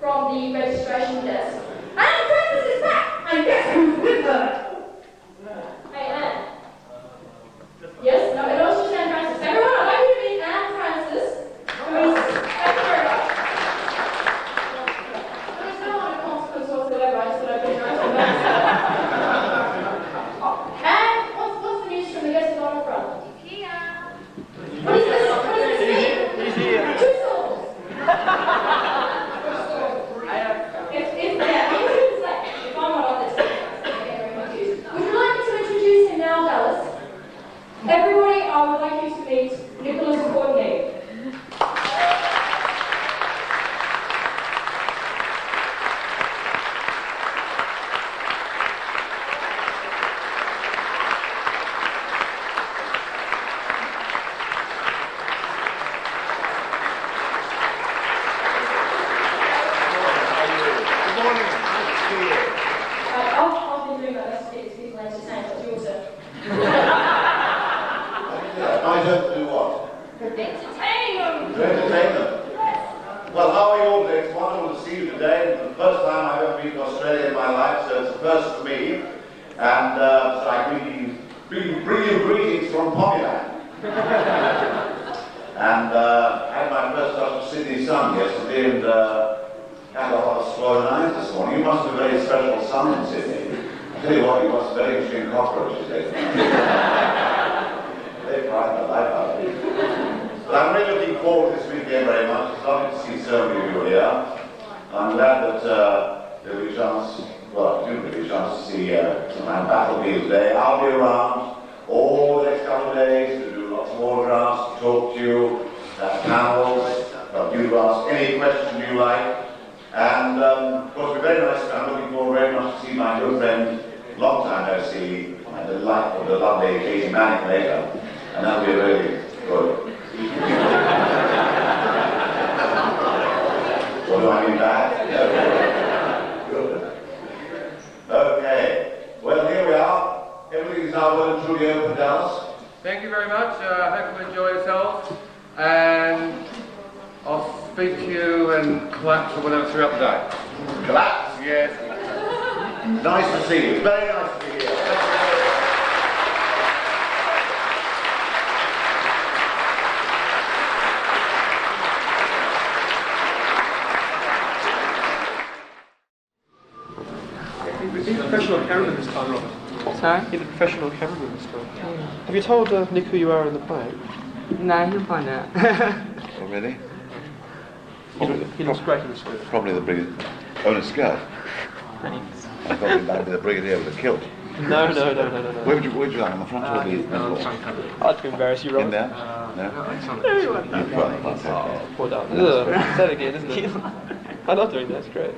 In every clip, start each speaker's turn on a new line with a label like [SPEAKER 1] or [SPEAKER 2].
[SPEAKER 1] from the registration desk. Anne Francis is back! And guess who's with her? Hey, Anne. Yes? No, it was just Anne Francis. Everyone, I'd like you to meet Anne Francis, who is... Thank you very much. There is no other consequence whatsoever. I just thought I'd be nice to know. Anne, what's the news from the guests on the front? Here. What is this? What is this? He's here. 2 syllables. If I'm not on this, I get very confused. Would you like me to introduce him now, Dallas? Everybody, I would like you to meet Nicholas Courtney. Katy later, and that'll be really good. What do I mean bad? Good. Okay. Well, here we are. Everything is now well and truly open, Dallas.
[SPEAKER 2] Thank you very much. I hope you enjoy yourselves. And I'll speak to you and collapse or whatever throughout the day.
[SPEAKER 3] Collapse?
[SPEAKER 2] Yes.
[SPEAKER 3] Nice to see you. Very nice to be here.
[SPEAKER 4] He's a professional cameraman this time, Robert.
[SPEAKER 5] Sorry?
[SPEAKER 4] He's a professional cameraman this time. Have you told Nick who you are in the play?
[SPEAKER 5] No, he'll find out.
[SPEAKER 6] Oh, really?
[SPEAKER 4] He looks great in the skirt.
[SPEAKER 6] Probably the brigadier. Oh, in a skirt?
[SPEAKER 5] Thanks.
[SPEAKER 6] I thought it might be the brigadier with a kilt.
[SPEAKER 4] No.
[SPEAKER 6] Where would you like, on the front or the middle?
[SPEAKER 4] I'd like to embarrass you, Robert.
[SPEAKER 6] In there? No?
[SPEAKER 4] Poor darling. Ugh, it's that again, isn't it? I love doing that, it's great.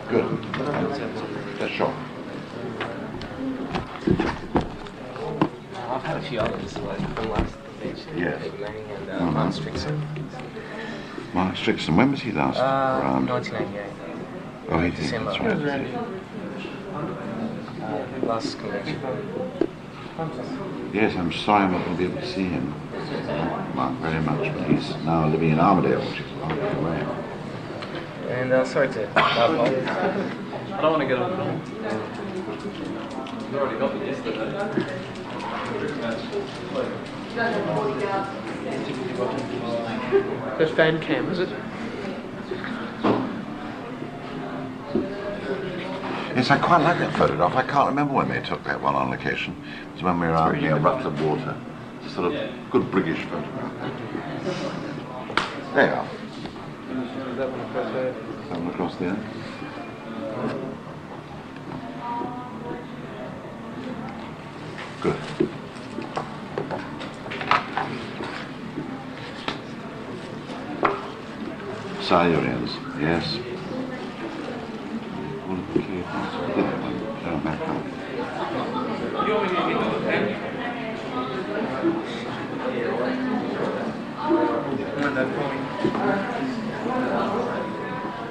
[SPEAKER 6] Good. That's sure.
[SPEAKER 5] I've had a few others, like from last stage.
[SPEAKER 6] Yes.
[SPEAKER 5] And Mark Strickson.
[SPEAKER 6] Mark Strickson, when was he last around?
[SPEAKER 5] 1988.
[SPEAKER 6] Oh, he did.
[SPEAKER 5] December.
[SPEAKER 6] That's right.
[SPEAKER 5] Last convention.
[SPEAKER 6] Yes, I'm sorry I'm not going to be able to see him, Mark, very much, but he's now living in Armadale, which is a long way away.
[SPEAKER 5] And sorry to...
[SPEAKER 4] I don't want to get on film. You already got me yesterday. That's fan cam, is it?
[SPEAKER 6] Yes, I quite like that photograph. I can't remember when they took that one on location. It was when we were out near Rutland Water. It's a sort of good British photograph. There you are.
[SPEAKER 4] That one across there.
[SPEAKER 6] That one across there. Good. Silurians, yes.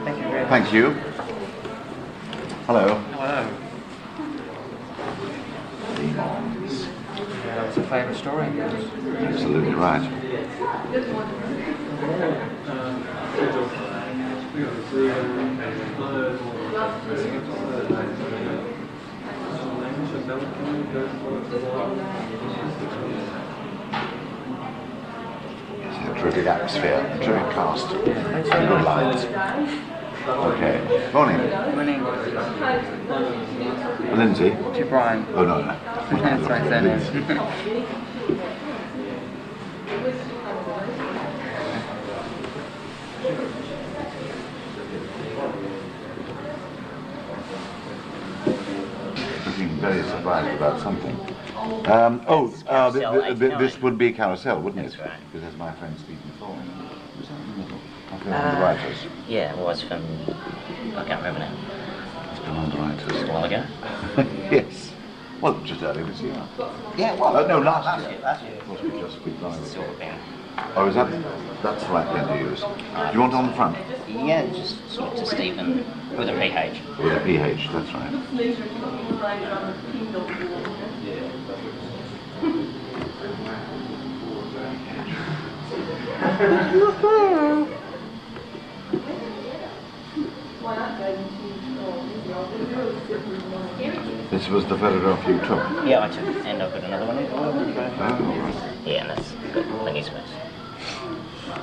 [SPEAKER 5] Thank you very
[SPEAKER 6] Thank you. Hello.
[SPEAKER 5] Hello.
[SPEAKER 6] Demons.
[SPEAKER 5] Yeah, that was a favourite story.
[SPEAKER 6] Absolutely right. It's a terrific atmosphere, a terrific cast, and good lines. Okay. Morning.
[SPEAKER 5] Morning.
[SPEAKER 6] Lindsay.
[SPEAKER 5] To Brian.
[SPEAKER 6] Oh no, no.
[SPEAKER 5] That's right, then.
[SPEAKER 6] Looking very surprised about something. This would be Carousel, wouldn't it?
[SPEAKER 7] That's right.
[SPEAKER 6] Because as my friend speaking for me. Was that in the middle? I think one of the writers.
[SPEAKER 7] Yeah, it was from, I can't remember now,
[SPEAKER 6] It's been one of the
[SPEAKER 7] a
[SPEAKER 6] writers.
[SPEAKER 7] while ago.
[SPEAKER 6] Yes. Well, just earlier this year. Yeah, well, no, last year.
[SPEAKER 7] Last year.
[SPEAKER 6] Of course, we just speak live.
[SPEAKER 7] Sort of band.
[SPEAKER 6] Oh, is that's the right pen to use. Do you want it on the front?
[SPEAKER 7] Yeah, just sort of to Stephen with a PH.
[SPEAKER 6] With a PH, that's right. This was the photograph you took.
[SPEAKER 7] Yeah, I took, and I've got another one.
[SPEAKER 6] Oh, right.
[SPEAKER 7] Yeah, and that's got plenty of space.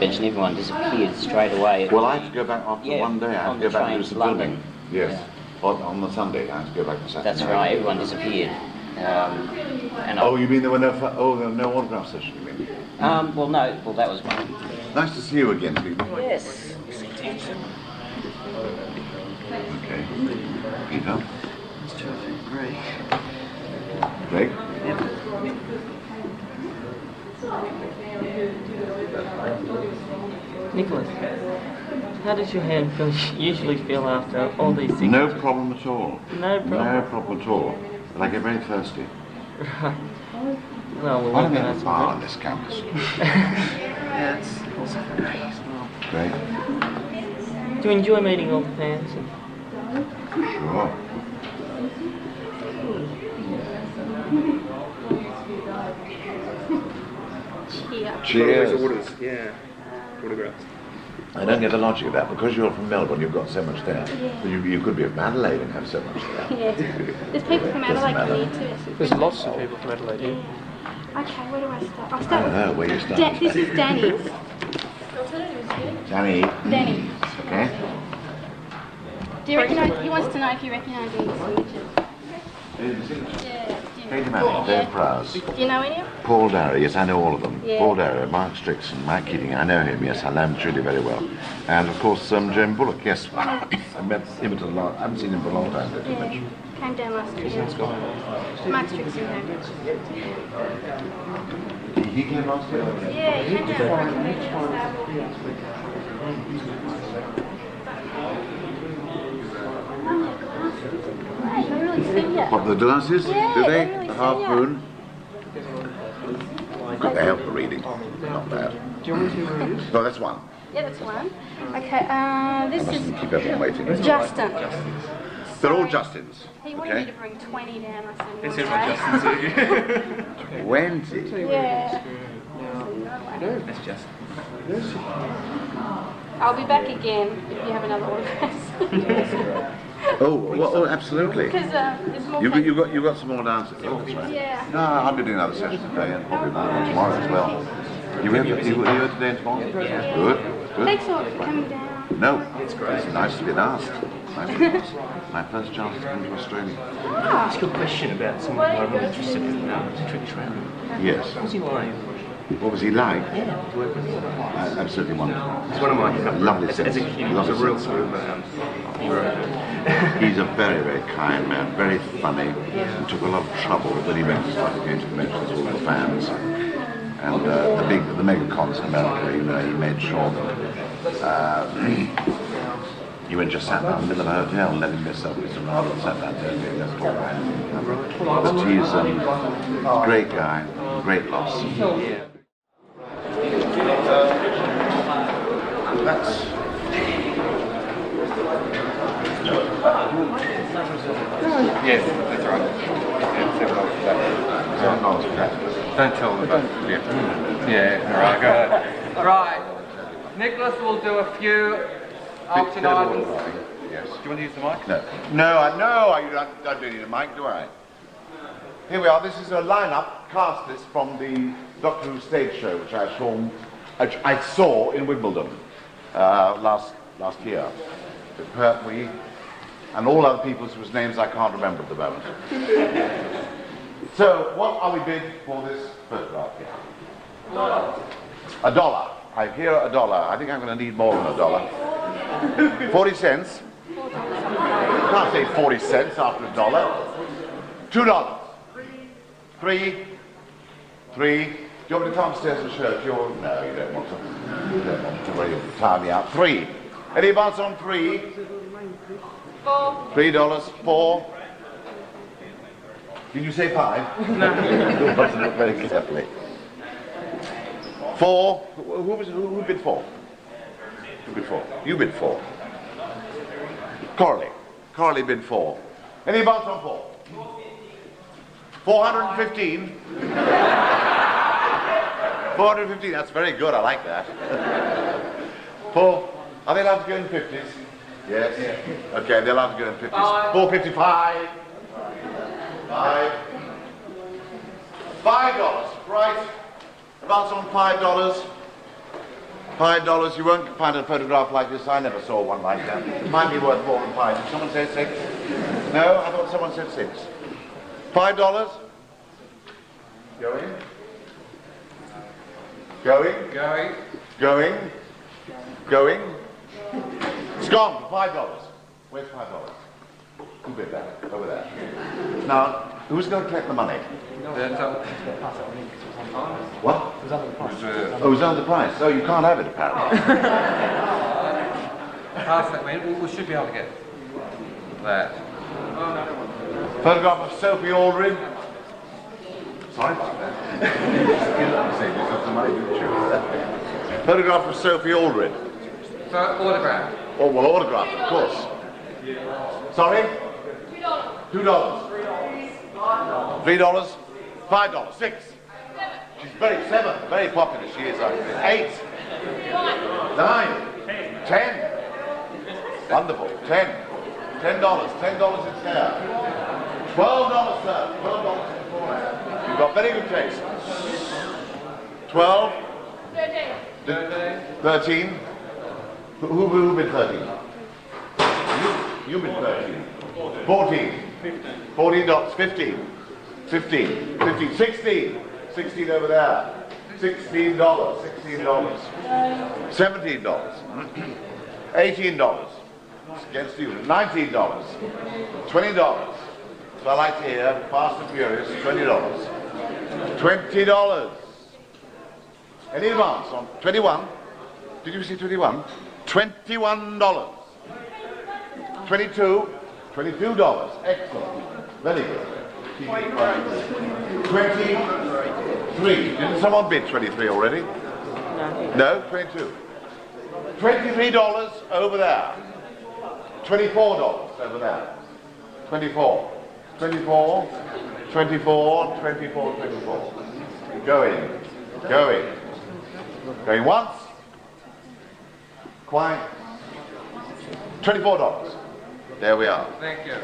[SPEAKER 7] Imagine everyone disappeared straight away.
[SPEAKER 6] Well, I had to go back after
[SPEAKER 7] Yeah,
[SPEAKER 6] one day. I had
[SPEAKER 7] on
[SPEAKER 6] to go
[SPEAKER 7] the
[SPEAKER 6] back and
[SPEAKER 7] train
[SPEAKER 6] do some
[SPEAKER 7] to London.
[SPEAKER 6] filming. Yes. On the Sunday, I had to go back to Saturday.
[SPEAKER 7] That's
[SPEAKER 6] night.
[SPEAKER 7] right, everyone disappeared. And
[SPEAKER 6] Oh, you mean there were no there were no autograph sessions? You mean?
[SPEAKER 7] well, no, well, that was one.
[SPEAKER 6] Nice to see you again, Stephen.
[SPEAKER 7] Yes.
[SPEAKER 6] Okay. Peter.
[SPEAKER 5] It's terrific. Great.
[SPEAKER 6] Greg.
[SPEAKER 8] Nicholas, how does your hand usually feel after all these things?
[SPEAKER 6] No problem at all.
[SPEAKER 8] No problem.
[SPEAKER 6] No problem at all. But I get very thirsty.
[SPEAKER 8] Right. Well, we'll
[SPEAKER 6] Why
[SPEAKER 8] work
[SPEAKER 6] don't we
[SPEAKER 8] on
[SPEAKER 6] have
[SPEAKER 8] that
[SPEAKER 6] a bar on
[SPEAKER 8] sometime.
[SPEAKER 6] this campus?
[SPEAKER 8] Yeah, it's also great as well.
[SPEAKER 6] Great.
[SPEAKER 8] Do you enjoy meeting all the fans?
[SPEAKER 6] Sure. Cheers.
[SPEAKER 5] Orders, yeah. Autographs.
[SPEAKER 6] I don't get the logic of that. Because you're from Melbourne, you've got so much there. You could be of Adelaide and have so much there.
[SPEAKER 1] Yeah. There's people from Adelaide coming too.
[SPEAKER 5] There's lots of people from Adelaide here.
[SPEAKER 1] Okay, where do I start? I'll
[SPEAKER 6] I
[SPEAKER 1] start
[SPEAKER 6] don't know where you start.
[SPEAKER 1] This is Danny's.
[SPEAKER 6] Danny.
[SPEAKER 1] Danny.
[SPEAKER 6] Okay.
[SPEAKER 1] Do you recognise? He wants to know if you recognise any signatures. Yeah.
[SPEAKER 6] Katy Manning, Dave Prowse,
[SPEAKER 1] Do you know any of them?
[SPEAKER 6] Paul Darrow, yes, I know all of them.
[SPEAKER 1] Yeah.
[SPEAKER 6] Paul Darrow, Mark Strickson, Mike Keating, I know him, yes, I know him truly very well. And of course, Jane Bullock, yes. I met him at a lot. I haven't seen him for a long time, don't you
[SPEAKER 1] Yeah.
[SPEAKER 6] mention?
[SPEAKER 1] Came down last year. Mark Strickson came.
[SPEAKER 6] He came last year?
[SPEAKER 1] Yeah, he came down for a convention. They really see ya.
[SPEAKER 6] What, the glasses?
[SPEAKER 1] Yeah,
[SPEAKER 6] Do they?
[SPEAKER 1] they really
[SPEAKER 6] The
[SPEAKER 1] see
[SPEAKER 6] half
[SPEAKER 1] ya.
[SPEAKER 6] moon? Good, they help the reading. Not bad.
[SPEAKER 5] Do you want me to read it?
[SPEAKER 6] No, that's one.
[SPEAKER 1] Yeah, that's one. Okay, this
[SPEAKER 6] Mustn't
[SPEAKER 1] is
[SPEAKER 6] keep everyone waiting.
[SPEAKER 1] Justin.
[SPEAKER 6] They're all Justins.
[SPEAKER 1] He wanted me
[SPEAKER 6] Okay?
[SPEAKER 1] to bring 20 down. I said,
[SPEAKER 5] It's
[SPEAKER 1] no
[SPEAKER 5] in my
[SPEAKER 1] way.
[SPEAKER 5] Justin too.
[SPEAKER 6] 20.
[SPEAKER 1] Yeah.
[SPEAKER 5] No, that's Justin.
[SPEAKER 1] I'll be back again if you have another autograph.
[SPEAKER 6] Oh, well, oh, absolutely.
[SPEAKER 1] Because there's more.
[SPEAKER 6] You got some more dances. Oh, that's right.
[SPEAKER 1] Yeah.
[SPEAKER 6] No, I'll be doing another session today and probably another one tomorrow as well. You here today and tomorrow?
[SPEAKER 7] Yeah.
[SPEAKER 6] Good.
[SPEAKER 1] Thanks all for coming down.
[SPEAKER 6] No, it's great. It's nice to be asked. Nice to be asked. My first chance to come to Australia.
[SPEAKER 1] Ah,
[SPEAKER 5] Ask you a question about someone who I'm really interested in to Trick Shroud.
[SPEAKER 6] Yes.
[SPEAKER 5] What was he like?
[SPEAKER 6] What was he like?
[SPEAKER 5] Yeah, to work with him.
[SPEAKER 6] Absolutely wonderful.
[SPEAKER 5] He's one of my
[SPEAKER 6] Lovely
[SPEAKER 5] as a
[SPEAKER 6] sense.
[SPEAKER 5] kid, he was a
[SPEAKER 6] Lovely
[SPEAKER 5] real
[SPEAKER 6] sense.
[SPEAKER 5] sort of hero.
[SPEAKER 6] He's a very, very kind man, very funny. He took a lot of trouble when he went to start going to conventions with all the fans. And the mega cons in America, he made sure that You went just sat down in the middle of a hotel, letting yourself be surrounded, and sat down there and let's talk about it. But he's a great guy, great loss. That's...
[SPEAKER 2] Yes, that's right. Don't tell them about it. Yeah, alright, go ahead. Right, Nicholas will do a few alternate items.
[SPEAKER 6] Yes.
[SPEAKER 2] Do you want to use the mic?
[SPEAKER 6] No, I don't need a mic, do I? Here we are. This is a lineup cast list from the Doctor Who stage show, which I saw in Wimbledon last year. With Courtney and all other people whose names I can't remember at the moment. So, what are we bid for this photograph here? $1. I hear $1. I think I'm going to need more than $1. 40 cents. You can't say 40 cents after $1. $2. Three. Do you want me to come upstairs and show you? No, you don't want to. You don't want to really tire me out. 3. Any advance on 3? $3. 4. Did you say 5? No. You must look very carefully. 4. Who bid 4? Who bid 4? You bid 4. Coralie bid 4. Any advance on 4? 415. 415. That's very good. I like that. 4. Are they allowed to go in 50s? Yes. Okay, they're allowed to go in 50s. 455. $5. Right. Advance on $5. $5. You won't find a photograph like this. I never saw one like that. It might be worth more than 5. Did someone say 6? No, I thought someone said 6. $5. Going. It's gone for $5. Where's $5? Who bid that? Over there. Now, who's going to collect the money? What? It was under the price. Oh, it was under the price. Oh, you can't have it apparently.
[SPEAKER 2] Pass that, man. We should be able to get that.
[SPEAKER 6] Photograph of Sophie Aldred. Sorry about that. Photograph of Sophie Aldred.
[SPEAKER 2] So, autograph.
[SPEAKER 6] Oh, well, autograph, of course. Sorry? $2. $3. $5. 6. She's very 7. Very popular. She is. 8. 9. 10. Wonderful. 10. $10. $10 it's there. $12, sir. $12 in the corner. You've got very good taste. 12. 13. Who bid 13? You bid 13. 14. $14. 15. 16. 16 over there. $16. $17. $18. It's against you. $19. $20. So I like to hear Fast and Furious. $20. $20. Any advance on 21? Did you see 21? $21. 22. $22. Excellent. Very good. 23. Didn't someone bid 23 already? No, 22. $23 over there. $24 over there. 24. 24. 24. 24. 24. Going. Going once. Quiet. $24. There we are.
[SPEAKER 2] Thank you.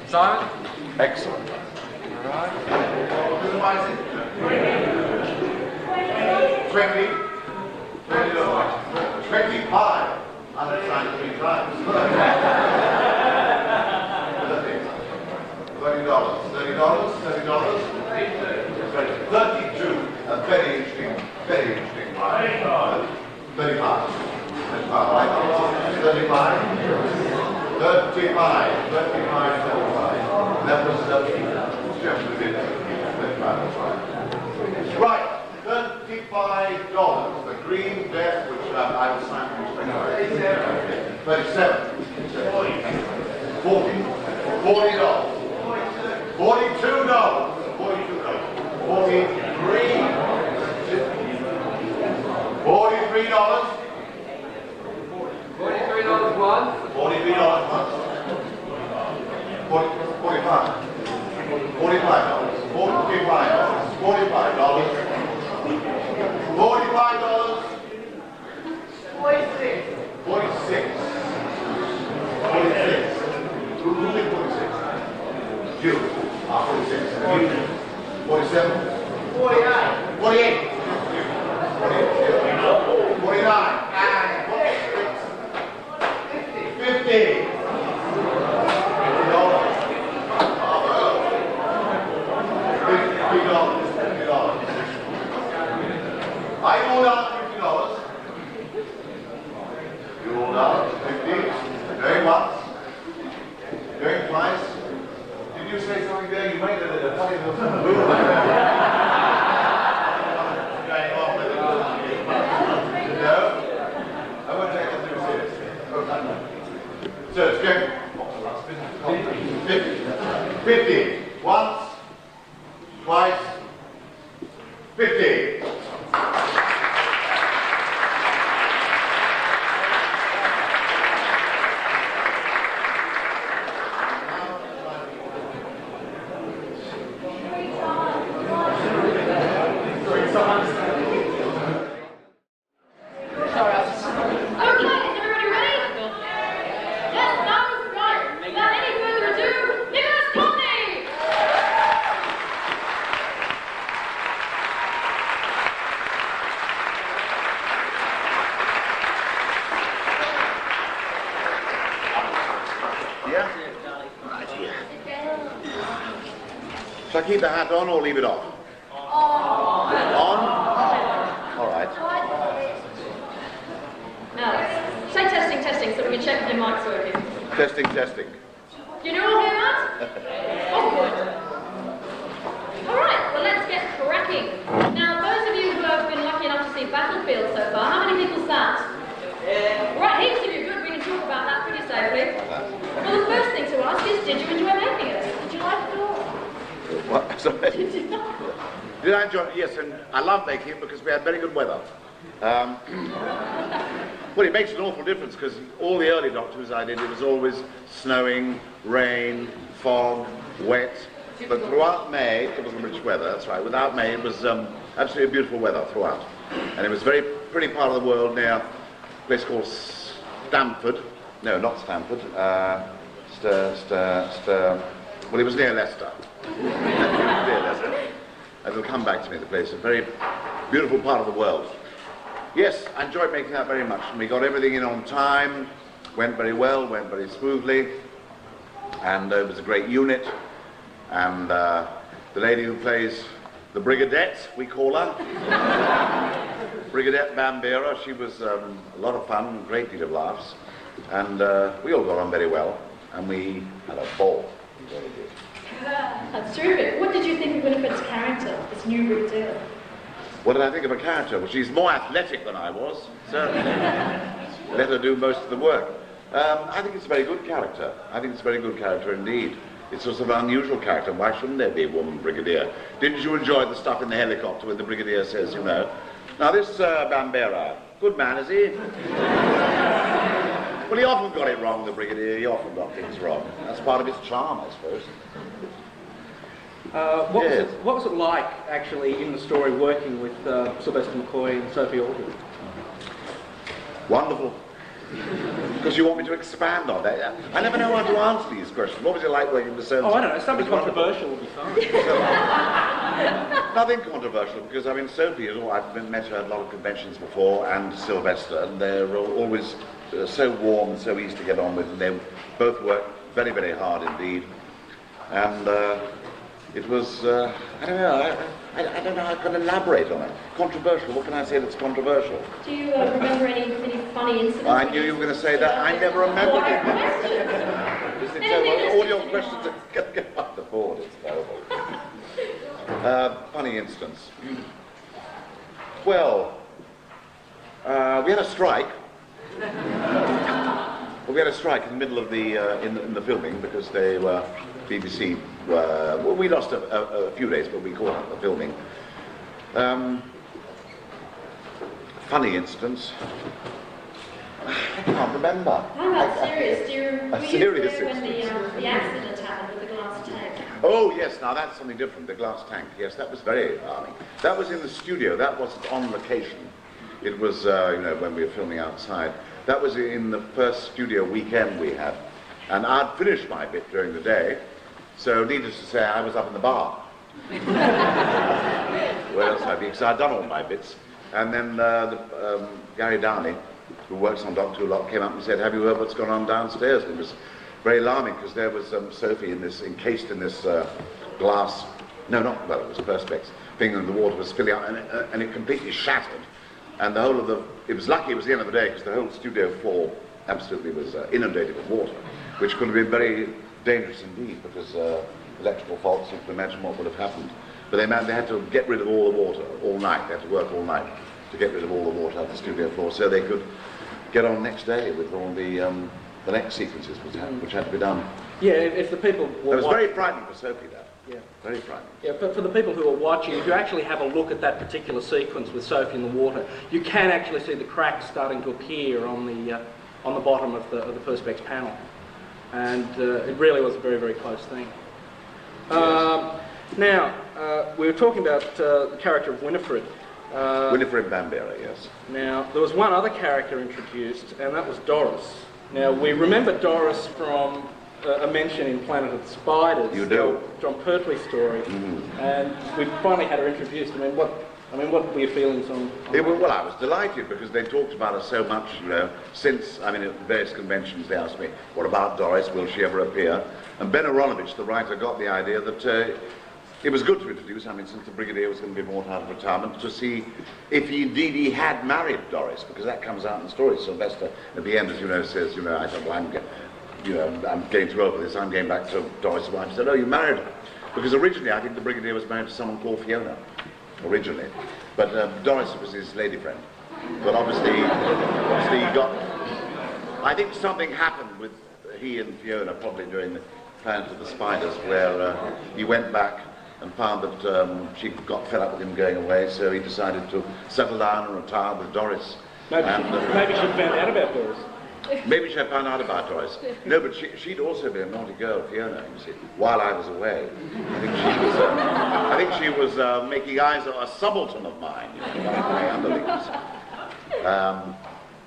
[SPEAKER 2] Simon?
[SPEAKER 6] Excellent.
[SPEAKER 2] All right.
[SPEAKER 6] 20. 25. Unsigned 3 times. $30. $32. A very interesting price. 35. 35. 35. That was right. $35. The green vest, which I was signing. $37. $40. $40. $42. $43.
[SPEAKER 2] $43 once.
[SPEAKER 6] $43 once. $45. $45. $45. $45. $45. 46. 46. 46. Who did 46? You. 46. You. 47. 48. 48. 49. And 50. I all down $50. You all down 50. Going once. Going twice. Did you say something there? You made a funny little move. Going off with it. No? I won't take that too seriously. So it's going 50. 50. Once. Twice. 50. Shall I keep the hat on or leave it off? On? All right.
[SPEAKER 1] Now, say testing, testing, so we can check if your mic's working.
[SPEAKER 6] Testing, testing.
[SPEAKER 1] You know all hear that? Oh, good. All right, well, let's get cracking. Now, those of you who have been lucky enough to see Battlefield so far, how many people sat? Right, heaps of you. Good, we can talk about that pretty safely. Well, the first thing to ask is, did you enjoy making it? Did you like it at all?
[SPEAKER 6] What? Sorry.
[SPEAKER 1] Did you not?
[SPEAKER 6] Did I enjoy it? Yes, and I love making it because we had very good weather. Well, it makes an awful difference because all the early Doctors I did, it was always snowing, rain, fog, wet. But throughout May, it was rich weather, that's right. Without May, it was absolutely beautiful weather throughout. And it was a very pretty part of the world near a place called Stamford. No, not Stamford. Well, it was near Leicester. Near Leicester. It'll come back to me, the place. A very beautiful part of the world. Yes, I enjoyed making that very much. And we got everything in on time. Went very well, went very smoothly. And it was a great unit. And the lady who plays the Brigadette, we call her. Brigadette Bambera. She was a lot of fun, a great deal of laughs. And we all got on very well. And we had a ball.
[SPEAKER 1] That's terrific. What did you think of Winifred's character, this new Brigadier?
[SPEAKER 6] What did I think of her character? Well, she's more athletic than I was, certainly. Let her do most of the work. I think it's a very good character. I think it's a very good character indeed. It's sort of an unusual character. Why shouldn't there be a woman Brigadier? Didn't you enjoy the stuff in the helicopter when the Brigadier says, you know, now this Bambera, good man, is he? Well, he often got it wrong, the Brigadier. He often got things wrong. That's part of his charm, I suppose.
[SPEAKER 9] What was it like, actually, in the story, working with Sylvester McCoy and Sophie Aldred?
[SPEAKER 6] Wonderful. Because you want me to expand on that. I never know how to answer these questions. What was it like working with Sophie?
[SPEAKER 9] Oh, I don't know. Something controversial would be fine.
[SPEAKER 6] Nothing controversial, because, I mean, Sophie, I've met her at a lot of conventions before, and Sylvester, and they're always so warm and so easy to get on with, and they both work very, very hard indeed. And it was, I don't know, I don't know how I can elaborate on it. Controversial, what can I say that's controversial?
[SPEAKER 1] Do you remember any funny incidents?
[SPEAKER 6] I knew you were going to say that. I never remember it. All your questions are going to get up the board. It's terrible. Funny instance. Well, we had a strike. Well, we had a strike in the middle of the in the filming because they were BBC. Well, we lost a few days, but we caught up the filming. Funny instance. I can't remember.
[SPEAKER 1] How about serious? Do you
[SPEAKER 6] A
[SPEAKER 1] were
[SPEAKER 6] serious
[SPEAKER 1] you there when
[SPEAKER 6] instance.
[SPEAKER 1] the accident happened with the glass tank?
[SPEAKER 6] Oh yes, now that's something different. The glass tank. Yes, that was very alarming. That was in the studio. That wasn't on location. It was, you know, when we were filming outside. That was in the first studio weekend we had, and I'd finished my bit during the day. So needless to say, I was up in the bar. Where else I'd be? Because I'd done all my bits. And then Gary Downey, who works on Doctor Who, came up and said, "Have you heard what's gone on downstairs?" And it was very alarming because there was Sophie encased in this glass. No, not well. It was perspex thing, and the water was spilling out, and it completely shattered. And the whole of it was lucky it was the end of the day because the whole studio floor absolutely was inundated with water, which could have been very dangerous indeed because electrical faults, you can imagine what would have happened. But they had to get rid of all the water all night. They had to work all night to get rid of all the water out of the studio floor so they could get on next day with all the next sequences which had to be done.
[SPEAKER 9] Yeah, if the people were
[SPEAKER 6] It was very frightening for Sophie, that.
[SPEAKER 9] Yeah.
[SPEAKER 6] Very frightening.
[SPEAKER 9] Yeah, but for the people who are watching, if you actually have a look at that particular sequence with Sophie in the water, you can actually see the cracks starting to appear on the bottom of the perspex panel, and it really was a very, very close thing. Now, we were talking about the character of Winifred.
[SPEAKER 6] Winifred Bambera, yes.
[SPEAKER 9] Now, there was one other character introduced, and that was Doris. Now, we remember Doris from a mention in Planet of the Spiders.
[SPEAKER 6] You do.
[SPEAKER 9] John Pertwee story. And we finally had her introduced. What were your feelings on
[SPEAKER 6] Well, I was delighted because they talked about her so much, you know, since, at various conventions they asked me, what about Doris, will she ever appear? And Ben Aronovich, the writer, got the idea that it was good to introduce, since the Brigadier was going to be brought out of retirement, to see if he had married Doris, because that comes out in the story. Sylvester, at the end, as you know, says, I thought, well, I'm getting too old for this, I'm going back to Doris' wife. He said, oh, you married her. Because originally, I think the Brigadier was married to someone called Fiona, originally. But Doris was his lady friend. But obviously he got... I think something happened with he and Fiona, probably during the Planet of the Spiders, where he went back and found that she got fed up with him going away, so he decided to settle down and retire with Doris.
[SPEAKER 9] Maybe she found out about Doris.
[SPEAKER 6] Maybe she had found out about Doris. No, but she'd also been a naughty girl, Fiona, you see, while I was away. I think she was making eyes at a subaltern of mine, one of my underlings.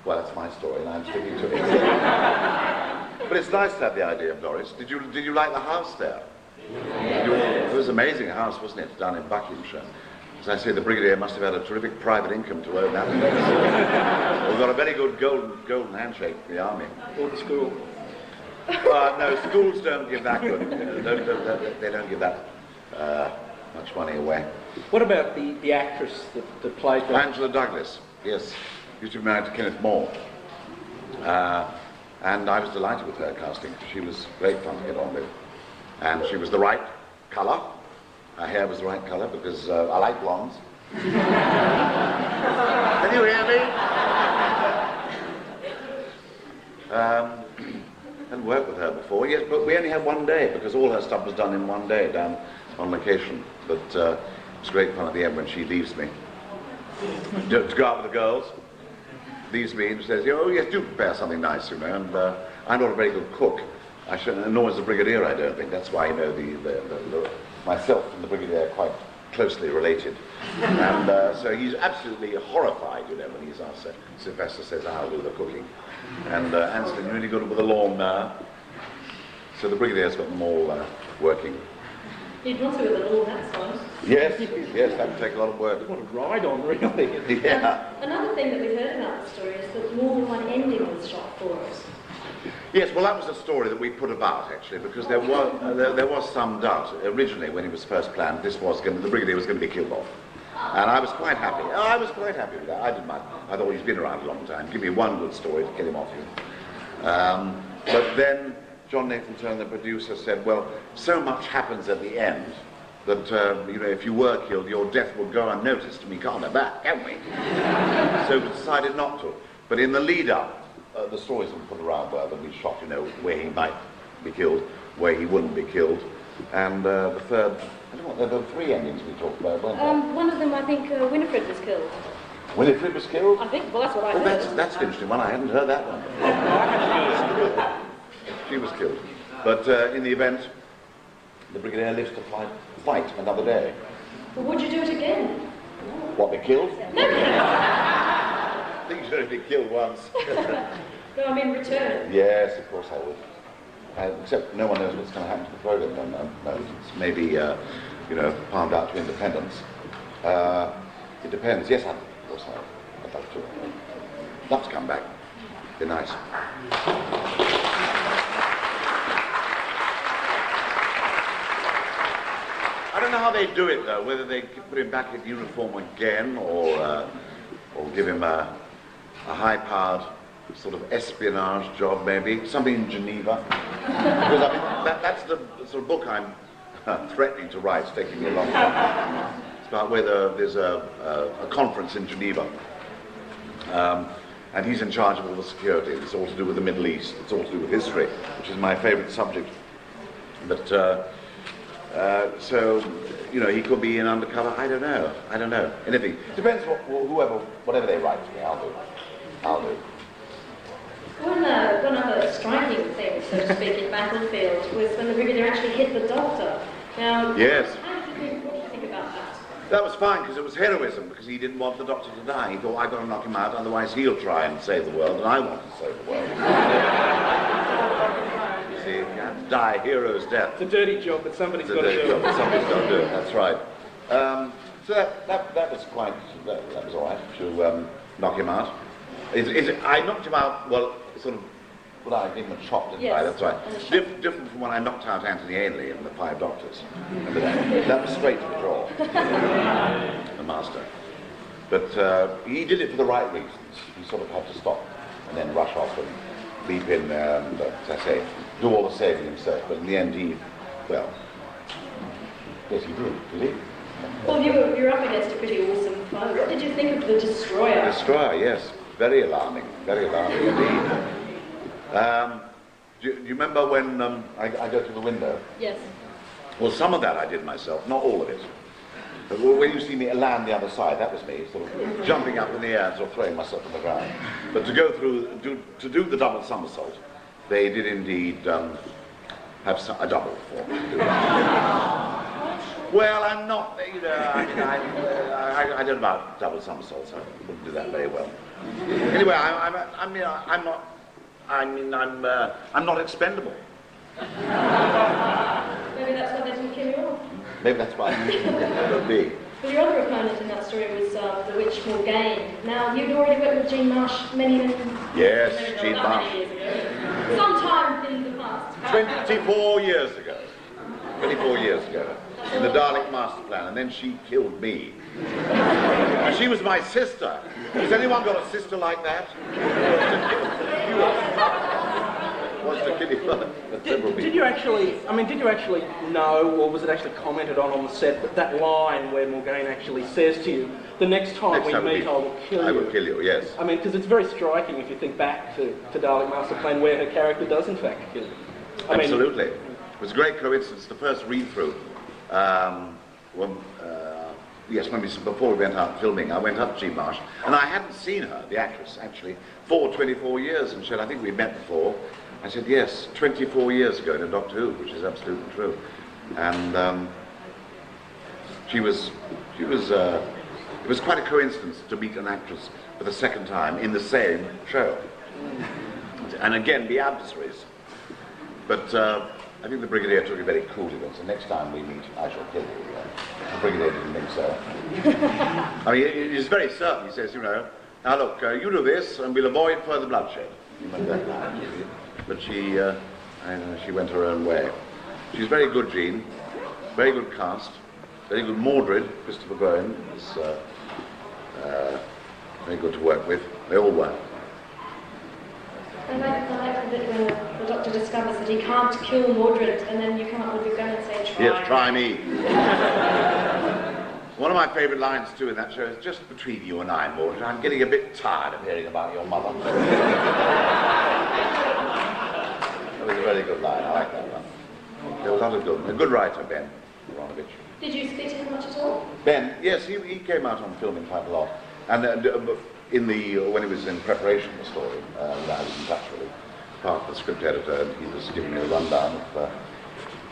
[SPEAKER 6] Well, that's my story, and I'm sticking to it. But it's nice to have the idea of Doris. Did you like the house there? It was an amazing house, wasn't it, down in Buckinghamshire. As I say, the Brigadier must have had a terrific private income to own that place. We've got a very good golden handshake for the army.
[SPEAKER 9] Or the school.
[SPEAKER 6] No, schools don't give that good. They don't give that much money away.
[SPEAKER 9] What about the actress that played her?
[SPEAKER 6] Angela Douglas, yes. Used to be married to Kenneth Moore. And I was delighted with her casting. She was great fun to get on with. And she was the right colour. Her hair was the right colour because I like blondes. Can you hear me? Hadn't worked with her before, yes, but we only had one day because all her stuff was done in one day down on location. But it was great fun at the end when she leaves me to go out with the girls. Leaves me and says, oh yes, do prepare something nice, And I'm not a very good cook. Nor is the Brigadier, I don't think. That's why myself and the Brigadier are quite closely related. And so he's absolutely horrified, when he's asked. Sylvester says, I'll do the cooking. And Anson, you're really good with the lawn now. So the Brigadier's got them all working.
[SPEAKER 1] You'd want to with it all, that's fine.
[SPEAKER 6] Yes, that would take a lot of work.
[SPEAKER 9] What a ride on, really.
[SPEAKER 6] Yeah.
[SPEAKER 1] Another thing that we heard about the story is that more than one ending was shot for us.
[SPEAKER 6] Yes, well, that was a story that we put about, actually, because there was some doubt. Originally, when it was first planned, the Brigadier was going to be killed off. And I was quite happy. I was quite happy with that. I didn't mind. I thought he's been around a long time. Give me one good story to kill him off you. But then John Nathan Turner, the producer, said, well, so much happens at the end that, if you were killed, your death would go unnoticed, and we can't have that, can we? So we decided not to. But in the lead-up, the stories have been put around where they'll be shot, you know, where he might be killed, where he wouldn't be killed. And the third, I don't know, there were 3 endings we talked about, weren't there?
[SPEAKER 1] One of them, I think, Winifred was killed.
[SPEAKER 6] Winifred was killed?
[SPEAKER 1] I think, well, that's what I heard.
[SPEAKER 6] That's an interesting one. I hadn't heard that one. She was killed. But in the event, the Brigadier lives to fight another day.
[SPEAKER 1] But would you do it again?
[SPEAKER 6] What, be killed? No. I think you'd only be killed once.
[SPEAKER 1] No, I mean return.
[SPEAKER 6] Yes, of course I would. Except no one knows what's going to happen to the program. It's maybe, you know, palmed out to independence. It depends. Yes, of course I'd love to. Love to come back. Be nice. I don't know how they do it though. Whether they put him back in uniform again, or give him a high-powered sort of espionage job, maybe something in Geneva. Because I mean, that's the sort of book I'm threatening to write. It's taking me a long time. It's about whether there's a conference in Geneva, and he's in charge of all the security. It's all to do with the Middle East. It's all to do with history, which is my favourite subject. But so, you know, he could be in undercover. I don't know. Anything. Depends whatever they write to me. I'll do.
[SPEAKER 1] One other striking thing, so to speak, in Battlefield was when the Brigadier actually hit the Doctor. Now,
[SPEAKER 6] yes.
[SPEAKER 1] What do you think about that?
[SPEAKER 6] That was fine, because it was heroism, because he didn't want the Doctor to die. He thought, I've got to knock him out, otherwise he'll try and save the world, and I want to save the world. You see, you have to die a hero's death.
[SPEAKER 9] It's a dirty job, but somebody's got to do it.
[SPEAKER 6] Somebody's got to do it, that's right. So that was quite, that was all right, to knock him out. I knocked him out, well, sort of, well, I gave him a chop, didn't I? That's right. Different from when I knocked out Anthony Ainley in The 5 Doctors. Remember that? That was straight to the jaw. The master. But he did it for the right reasons. He sort of had to stop and then rush off and leap in there and, as I say, do all the saving himself. But in the end, well, yes, he did he?
[SPEAKER 1] Well, you were up against a pretty awesome foe. What did you think of the Destroyer?
[SPEAKER 6] Destroyer, yes. Very alarming indeed. Do you remember when I go through the window?
[SPEAKER 1] Yes.
[SPEAKER 6] Well, some of that I did myself, not all of it. But when you see me land the other side, that was me, sort of jumping up in the air and sort of throwing myself on the ground. But to go through, to do the double somersault, they did indeed have a double for me to do that. Well, I'm not, you know, I mean, I don't know about double somersaults, I wouldn't do that very well. Anyway, I'm not expendable.
[SPEAKER 1] Maybe that's why they didn't kill you off.
[SPEAKER 6] Maybe that's why it would be.
[SPEAKER 1] Well, your other opponent in that story was the witch Morgaine. Now, you'd already worked with Jean Marsh many
[SPEAKER 6] Yes, Jean Marsh.
[SPEAKER 1] years ago. Sometime in the past.
[SPEAKER 6] 24 years ago. 24 years ago. In the Dalek Master Plan, and then she killed me. And she was my sister. Has anyone got a sister like that? Wants to kill you.
[SPEAKER 9] Did you actually know, or was it actually commented on the set, that line where Morgaine actually says to you, the next time we meet, I will kill you?
[SPEAKER 6] I will kill you, yes.
[SPEAKER 9] I mean, because it's very striking if you think back to Dalek Master Plan, where her character does in fact kill you.
[SPEAKER 6] Absolutely. It was a great coincidence. The first read-through, before we went out filming, I went up to Jean Marsh, and I hadn't seen her, the actress, actually, for 24 years, and she said, I think we'd met before. I said, yes, 24 years ago in Doctor Who, which is absolutely true. And it was quite a coincidence to meet an actress for the second time in the same show. And again, be adversaries. But I think the Brigadier took it very coolly, and so next time we meet, I shall kill you. The Brigadier didn't think so. I mean, he's very certain. He says, you know, now look, you do this, and we'll avoid further bloodshed. But she went her own way. She's very good, Jean. Very good cast. Very good Mordred, Christopher Bowen, is very good to work with. They all were.
[SPEAKER 1] I like the bit when the Doctor discovers that he can't kill Mordred, and then you come up with your gun and say, try.
[SPEAKER 6] Yes, try me. One of my favourite lines too in that show is just between you and I, Mordred, I'm getting a bit tired of hearing about your mother. That was a very good line, I like that one. There was a lot of good, a good writer, Ben Aronovich.
[SPEAKER 1] Did you speak to him much at all?
[SPEAKER 6] Ben, yes, he came out on filming quite a lot. And in the, when he was in preparation for the story, I was in touch with him, part of the script editor, and he was giving me a rundown of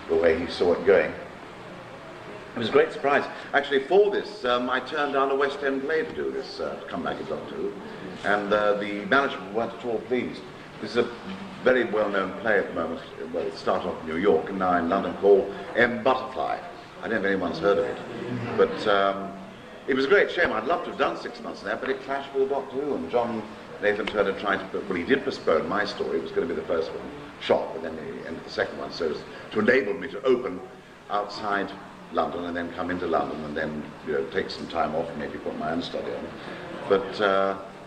[SPEAKER 6] the way he saw it going. It was a great surprise. Actually, for this, I turned down a West End play to do this, to come back in Doctor Who, and the management weren't at all pleased. This is a very well-known play at the moment. Well, it started off in New York and now in London, called M. Butterfly. I don't know if anyone's heard of it, but it was a great shame. I'd love to have done 6 months there, but it clashed with Doctor Who, and John Nathan Turner tried to, well, he did postpone my story. It was going to be the first one shot, but then he ended the second one, so as to enable me to open outside London and then come into London and then, you know, take some time off and maybe put my own study on. But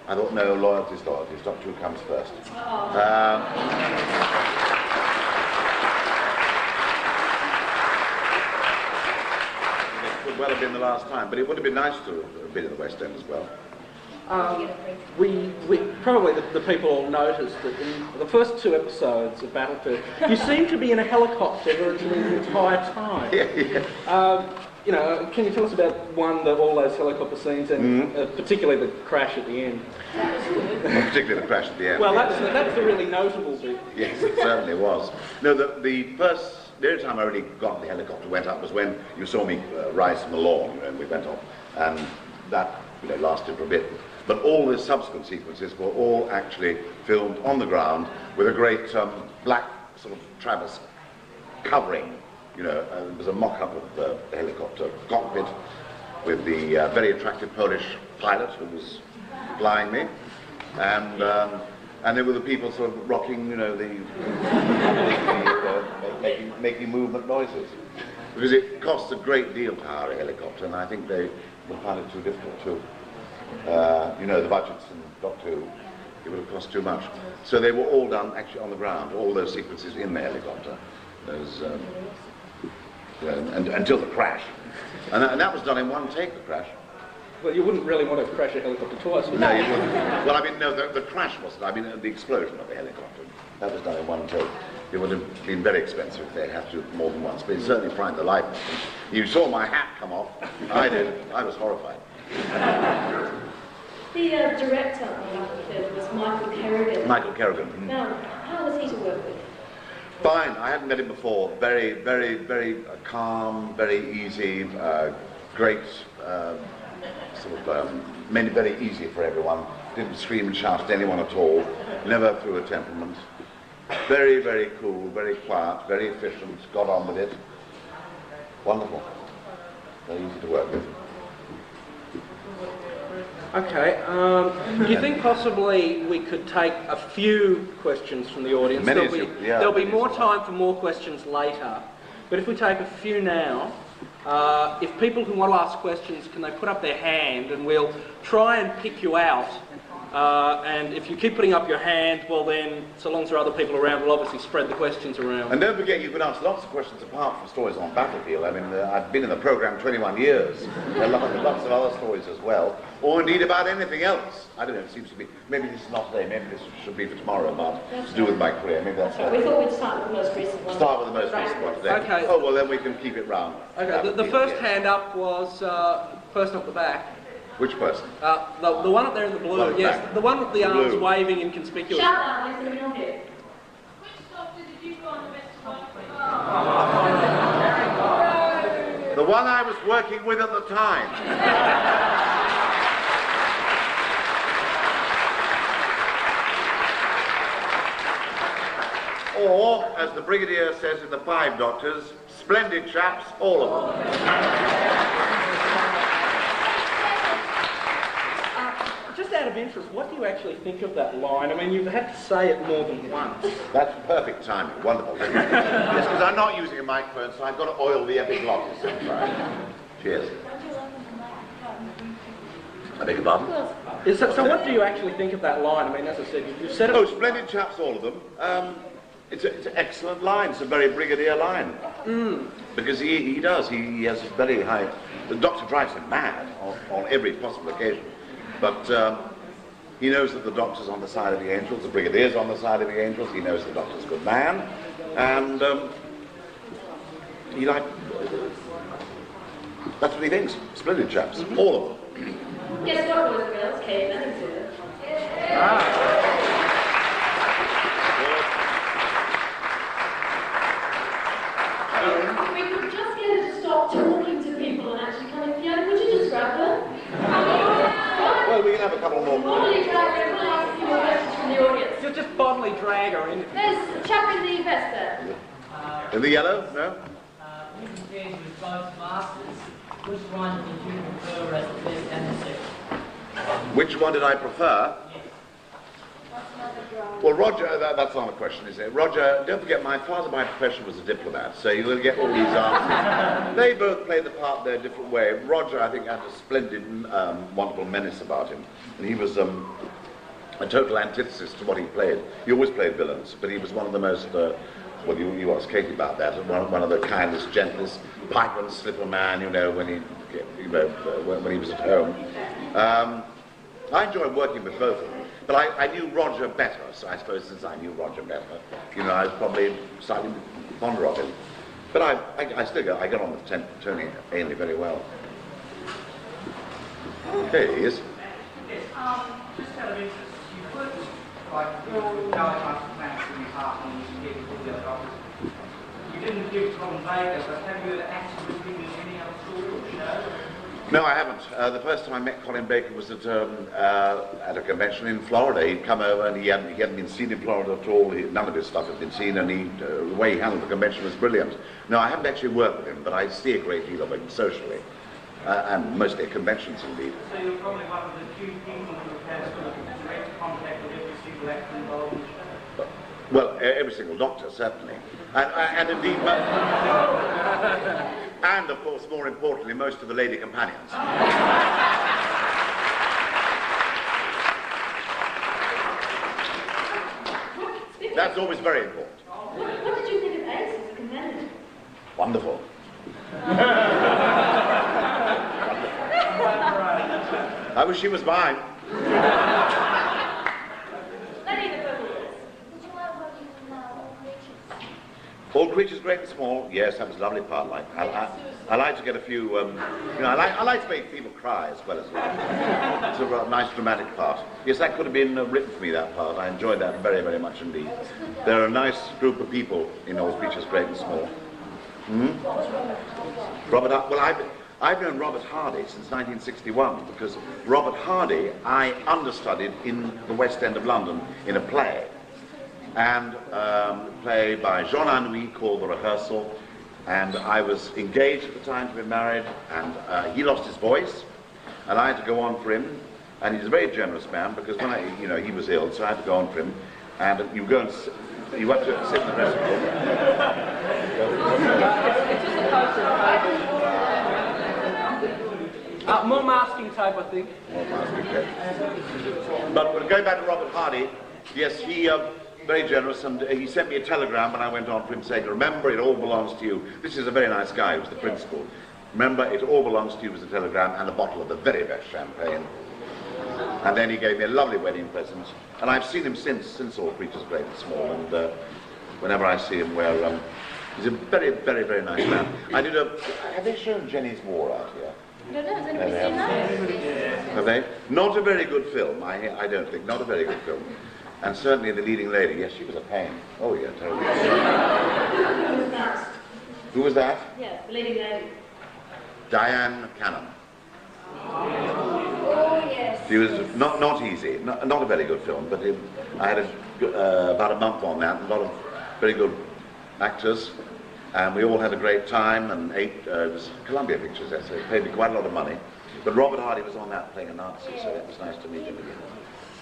[SPEAKER 6] I thought, no, loyalty's loyalty. Doctor Who comes first. It could well have been the last time, but it would have been nice to have been in the West End as well.
[SPEAKER 9] We probably the people all noticed that in the first 2 episodes of Battlefield, you seem to be in a helicopter virtually the entire time.
[SPEAKER 6] Yeah.
[SPEAKER 9] You know, can you tell us about all those helicopter scenes, and particularly the crash at the end?
[SPEAKER 6] Particularly the crash at the end.
[SPEAKER 9] Well, that's the really notable bit.
[SPEAKER 6] Yes, it certainly was. No, the only time I really got the helicopter went up was when you saw me rise from the lawn and we went off, and that, you know, lasted for a bit. But all the subsequent sequences were all actually filmed on the ground with a great black sort of traverse covering. You know, there was a mock-up of the helicopter cockpit with the very attractive Polish pilot who was flying me, and there were the people sort of rocking, you know, making movement noises, because it costs a great deal to hire a helicopter, and I think they would find it too difficult to. You know, the budgets in Doctor Who, it would have cost too much. So they were all done actually on the ground, all those sequences in the helicopter. Those, and until the crash. And that was done in one take, the crash.
[SPEAKER 9] Well, you wouldn't really want to crash a helicopter twice, would you?
[SPEAKER 6] No, you wouldn't. Well, I mean, no, the crash wasn't. I mean, the explosion of the helicopter. That was done in one take. It would have been very expensive if they had to do it more than once, but it certainly primed the life. You saw my hat come off. I did. I was horrified.
[SPEAKER 1] The director of Battlefield was Michael Kerrigan.
[SPEAKER 6] Michael Kerrigan.
[SPEAKER 1] Now, how was he to work with?
[SPEAKER 6] Fine. I hadn't met him before. Very, very, very calm, very easy, great, made it very easy for everyone. Didn't scream and shout at anyone at all. Never threw a temperament. Very, very cool, very quiet, very efficient. Got on with it. Wonderful. Very easy to work with.
[SPEAKER 9] Okay, do you think possibly we could take a few questions from the audience? There'll be more time for more questions later, but if we take a few now, if people who want to ask questions, can they put up their hand and we'll try and pick you out, and if you keep putting up your hand, well then, so long as there are other people around, we'll obviously spread the questions around.
[SPEAKER 6] And don't forget, you can ask lots of questions apart from stories on Battlefield. I mean, I've been in the programme 21 years. There are lots of other stories as well, or indeed about anything else. I don't know, it seems to be, maybe this is not today, maybe this should be for tomorrow, about to do with my career. Maybe that's
[SPEAKER 1] We thought we'd start with the most recent one.
[SPEAKER 6] Start with the most recent one today.
[SPEAKER 9] Okay.
[SPEAKER 6] Oh, well then we can keep it round.
[SPEAKER 9] Okay, the first hand up was person up the back.
[SPEAKER 6] Which person?
[SPEAKER 9] The one up there in the blue,
[SPEAKER 6] Well,
[SPEAKER 9] yes, the one with the arms
[SPEAKER 6] blue.
[SPEAKER 9] waving inconspicuous.
[SPEAKER 1] Shout out, listen to me on here.
[SPEAKER 10] Which doctor did you go on the best to work with?
[SPEAKER 6] The one I was working with at the time. Or, as the Brigadier says in the 5 Doctors, splendid chaps, all of them.
[SPEAKER 9] Just out of interest, what do you actually think of that line? I mean, you've had to say it more than once.
[SPEAKER 6] That's perfect timing, wonderful. Yes, because I'm not using a microphone, so I've got to oil the epiglottis. Cheers. I beg your pardon?
[SPEAKER 9] So what do you actually think of that line? I mean, as I said, you've said it...
[SPEAKER 6] Oh, splendid chaps, all of them. It's an excellent line. It's a very Brigadier line. Because he does. He has very high. The doctor drives him mad on every possible occasion, but he knows that the doctor's on the side of the angels. The brigadier's on the side of the angels. He knows the doctor's a good man, and he that's what he thinks. Splendid chaps, all of them.
[SPEAKER 1] Guess what, boys and girls? Katy, nothing to it. If we could just get her to stop talking to people and actually come in piano, would you just grab her?
[SPEAKER 6] Well, we can have a couple more.
[SPEAKER 1] Bodily drag her, we'll ask a few more questions from the audience.
[SPEAKER 9] You'll just bodily drag her in.
[SPEAKER 1] There's a chap in the vest there.
[SPEAKER 6] In the yellow? No?
[SPEAKER 8] You compared with both masters. Which one did you prefer as the best and the second?
[SPEAKER 6] Which one did I prefer? Well, Roger, that's not a question, is it? Roger, don't forget, my father by profession was a diplomat, so you're going to get all these answers. They both played the part their different way. Roger, I think, had a splendid, wonderful menace about him, and he was a total antithesis to what he played. He always played villains, but he was one of the most, well, you asked Katy about that, one of the kindest, gentlest, pipe and slipper man, you know, when he was at home. I enjoyed working with both of them. But I knew Roger better, so I suppose since I knew Roger better, you know, I was probably slightly fonder of him. But I got on with Tony Ainley very well. Okay, he is.
[SPEAKER 11] Yes, just out of interest, you worked like you didn't give Tom Baker, but have you acted with him in any other story or show?
[SPEAKER 6] No, I haven't. The first time I met Colin Baker was at a convention in Florida. He'd come over and he hadn't been seen in Florida at all. None of his stuff had been seen, and the way he handled the convention was brilliant. No, I haven't actually worked with him, but I see a great deal of him socially, and mostly at conventions indeed.
[SPEAKER 11] So you're probably one of the few people who has sort of direct contact with every single actor involved in the show?
[SPEAKER 6] Well, every single doctor, certainly. And indeed, and of course, more importantly, most of the lady companions. That's always very important.
[SPEAKER 1] What did you think of Ace as a companion?
[SPEAKER 6] Wonderful. I wish she was mine. All Creatures Great and Small, yes, that was a lovely part. I like to get a few, you know, I like to make people cry as well as laugh. It's a nice dramatic part. Yes, that could have been written for me, that part. I enjoyed that very, very much indeed. They're a nice group of people in All Creatures Great and Small. I've known Robert Hardy since 1961 because Robert Hardy I understudied in the West End of London in a play. And play by Jean Anouilh called The Rehearsal, and I was engaged at the time to be married, and he lost his voice, and I had to go on for him, and he's a very generous man because when he was ill, so I had to go on for him, and you go and you have to sit in the dressing room.
[SPEAKER 9] More masking tape, I think.
[SPEAKER 6] More masking tape. But going back to Robert Hardy, yes, he. Very generous, and he sent me a telegram when I went on for him saying, remember, it all belongs to you. This is a very nice guy, he was the principal. Remember, it all belongs to you was a telegram, and a bottle of the very best champagne. And then he gave me a lovely wedding present, and I've seen him since All Creatures Great and Small, and whenever I see him, he's a very, very, very nice man. Have they shown Jenny's War out here?
[SPEAKER 1] I don't know, has anybody seen that?
[SPEAKER 6] Have they? Not a very good film, I don't think, not a very good film. And certainly the leading lady, yes, she was a pain. Oh, yeah, terrible.
[SPEAKER 1] Who was that?
[SPEAKER 6] Who was that?
[SPEAKER 1] Yes, the leading lady.
[SPEAKER 6] Diane Cannon.
[SPEAKER 1] Oh, yes.
[SPEAKER 6] She was not easy, not a very good film, but I had about a month on that, a lot of very good actors, and we all had a great time, and it was Columbia Pictures, yes, so it paid me quite a lot of money. But Robert Hardy was on that playing a Nazi, so it was nice to meet him again.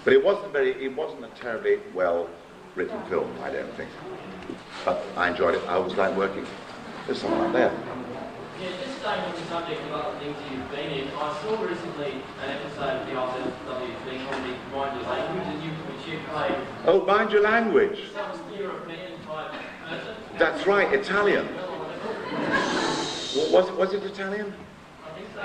[SPEAKER 6] But it wasn't a terribly well written film, I don't think. But I enjoyed it. I always liked working. There's someone up there.
[SPEAKER 8] Yeah, just staying on the subject of other things you've been in, I saw recently an episode of the IWTV comedy Mind Your Language, and which you played.
[SPEAKER 6] Oh, Mind Your Language.
[SPEAKER 8] Some European type person.
[SPEAKER 6] That's right, Italian. Was it Italian?
[SPEAKER 8] I think so.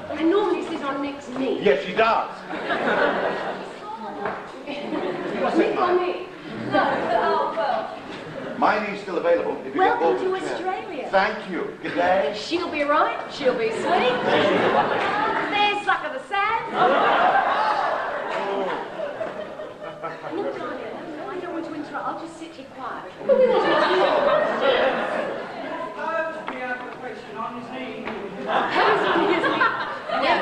[SPEAKER 1] I normally sit on Nick's knee.
[SPEAKER 6] Yes, she does.
[SPEAKER 1] Nick on me. No, oh, well.
[SPEAKER 6] My knee's still available. If you
[SPEAKER 1] Welcome
[SPEAKER 6] get
[SPEAKER 1] to
[SPEAKER 6] bored of the chair.
[SPEAKER 1] Australia.
[SPEAKER 6] Thank you. Good day.
[SPEAKER 1] She'll be right. She'll be sweet. There's sucker the sand. Look, darling, I don't want to interrupt. I'll just sit here quiet. Yeah.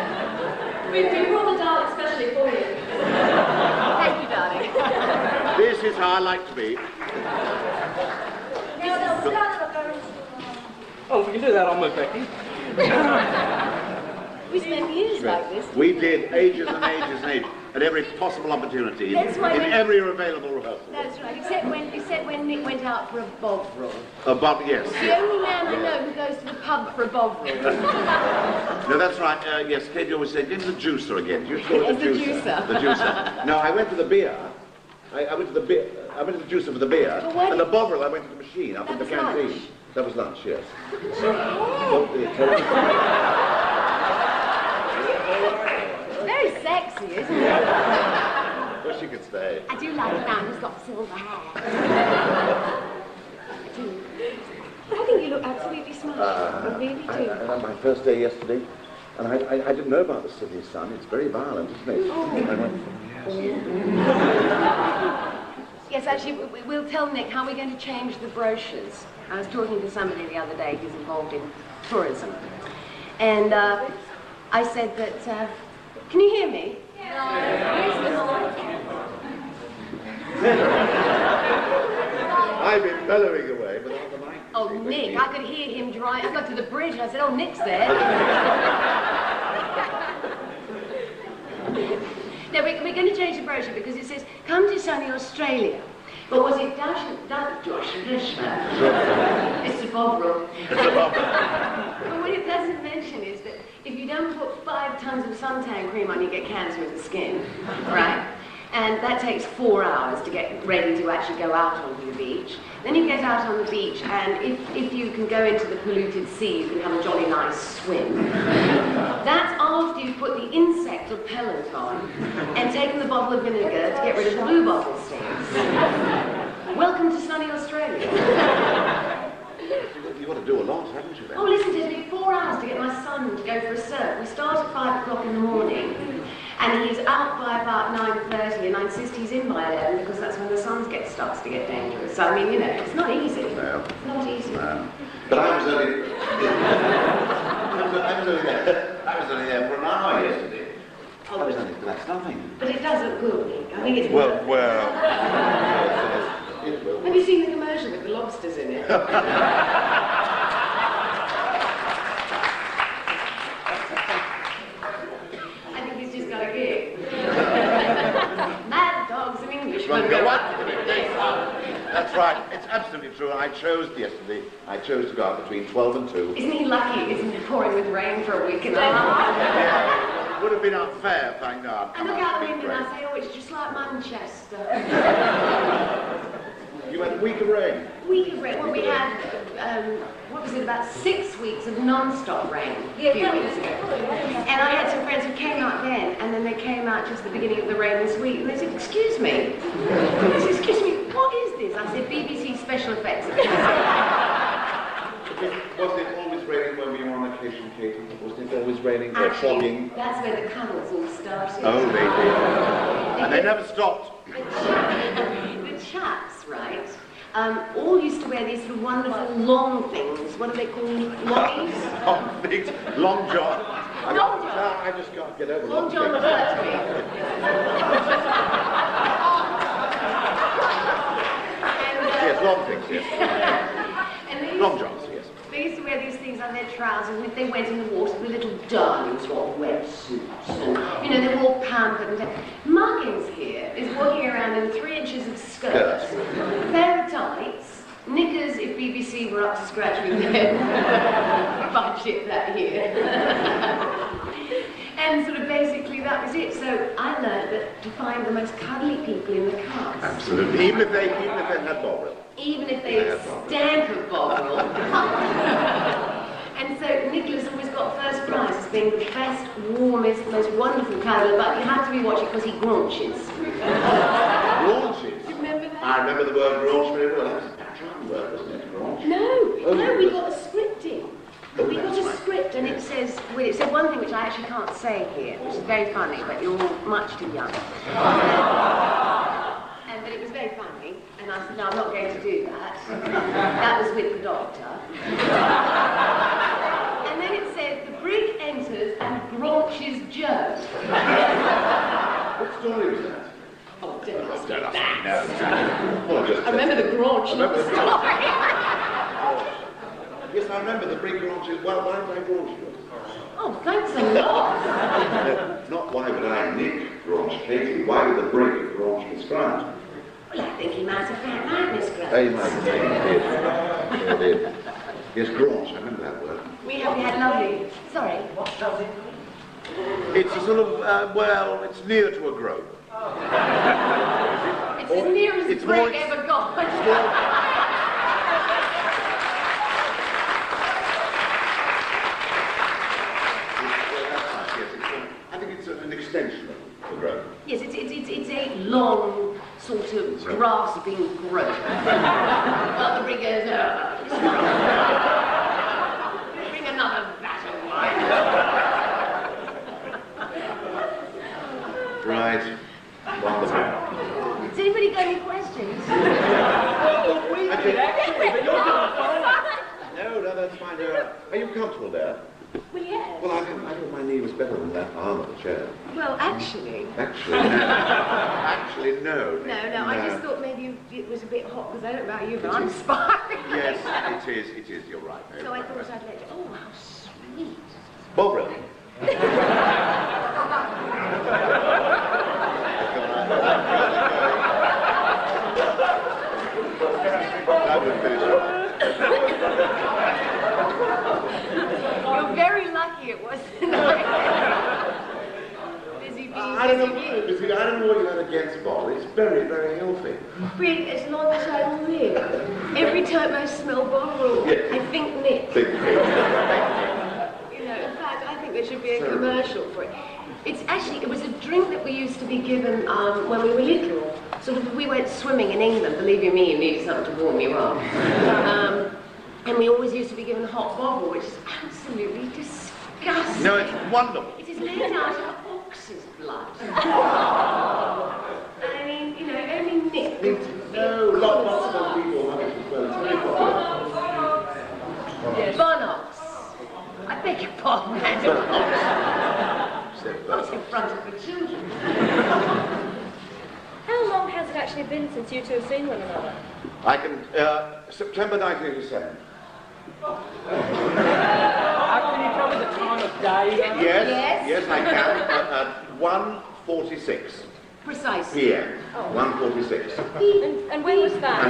[SPEAKER 1] We brought the dial especially for you. Thank you, darling.
[SPEAKER 6] This is how I like to be.
[SPEAKER 9] Oh, if we can do that, I'll move back in.
[SPEAKER 1] We spent years like this.
[SPEAKER 6] We did ages and ages and ages at every possible opportunity in every available rehearsal.
[SPEAKER 1] That's right, except when Nick went out for a bovril.
[SPEAKER 6] A bob, yes.
[SPEAKER 1] The only man I know who goes to the pub for a bovril.
[SPEAKER 6] No, that's right. Yes, Katy always said, get the juicer again. You call it the juicer. The juicer. No, I went to the beer. I went to the juicer for the beer. And the bovril, I went to the machine up in the canteen.
[SPEAKER 1] Lunch.
[SPEAKER 6] That was lunch, yes.
[SPEAKER 1] Very sexy, isn't it?
[SPEAKER 6] Well, she could stay.
[SPEAKER 1] I do like a man who's got silver hair. I do. I think you look absolutely smart. I really do.
[SPEAKER 6] I had my first day yesterday, and I didn't know about the Sydney sun. It's very violent, isn't it?
[SPEAKER 1] Oh.
[SPEAKER 6] I went,
[SPEAKER 1] Yes, actually, we'll tell Nick how we're going to change the brochures. I was talking to somebody the other day who's involved in tourism. And I said that, can you hear me?
[SPEAKER 6] I've been bellowing away without the mic.
[SPEAKER 1] Oh, Nick, I could hear him drive. I got to the bridge and I said, oh, Nick's there. No, we're going to change the brochure because it says, come to sunny Australia. But was it Josh? It's the bovril. But what it doesn't mention is that if you don't put 5 tons of suntan cream on, you get cancer of the skin, right? And that takes 4 hours to get ready to actually go out onto the beach. Then you get out on the beach, and if you can go into the polluted sea, you can have a jolly nice swim. That's after you've put the insect repellent on and taken the bottle of vinegar to get rid of the blue bottle stains. Welcome to sunny Australia.
[SPEAKER 6] You've got to do a lot, haven't you, then?
[SPEAKER 1] Oh, listen, it took me 4 hours to get my son to go for a surf. We start at 5 o'clock in the morning, and he's out by about 9:30, and I insist he's in by 11 because that's when the sun starts to get dangerous. So, I mean, you know, it's not easy.
[SPEAKER 6] No.
[SPEAKER 1] It's not easy.
[SPEAKER 6] No. But I was only there for an hour yesterday.
[SPEAKER 1] Oh,
[SPEAKER 6] That's nothing.
[SPEAKER 1] but it does look good, Nick. I think it's
[SPEAKER 6] Well.
[SPEAKER 1] Have you seen the commercial with the lobsters in it? I think he's just got a gig. Mad dogs and Englishmen go up to the
[SPEAKER 6] That's right. It's absolutely true. I chose yesterday. I chose to go out between 12 and 2.
[SPEAKER 1] Isn't he lucky? Isn't it pouring with rain for a week and a half?
[SPEAKER 6] Yeah, it would have been unfair if I know I'd
[SPEAKER 1] I
[SPEAKER 6] come
[SPEAKER 1] look
[SPEAKER 6] out
[SPEAKER 1] out the
[SPEAKER 6] to
[SPEAKER 1] window
[SPEAKER 6] big
[SPEAKER 1] and I
[SPEAKER 6] rain.
[SPEAKER 1] say, oh, it's just like Manchester.
[SPEAKER 6] You had a week of rain.
[SPEAKER 1] Week of rain. Well, we had, what was it, about 6 weeks of non-stop rain a few weeks ago. And I had some friends who came out then, and then they came out just the beginning of the rain this week, and they said, excuse me, what is this? I said, BBC special effects.
[SPEAKER 6] Was it always raining when we were on vacation, Katy? Was it always raining or fogging?
[SPEAKER 1] That's where the cuddles all started.
[SPEAKER 6] Oh, they did. And they never stopped.
[SPEAKER 1] The chaps, right, all used to wear these sort of wonderful long things. What are they called? Longies?
[SPEAKER 6] Long things. Long john.
[SPEAKER 1] Long john.
[SPEAKER 6] I just can't get over
[SPEAKER 1] Long
[SPEAKER 6] it.
[SPEAKER 1] John Courtney.
[SPEAKER 6] Yes, long things, yes.
[SPEAKER 1] And
[SPEAKER 6] Long johns, yes.
[SPEAKER 1] they used to wear these things on their trousers. They went in the water with little darlings who all wear suits. And, you know, they were all pampered. And Muggins here is walking around in 3 inches of skirts, a pair of tights, knickers if BBC were up to scratch with their budget that year. And sort of basically that was it. So I learned that to find the most cuddly people in the cast.
[SPEAKER 6] Absolutely. Even if they had Bovril.
[SPEAKER 1] Even if they stank of Bovril. And so Nicholas always got first prize as being the best, warmest, most wonderful cuddler, but you have to be watching because he graunches.
[SPEAKER 6] Graunches?
[SPEAKER 1] You remember that?
[SPEAKER 6] I remember the word graunch very well. That was a background word, wasn't it? Graunch?
[SPEAKER 1] No, we got a script in. We got a script and it says, well, it said one thing which I actually can't say here, which is very funny, but you're all much too young. But it was very funny, and I said, no, I'm not going to do that. That was with the doctor. And then it said, the brig enters and graunches Joe.
[SPEAKER 6] What story was that?
[SPEAKER 1] Oh, don't ask me
[SPEAKER 6] Don't
[SPEAKER 1] that.
[SPEAKER 6] ask me, no. Well, just
[SPEAKER 1] I remember the graunch, not the story.
[SPEAKER 6] Yes, I remember the brig graunches. Well, why would I graunch you?
[SPEAKER 1] Oh, thanks a lot.
[SPEAKER 6] Not why would I Nick graunch Katy, why would the brig graunch Miss Grant?
[SPEAKER 1] Well, I think he might have found out, Miss Grant.
[SPEAKER 6] He might have taken it. He did. Yes, graunch, I remember that word.
[SPEAKER 1] We had lovely... Sorry.
[SPEAKER 11] What does it?
[SPEAKER 6] It's a sort of, well, it's near to a grope.
[SPEAKER 1] It's as near as the brig ever got.
[SPEAKER 6] I think it's an extension of the grope.
[SPEAKER 1] Yes, it's a long, sort of grasping grope. Well, the brig goes, bring another vat of wine.
[SPEAKER 6] Right. Wonderful.
[SPEAKER 1] Has anybody got any questions?
[SPEAKER 11] Well, we did actually, but you're doing fine.
[SPEAKER 6] No, that's fine. Are you comfortable there?
[SPEAKER 1] Well, yes.
[SPEAKER 6] Well, I thought my knee was better than that arm of the chair.
[SPEAKER 1] Well, actually...
[SPEAKER 6] Actually, no. Actually, no.
[SPEAKER 1] No, I just thought maybe it was a bit hot, because I don't know about you, but I'm sparkling.
[SPEAKER 6] Yes, it is, you're right.
[SPEAKER 1] So I thought I'd let you... Oh, how sweet.
[SPEAKER 6] Bovril. That would finish it.
[SPEAKER 1] You're very lucky it wasn't. Busy bees,
[SPEAKER 6] I don't know what you had against Bob. It's very, very healthy.
[SPEAKER 1] Really, as long as I live. Every time I smell Bovril, I think Nick. You know, in fact, I think there should be a commercial for it. It was a drink that we used to be given when we were little. Sort of, we went swimming in England. Believe you me, you needed something to warm you up. And we always used to be given hot Bovril, which is absolutely disgusting.
[SPEAKER 6] No, it's wonderful.
[SPEAKER 1] It is made out of ox's blood. I mean, you know, only Nick.
[SPEAKER 6] No, lots of people have it as well. It's very popular.
[SPEAKER 1] Bonox. I beg your pardon, Madam. Not in front of the children.
[SPEAKER 10] How long has it actually been since you two have seen one another?
[SPEAKER 6] I can, September 1987.
[SPEAKER 11] Can you tell me the time of day?
[SPEAKER 6] Yes, I can. At 1:46
[SPEAKER 1] Precisely.
[SPEAKER 6] p.m. 1:46.
[SPEAKER 10] And when was that?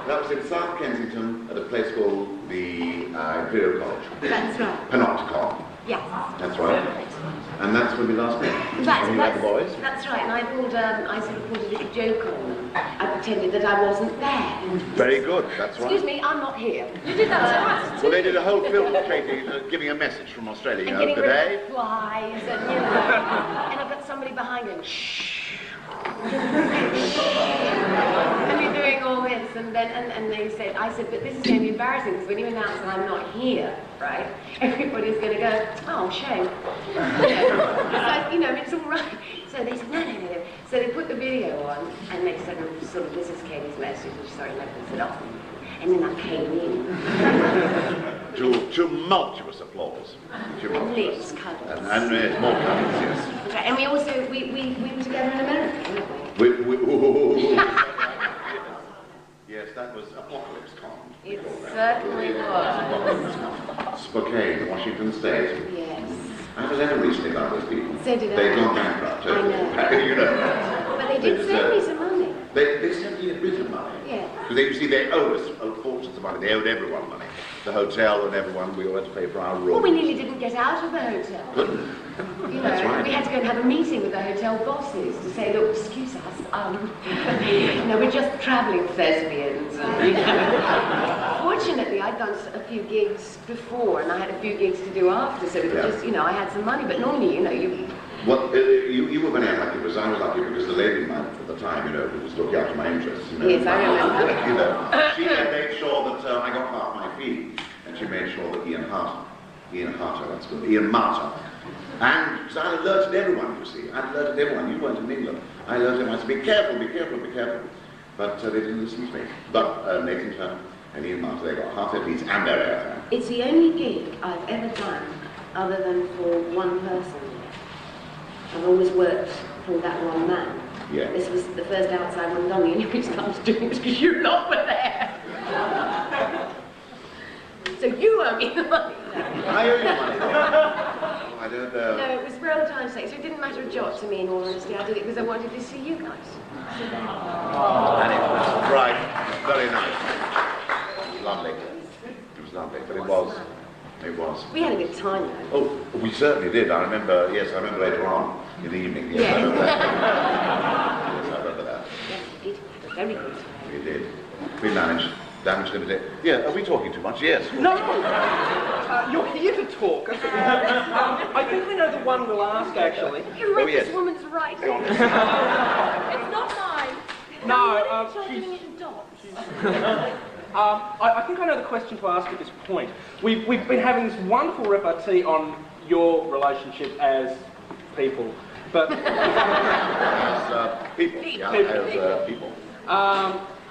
[SPEAKER 6] That was in South Kensington at a place called the Imperial College.
[SPEAKER 1] That's right.
[SPEAKER 6] Panopticon.
[SPEAKER 1] Yes.
[SPEAKER 6] That's right. And that's when we last met.
[SPEAKER 1] That's
[SPEAKER 6] the boys.
[SPEAKER 1] That's right. And I sort of pulled a little joke on them. I pretended that I wasn't there.
[SPEAKER 6] Very good. That's right.
[SPEAKER 1] Excuse me, I'm not here.
[SPEAKER 10] You did that to us.
[SPEAKER 6] Well, they did a whole film, Katy, giving a message from Australia.
[SPEAKER 1] And getting rid of the flies and, you know. And I've got somebody behind him. Shh. And you're doing all this, and they said, I said, but this is going to be embarrassing because when you announce that I'm not here, right, everybody's going to go, oh, shame. So, you know, it's all right. So they said, no. So they put the video on, and they said, sort of, this is Katie's message, which sorry, let me sit off. And then that came in.
[SPEAKER 6] tumultuous applause. Tumultuous.
[SPEAKER 12] Lips cuddles.
[SPEAKER 6] And more cuddles, yes.
[SPEAKER 12] Okay, and we also, we were together in America, weren't we?
[SPEAKER 6] Yes, that was Apocalypse Con.
[SPEAKER 12] It certainly was.
[SPEAKER 6] Spokane, Washington State.
[SPEAKER 12] Yes.
[SPEAKER 6] I had a letter recently about those people.
[SPEAKER 12] So did I.
[SPEAKER 6] They'd gone bankrupt.
[SPEAKER 12] I know.
[SPEAKER 6] You know.
[SPEAKER 12] But they did send me some money.
[SPEAKER 6] They sent me a bit of money.
[SPEAKER 12] Yeah.
[SPEAKER 6] Because you see, they owed us fortunes of money. They owed everyone money. The hotel and everyone. We all had to pay for our room.
[SPEAKER 12] Well, we nearly didn't get out of the hotel. You know,
[SPEAKER 6] That's right.
[SPEAKER 12] we had to go and have a meeting with the hotel bosses to say, look, excuse us, we're just travelling thespians. Fortunately, I'd done a few gigs before, and I had a few gigs to do after, so it was just, I had some money. But normally,
[SPEAKER 6] Well, you were very unlucky because I was lucky because the lady at the time, who was looking after my interests,
[SPEAKER 12] Yes, I remember.
[SPEAKER 6] she had made sure that I got half my fee, and she made sure that Ian Martyr, and because I alerted everyone, you see, you weren't in England, I alerted everyone, I said, be careful, be careful, be careful, but they didn't listen to me. But Nathan Turner and Ian Martyr, they got half their fees and their airtime.
[SPEAKER 12] It's the only gig I've ever done other than for one person. I've always worked for that one man.
[SPEAKER 6] Yeah.
[SPEAKER 12] This was the first outside one done. The only reason I was doing it was because you lot were there. So you owe me the money.
[SPEAKER 6] I owe you money. I don't know.
[SPEAKER 12] No, it was real time's sake, so it didn't matter a jot to me, in all honesty. I did it because I wanted to see you guys.
[SPEAKER 6] And it was right, very nice. It was lovely. It was lovely, but it was.
[SPEAKER 12] We had a good time, though.
[SPEAKER 6] Oh, we certainly did. I remember later on in the evening. Yes, I remember that. Yes, I remember that.
[SPEAKER 12] Yes, we did. Very good.
[SPEAKER 6] We did. We managed limited. Yeah, are we talking too much? Yes.
[SPEAKER 9] No! You're here to talk. I think we know the one we'll ask, actually.
[SPEAKER 12] You read this woman's writing. It's not mine.
[SPEAKER 9] No,
[SPEAKER 12] she's... doing it in dots.
[SPEAKER 9] I think I know the question to ask at this point. We've been having this wonderful repartee on your relationship as people, but...
[SPEAKER 6] people.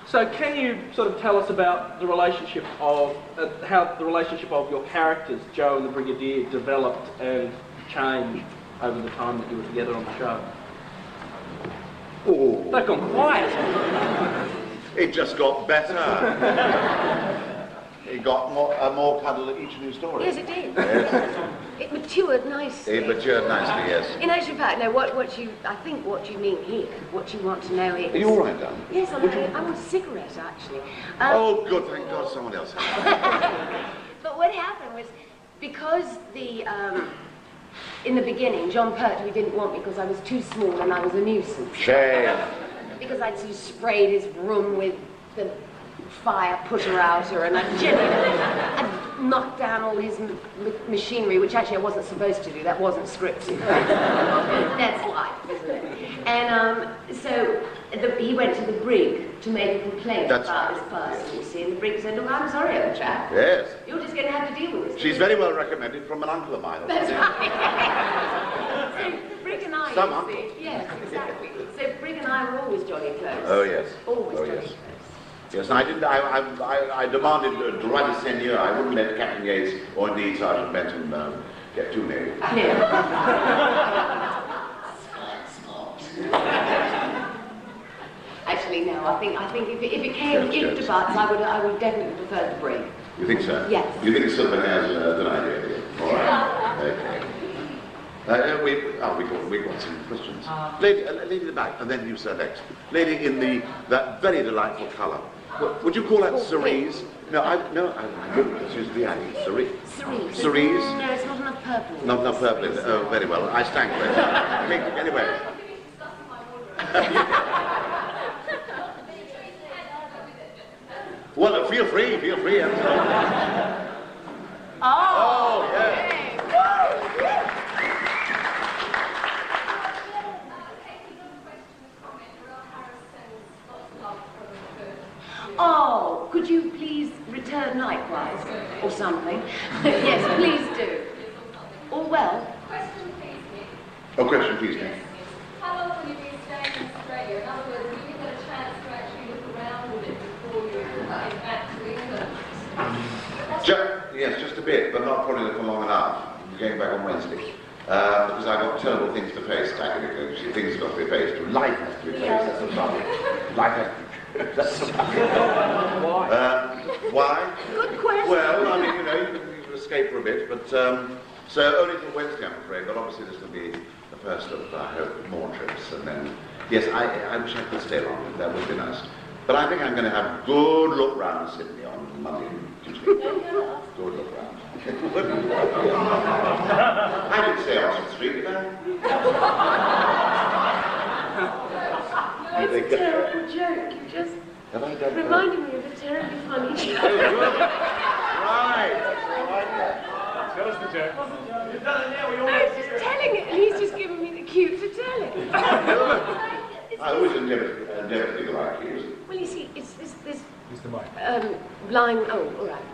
[SPEAKER 9] So can you sort of tell us about the relationship of, how the relationship of your characters, Joe and the Brigadier, developed and changed over the time that you were together on the show?
[SPEAKER 6] Oh.
[SPEAKER 9] They've gone quiet.
[SPEAKER 6] It just got better. It got more cuddle at each new story.
[SPEAKER 12] Yes, it did.
[SPEAKER 6] Yes.
[SPEAKER 12] It matured nicely.
[SPEAKER 6] It matured nicely, yes.
[SPEAKER 12] In actual fact, no, I think what you mean here, what you want to know is...
[SPEAKER 6] Are you all right, Dan?
[SPEAKER 12] Yes, I want a cigarette, actually.
[SPEAKER 6] Oh, good, thank God someone else has.
[SPEAKER 12] But what happened was, because in the beginning, John Pertwee didn't want me because I was too small and I was a nuisance.
[SPEAKER 6] Shame.
[SPEAKER 12] Because I'd sort of sprayed his room with the fire putter-outer, and I'd knocked down all his machinery, which actually I wasn't supposed to do. That wasn't scripted. That's life, isn't it? And so he went to the brig to make a complaint about this person, you see, and the brig said, look, I'm sorry, old chap.
[SPEAKER 6] Yes.
[SPEAKER 12] You're just going to have to deal with this.
[SPEAKER 6] She's very well recommended from an uncle of mine.
[SPEAKER 12] That's right. So Brig and I,
[SPEAKER 6] Some
[SPEAKER 12] you see, yes, exactly. So Brig and I were always jolly close.
[SPEAKER 6] Oh, yes.
[SPEAKER 12] Always jolly
[SPEAKER 6] yes.
[SPEAKER 12] close.
[SPEAKER 6] Yes, and I demanded droit de seigneur. I wouldn't let Captain Yates or indeed Sergeant Benton get too near.
[SPEAKER 12] Actually, no. I think if it came to butts, I would definitely prefer the brig.
[SPEAKER 6] You think so?
[SPEAKER 12] Yes.
[SPEAKER 6] You think Sylvan has an idea? All right. Okay. We've got some questions. Lady in the back, and then you select. Lady in that very delightful colour. Would you call that cerise? No, I wouldn't use the addy. Cerise. Cerise.
[SPEAKER 12] No, it's not enough purple.
[SPEAKER 6] Not enough purple. Oh, very well. I stank for it. Anyway. Well, feel free. Oh, yeah.
[SPEAKER 12] Oh, could you please return likewise, or something? Yes, please do. All well?
[SPEAKER 13] Question, please, Nick.
[SPEAKER 6] Oh, question, please, Nick.
[SPEAKER 13] How long will you be staying in Australia? In other words, will you get a chance to actually look around with it before you get back to England?
[SPEAKER 6] Yes, just a bit, but not probably for long enough. I'm going back on Wednesday. Because I've got terrible things to face, technically. Things have got to be faced. Life has to be faced, that's the problem. Life has to be that's the problem. Why?
[SPEAKER 12] Good question.
[SPEAKER 6] Well, I mean, you know, you can escape for a bit, but, so only till Wednesday, I'm afraid, but obviously this will be the first of, I hope, more trips, and then, yes, I wish I could stay longer, that would be nice. But I think I'm going to have a good look round Sydney on Monday and Tuesday. Good look round. I didn't say Oxford Street, did I?
[SPEAKER 12] It's a terrible joke. You just reminded me of a terribly funny joke.
[SPEAKER 6] Right.
[SPEAKER 4] Tell us the joke.
[SPEAKER 12] No, he's just telling it, and he's just giving me the cue to tell it.
[SPEAKER 6] I always endeavour to like you.
[SPEAKER 12] Well, you see, it's this
[SPEAKER 4] Mr. Mike.
[SPEAKER 12] blind. Oh, all right.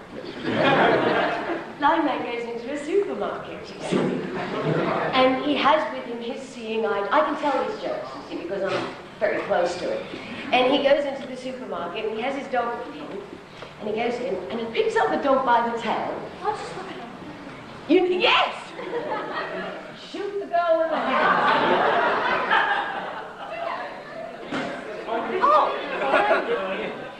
[SPEAKER 12] Blind man goes into a supermarket, you see, and he has with him his seeing eye. I can tell these jokes, you see, because I'm very close to it. And he goes into the supermarket, and he has his dog with him, and he goes in, and he picks up the dog by the tail.
[SPEAKER 1] I'll just look at him.
[SPEAKER 12] Yes! Shoot the girl in the head. Oh!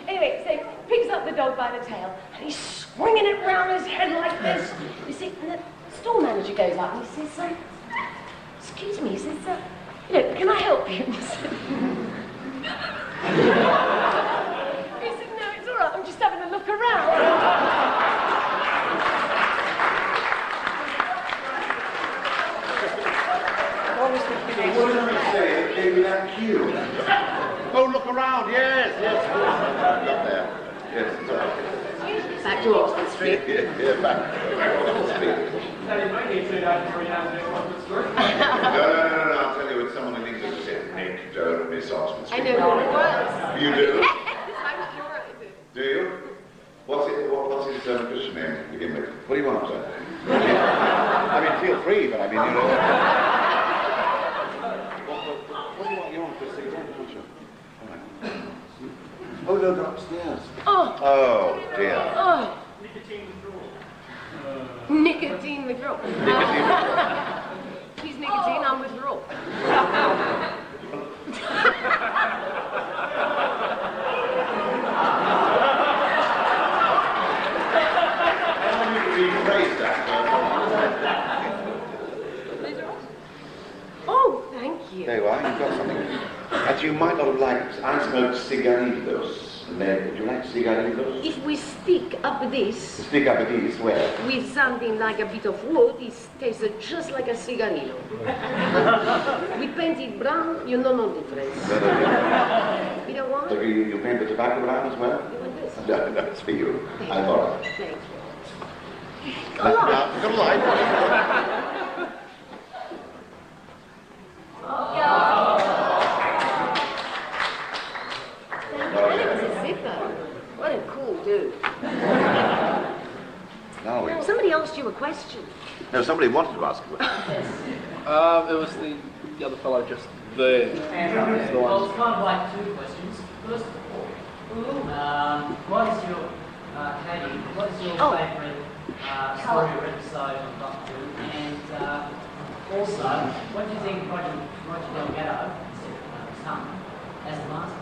[SPEAKER 12] Anyway, so he picks up the dog by the tail, and he's swinging it round his head like this. You see, and the store manager goes up and he says, excuse me, he says, you know, can I help you? He said, no, it's all right, I'm just having a look around.
[SPEAKER 6] What did I say? It gave me that cue. Oh, look around, yes. Got there. Yes, it's all right.
[SPEAKER 12] Back to Oxford Street.
[SPEAKER 6] Yeah, back to Oxford Street.
[SPEAKER 8] So you might need 2 days before you have to do Oxford Street.
[SPEAKER 6] No, I'll tell you, it's someone in England who said, Nick, don't miss Oxford Street.
[SPEAKER 12] I know who it was.
[SPEAKER 6] You do?
[SPEAKER 12] Yes, I'm sure I do.
[SPEAKER 6] Do you? What's his Christian name to begin with? What do you want, sir? I mean, feel free, but I mean, you know. What do you want? You want Christy? You want Christy? All right. Oh, no, they're upstairs. Oh, dear.
[SPEAKER 12] Oh.
[SPEAKER 11] Nicotine
[SPEAKER 12] Nicotine withdrawal.
[SPEAKER 11] withdrawal.
[SPEAKER 12] She's nicotine, I'm withdrawal. Oh, thank you.
[SPEAKER 6] There you are, you've got something. Actually, you might not have liked, I smoked cigarillos. And then, do you like cigarillos?
[SPEAKER 12] If we stick up this
[SPEAKER 6] Stick up at these, where?
[SPEAKER 12] with something like a bit of wood, it tastes just like a cigarillo. We paint it brown, you know no difference. You don't want
[SPEAKER 6] So
[SPEAKER 12] it?
[SPEAKER 6] you paint the tobacco brown as well?
[SPEAKER 12] You want this?
[SPEAKER 6] No, it's for you. I borrow.
[SPEAKER 12] Thank you.
[SPEAKER 6] Good light.
[SPEAKER 12] That was a zipper. What a cool dude.
[SPEAKER 6] No,
[SPEAKER 12] Somebody asked you a question.
[SPEAKER 6] no, somebody wanted to ask you.
[SPEAKER 9] It was the other fellow just there.
[SPEAKER 8] Well, it's kind of like 2 questions. First of all, what is your, Katy, what is your favourite story or episode of Doctor Who? And also, what do you think Roger Delgado, his son, as the master?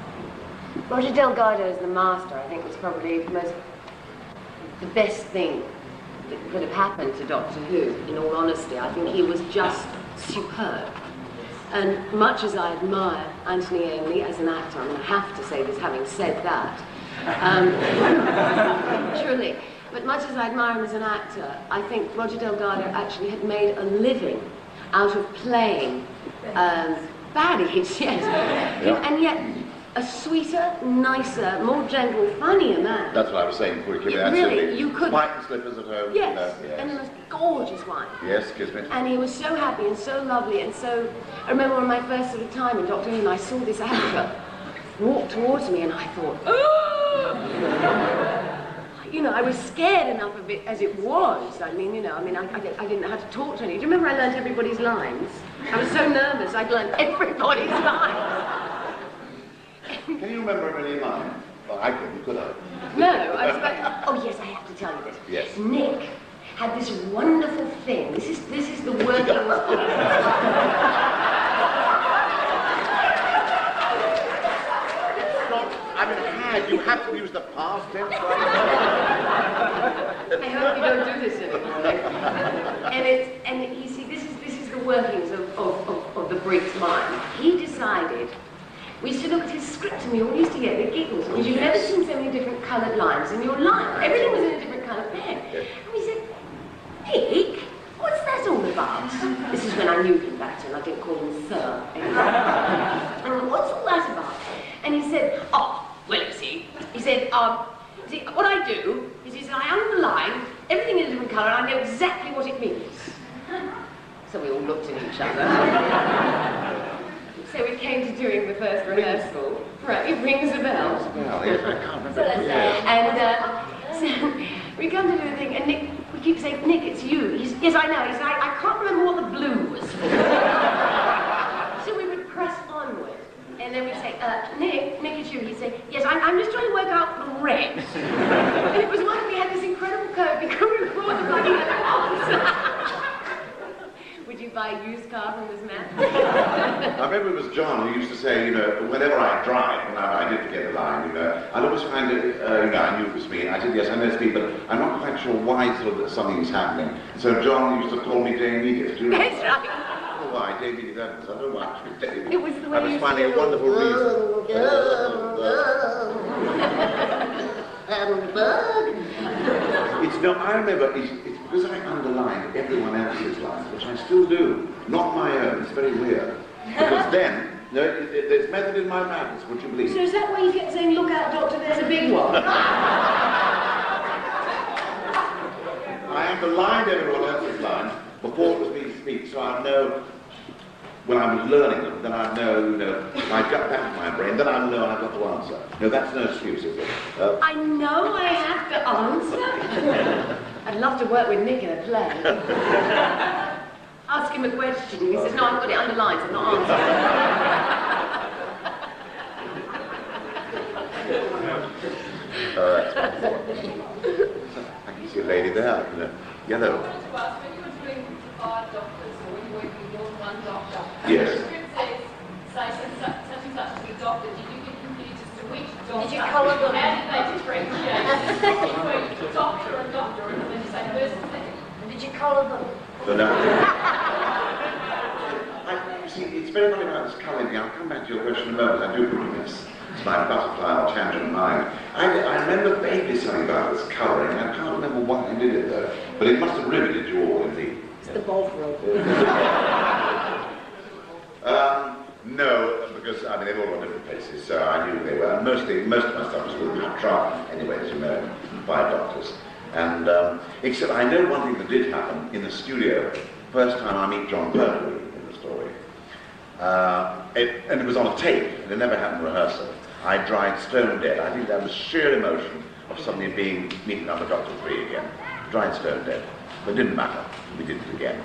[SPEAKER 12] Roger Delgado as the master, I think, was probably the best thing that could have happened to Doctor Who, in all honesty. I think he was just superb. And much as I admire Anthony Ainley as an actor, and I have to say this having said that, truly, but much as I admire him as an actor, I think Roger Delgado actually had made a living out of playing baddies, yes. And yet, a sweeter, nicer, more gentle, funnier man.
[SPEAKER 6] That's what I was saying before you came in.
[SPEAKER 12] Really, you could...
[SPEAKER 6] White slippers at home.
[SPEAKER 12] Yes,
[SPEAKER 6] You know, yes.
[SPEAKER 12] and the most gorgeous wife.
[SPEAKER 6] Yes, kiss me.
[SPEAKER 12] And he was so happy and so lovely and so... I remember on my first sort of time in Doctor Who, and I saw this actor walk towards me and I thought, oh! You know, I was scared enough of it as it was. I mean, I didn't know how to talk to any. Do you remember I learned everybody's lines? I was so nervous, I'd learned everybody's lines.
[SPEAKER 6] Can you remember any of mine? Well, I couldn't, could I?
[SPEAKER 12] No, I was about to, oh yes, I have to tell you this.
[SPEAKER 6] Yes.
[SPEAKER 12] Nick had this wonderful thing. This is the working
[SPEAKER 6] I mean, had, you have to use the past tense, right?
[SPEAKER 12] I hope you don't do this anymore. And you see, this is the workings of the Brig's mind. He decided, we used to look at his script and we all used to get the giggles because you've never seen so many different coloured lines in your life. Everything was in a different coloured pen. And we said, Nick, what's that all about? This is when I knew him better and I didn't call him sir anymore. And what's all that about? And he said, oh, well, you see, he said, see, what I do is he said, I underline everything in a different colour and I know exactly what it means. So we all looked at each other. So we came to doing the first rehearsal. Right, it rings a bell.
[SPEAKER 6] Well, yes, I can't remember.
[SPEAKER 12] And so we come to do the thing, and Nick, we keep saying, Nick, it's you. Yes, I know. He's like, I can't remember what the blue was for. So we would press onward. And then we'd say, Nick, it's you. He'd say, yes, I'm just trying to work out the red. And it was like we had this incredible code. We couldn't record the bloody answer. Would you buy a used car from this man?
[SPEAKER 6] I remember it was John who used to say, you know, whenever I drive, when I did forget the line, you know, I'd always find it, you know, I knew it was me. I said, yes, I know it's me, but I'm not quite sure why sort of something is happening. So John used to call me Dame Edith. Do you remember?
[SPEAKER 12] That's right.
[SPEAKER 6] Oh, why? Dame Edith Evans. I don't know why.
[SPEAKER 12] It was the way
[SPEAKER 6] I was finding a wonderful reason. It's no, I remember, it's because I underlined everyone else's lines, which I still do, not my own. It's very weird. Because then, no, there's method in my madness, would you believe?
[SPEAKER 12] So is that why you kept saying, look out, Doctor, there's a big one?
[SPEAKER 6] I underlined everyone else's lines before it was me to speak, so I know when I was learning them, then I know, you know, I got back to my brain, then I know I've got to answer. No, that's no excuse, is it?
[SPEAKER 12] I know I have to answer. I'd love to work with Nick in a play. Ask him a question, and he says, no, I've got it underlined, so I'm not answering.
[SPEAKER 6] That's wonderful. I can see a lady there, you know, yellow. Yes.
[SPEAKER 13] The script says, say such and such as the doctor. Did you get confused as to which doctor?
[SPEAKER 12] Did you colour them?
[SPEAKER 13] How did they differentiate between doctor and doctor? And then you say first and second.
[SPEAKER 12] Did you colour them?
[SPEAKER 6] No. You see, it's very funny about this colouring thing. I'll come back to your question in a moment. I do promise. It's my butterfly or tangent mind. I remember vaguely something about this colouring. I can't remember what I did it though. But it must have riveted you all indeed.
[SPEAKER 12] It's the Bovril.
[SPEAKER 6] No, because I mean they all were different places, so I knew they were. And most of my stuff was with Trump, anyway, as you know, by doctors. And except I know one thing that did happen in the studio. First time I meet John Pertwee in the story, and it was on a tape, and it never happened in rehearsal. I dried stone dead. I think that was sheer emotion of suddenly meeting under Dr. 3 again. Dried stone dead, but it didn't matter. We did it again.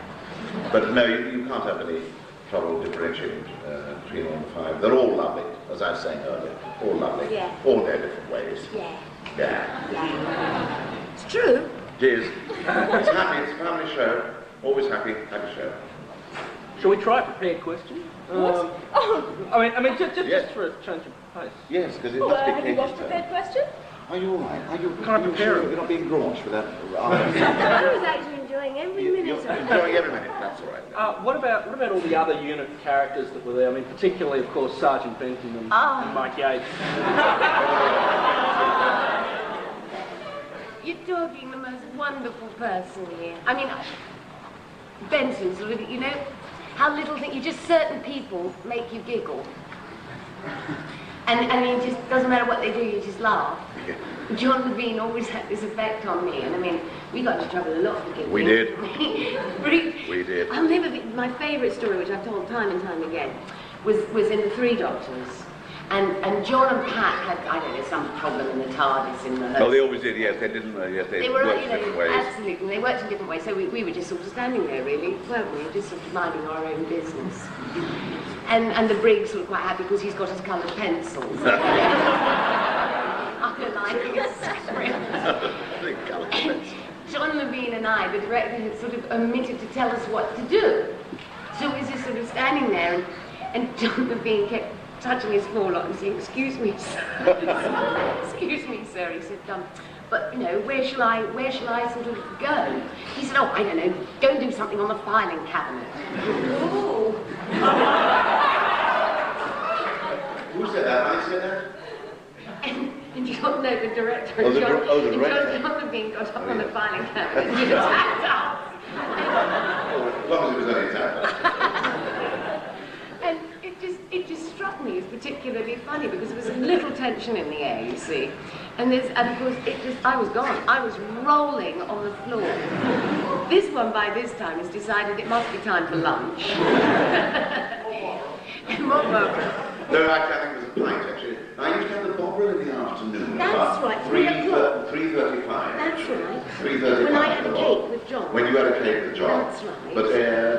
[SPEAKER 6] But no, you can't have any trouble differentiating between all the five. They're all lovely, as I was saying earlier. All lovely.
[SPEAKER 12] Yeah.
[SPEAKER 6] All their different ways.
[SPEAKER 12] Yeah.
[SPEAKER 6] Yeah.
[SPEAKER 12] It's true.
[SPEAKER 6] It is. It's happy. It's a family show. Always happy. Happy show.
[SPEAKER 9] Shall we try a prepared question? I mean, just for a change of pace.
[SPEAKER 6] Yes, because it's
[SPEAKER 10] Oh,
[SPEAKER 6] not
[SPEAKER 10] have you
[SPEAKER 6] big
[SPEAKER 10] got a prepared question?
[SPEAKER 6] Are you all right? Are you?
[SPEAKER 9] Can't prepare it.
[SPEAKER 6] You're not being graunched with that.
[SPEAKER 12] I was actually enjoying every minute
[SPEAKER 6] You're
[SPEAKER 12] of it.
[SPEAKER 6] enjoying every minute. That's all right.
[SPEAKER 9] What about all the other unit characters that were there? I mean, particularly, of course, Sergeant Benton and Mike Yates.
[SPEAKER 12] You're talking the most wonderful person here. I mean, Benson, sort of, you know, how little thing, you just certain people make you giggle. And I mean, it just doesn't matter what they do, you just laugh.
[SPEAKER 6] Yeah.
[SPEAKER 12] John Levine always had this effect on me, and I mean, we got into trouble a lot for giggling.
[SPEAKER 6] We did.
[SPEAKER 12] We
[SPEAKER 6] did.
[SPEAKER 12] I'll never be, my favourite story, which I've told time and time again, was in The Three Doctors. And John and Pat had, I don't know, some problem in the TARDIS in the...
[SPEAKER 6] Oh, they always did, yes. They didn't, yes, they
[SPEAKER 12] were,
[SPEAKER 6] worked
[SPEAKER 12] you
[SPEAKER 6] in
[SPEAKER 12] know,
[SPEAKER 6] different ways.
[SPEAKER 12] absolutely. They worked in different ways, so we were just sort of standing there, really, weren't we? Just sort of minding our own business. And the Brig's sort of quite happy because he's got his coloured pencils. and I John Levine and I, the director, had sort of omitted to tell us what to do. So we was just sort of standing there, and John Levine kept touching his forelock and saying, "Excuse me, sir." "Excuse me, sir," he said, "but, you know, where shall I sort of go?" He said, "Oh, I don't know, go and do something on the filing cabinet." Ooh.
[SPEAKER 6] Who said that? I said that?
[SPEAKER 12] And John, no, the director,
[SPEAKER 6] Oh, the
[SPEAKER 12] John,
[SPEAKER 6] director.
[SPEAKER 12] John Levine got up on the filing cabinet and he attacked us.
[SPEAKER 6] As long as it was only attacked.
[SPEAKER 12] And it just struck me as particularly funny because there was a little tension in the air, you see. And of course, I was gone. I was rolling on the floor. This one, by this time, has decided it must be time for lunch. And what
[SPEAKER 6] No, actually, I think it was a pint, actually. I used to have the bobber in the afternoon.
[SPEAKER 12] That's right,
[SPEAKER 6] 3:35.
[SPEAKER 12] That's right.
[SPEAKER 6] 3:35.
[SPEAKER 12] When I had a cake with John.
[SPEAKER 6] When you had a cake with John.
[SPEAKER 12] That's right.
[SPEAKER 6] But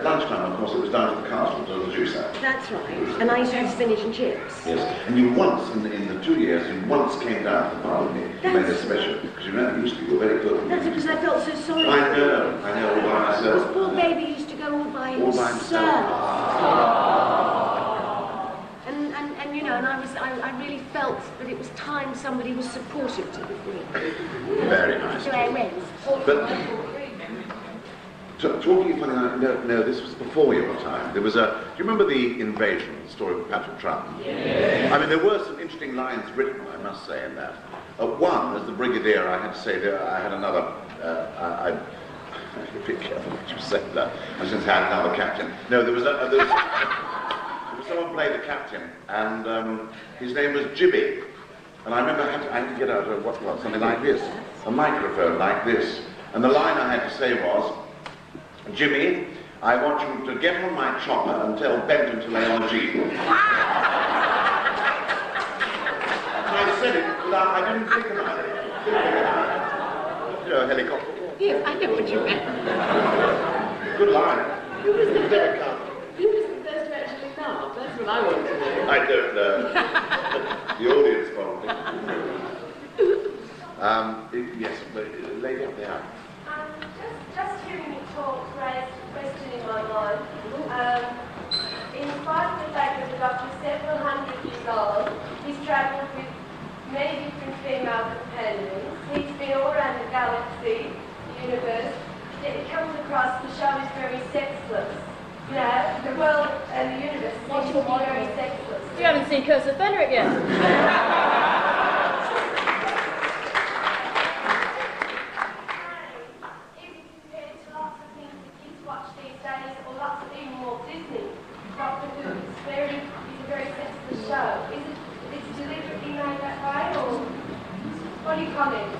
[SPEAKER 6] lunchtime, of course, it was down to the castle, to the juicer.
[SPEAKER 12] That's right. And I used to have spinach and chips.
[SPEAKER 6] Yes. And you once, in the 2 years, you once came down to the bar with me. You made a special, because you never used to. You were very good.
[SPEAKER 12] That's because I felt so sorry.
[SPEAKER 6] I know, all by myself.
[SPEAKER 12] This poor baby used to go all by
[SPEAKER 6] All by himself.
[SPEAKER 12] And you know, and I really felt that it was time somebody was supportive to the Queen.
[SPEAKER 6] Very nice.
[SPEAKER 12] So I went.
[SPEAKER 6] But talking funny, no, this was before your time. There was do you remember the invasion, the story of Patrick Troughton?
[SPEAKER 12] Yeah.
[SPEAKER 6] I mean, there were some interesting lines written, I must say, in that. One, as the brigadier, I had to say, I had another, I be careful what you say that. I was going to say I had another captain. No, there was someone played the captain, and his name was Jibby. And I remember I had to get out something like this, a microphone like this. And the line I had to say was, "Jimmy, I want you to get on my chopper and tell Benton to lay on G." And I said it without, I didn't think about it. You know, a helicopter.
[SPEAKER 12] Yes, I know what you meant.
[SPEAKER 6] Good line.
[SPEAKER 12] Who was the first to actually laugh? That's what I want to know.
[SPEAKER 6] I don't know. The audience probably. Yes, but lady up there.
[SPEAKER 1] Just hearing you talk raised a question in my mind. In spite of the fact that the doctor's several hundred years old, he's travelled with many different female companions. He's been all around the galaxy, the universe, yet he comes across the show is very sexless. You know, the world and the universe seems to be very sexless.
[SPEAKER 10] You haven't seen Curse of Fenric yet.
[SPEAKER 1] Doctor Who is a very sensitive show. Is it deliberately made that way, or what do you comment?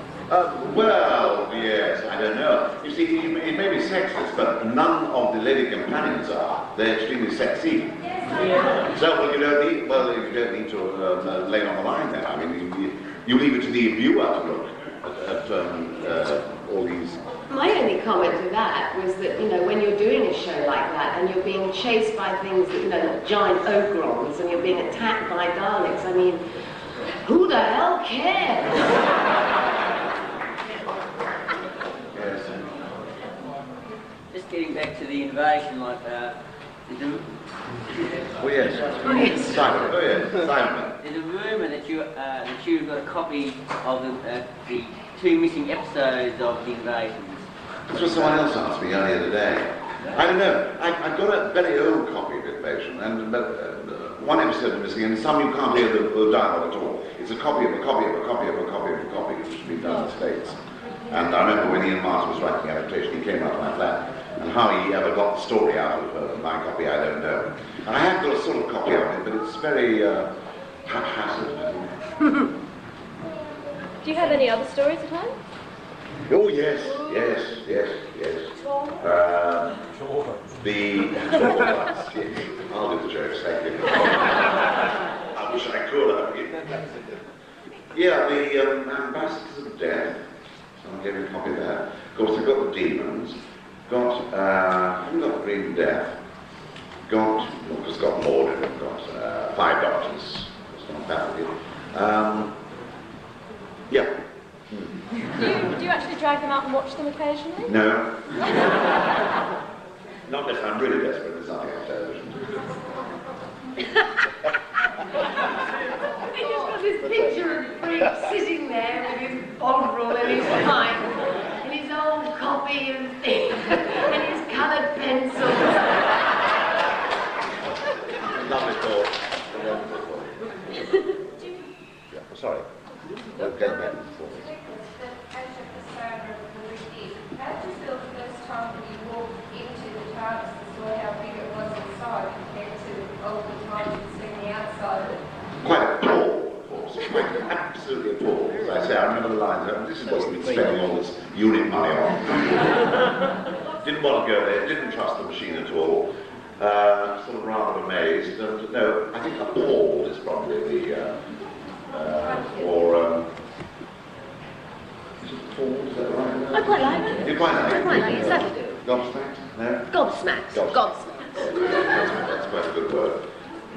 [SPEAKER 6] Well, yes, I don't know. You see, it may be sexist, but none of the lady companions are. They're extremely sexy.
[SPEAKER 1] Yes, I know.
[SPEAKER 6] So, you don't need to lay on the line there. I mean, you leave it to the viewer to look at all these.
[SPEAKER 12] My only comment to that was that, you know, when you're doing a show like that and you're being chased by things that, you know, like giant ogrons, and you're being attacked by Daleks, I mean, who the hell cares?
[SPEAKER 6] Yes.
[SPEAKER 14] Just getting back to the invasion, like
[SPEAKER 6] Oh yes. Simon. Oh yes, Simon.
[SPEAKER 14] There's a rumour that you've got a copy of the two missing episodes of the invasion.
[SPEAKER 6] That's what someone else asked me earlier today. I don't know. I've got a very old copy of Invasion, and one episode is missing, and some you can't hear the dialogue at all. It's a copy of a copy of a copy of a copy of a copy, which has been done in the States. And I remember when Ian Martin was writing the adaptation, he came out to my flat, and how he ever got the story out of my copy, I don't know. And I have got a sort of copy of it, but it's very haphazard.
[SPEAKER 10] Do you have any other stories at home?
[SPEAKER 6] Oh yes. I'll do the jokes, thank you. I wish I could. Yeah, the Ambassadors of Death. Someone gave me a copy of that. Of course, I've got the Demons. Got the Green Death. Got Mordred. Got 5 Doctors. It's not bad with you. Yeah,
[SPEAKER 10] drag them out and watch them occasionally?
[SPEAKER 6] No. Not unless I'm really desperate, there's nothing on television.
[SPEAKER 12] I just got this picture of Frank sitting there with his bogrel and his pipe and his old copy and thing and his coloured pencils.
[SPEAKER 6] Lovely thought. Yeah, sorry. Don't get back before.
[SPEAKER 13] How did you feel the first time when you walked into the TARDIS and saw how big it was inside compared to all the time you'd seen the outside of it?
[SPEAKER 6] Quite appalled, of course. Quite absolutely appalled. As I say, I remember the lines. This is what we've been spending all this unit money on. Didn't want to go there. Didn't trust the machine at all. Sort of rather amazed. No, I think appalled is probably the is it appalled? Is that right?
[SPEAKER 12] I quite like it.
[SPEAKER 6] You quite like it?
[SPEAKER 12] I quite like it. That'll do.
[SPEAKER 6] Gobsmacked? No?
[SPEAKER 12] Gobsmacked. Gobsmacked.
[SPEAKER 6] That's quite a good word.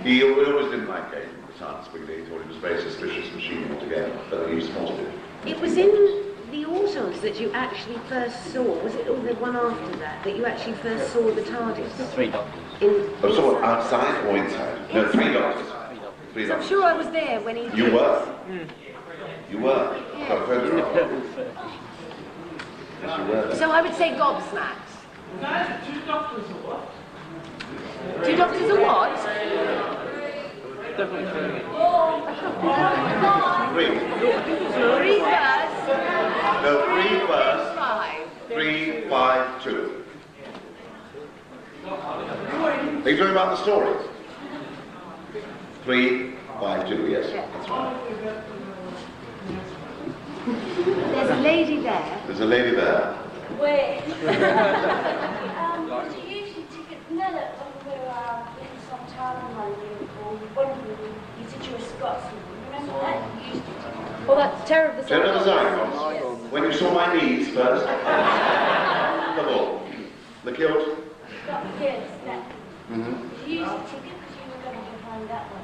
[SPEAKER 6] He always didn't like Katy, the science because he thought it was a very suspicious machine altogether, but he supported it.
[SPEAKER 12] It was in the autos that you actually first saw. Was it or the one after that you actually first saw the TARDIS?
[SPEAKER 7] 3 doctors.
[SPEAKER 6] Oh, so outside or inside? No, 3 doctors. 3
[SPEAKER 12] I'm
[SPEAKER 6] doctors.
[SPEAKER 12] sure I was there when he...
[SPEAKER 6] You were? You were?
[SPEAKER 12] Yeah.
[SPEAKER 6] Got a photograph. Yes, you were.
[SPEAKER 12] So I would say gobsmacked.
[SPEAKER 11] Guys, 2 doctors or what?
[SPEAKER 12] 2 doctors or what?
[SPEAKER 7] Definitely 3.
[SPEAKER 6] 3.
[SPEAKER 12] 3 first.
[SPEAKER 6] No, 3 first.
[SPEAKER 12] 5.
[SPEAKER 6] 3, 5, 2. Are you talking about the stories? 3, 5, 2, yes, that's right.
[SPEAKER 12] There's a lady there.
[SPEAKER 6] There's a lady there.
[SPEAKER 10] Wait.
[SPEAKER 13] Did you usually ticket, you know that when we were in some town in London, or one of them, you said you were Scotsman, remember that? You used to ticket.
[SPEAKER 10] Well, that's Terror of the
[SPEAKER 6] Terror of the
[SPEAKER 10] Zygons.
[SPEAKER 6] Zygons. When you saw my knees first. Come on. The kilt.
[SPEAKER 13] Yes, that.
[SPEAKER 6] Mm-hmm.
[SPEAKER 13] Did you use a ticket because you were going to find that one?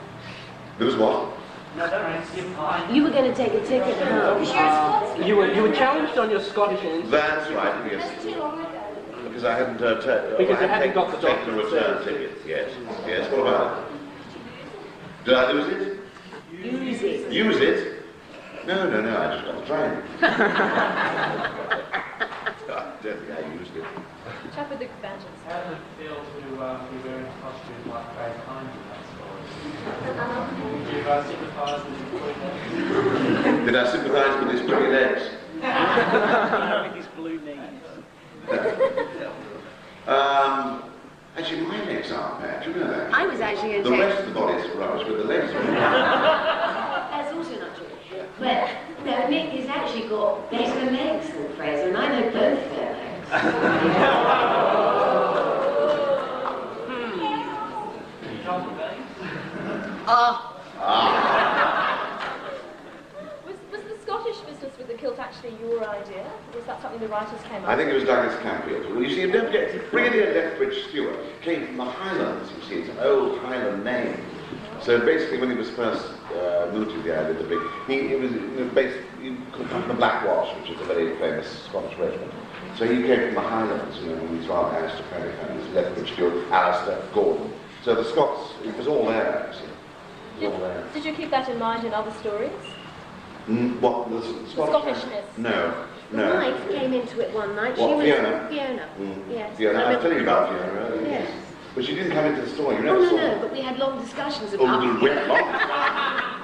[SPEAKER 6] There was what?
[SPEAKER 11] No, don't answer your fine.
[SPEAKER 12] You were going to take a ticket home.
[SPEAKER 13] Because you're a Scotsman.
[SPEAKER 9] You were challenged on your Scottish answer.
[SPEAKER 6] That's right, yes.
[SPEAKER 13] That's too long ago.
[SPEAKER 6] Because I hadn't
[SPEAKER 9] Because you hadn't got the
[SPEAKER 6] taken the return ticket. Yes. Yes, what about it? Did I lose it?
[SPEAKER 12] Use it.
[SPEAKER 6] Use it? No, I just got the train. I don't think I used it.
[SPEAKER 10] Chap with the badges.
[SPEAKER 11] How did it feel to be wearing a costume like Ray Pine in that story? Did you sympathise with his pretty legs?
[SPEAKER 6] Did I sympathise with his pretty legs?
[SPEAKER 7] With his blue knees.
[SPEAKER 6] Actually, my legs aren't bad. Do you know that?
[SPEAKER 12] I was actually going to
[SPEAKER 6] The
[SPEAKER 12] take...
[SPEAKER 6] rest of the body's rubbish, but the legs are
[SPEAKER 12] That's also not true. But, no, Nick has actually got better legs than Fraser, and I know both their legs.
[SPEAKER 10] Was the Scottish business with the kilt actually your idea? Or was that something the writers came up
[SPEAKER 6] I think it
[SPEAKER 10] with?
[SPEAKER 6] was Douglas Camfield. Well, you see, don't forget, Brigadier Lethbridge Stewart came from the Highlands, you see, it's an old Highland name. So basically, when he was first mooted the idea, he could come from the Black Watch, which is a very famous Scottish regiment. So he came from the Highlands, you know, and he's rather aristocratic, and he's Lethbridge Stewart, Alistair, Gordon. So the Scots, it was all there, actually. It was all there.
[SPEAKER 10] Did you keep that in mind in other stories?
[SPEAKER 6] What, the Scottish?
[SPEAKER 10] Scottishness.
[SPEAKER 6] No.
[SPEAKER 12] My wife came into it one night.
[SPEAKER 6] What,
[SPEAKER 12] she was
[SPEAKER 6] Fiona?
[SPEAKER 12] Fiona.
[SPEAKER 6] Mm.
[SPEAKER 12] Yes.
[SPEAKER 6] Fiona, I was telling you about Fiona earlier.
[SPEAKER 12] Yes.
[SPEAKER 6] But she didn't come into the story. You
[SPEAKER 12] Oh,
[SPEAKER 6] never saw
[SPEAKER 12] no,
[SPEAKER 6] her.
[SPEAKER 12] but we had long discussions
[SPEAKER 6] Oh,
[SPEAKER 12] about
[SPEAKER 6] we went long.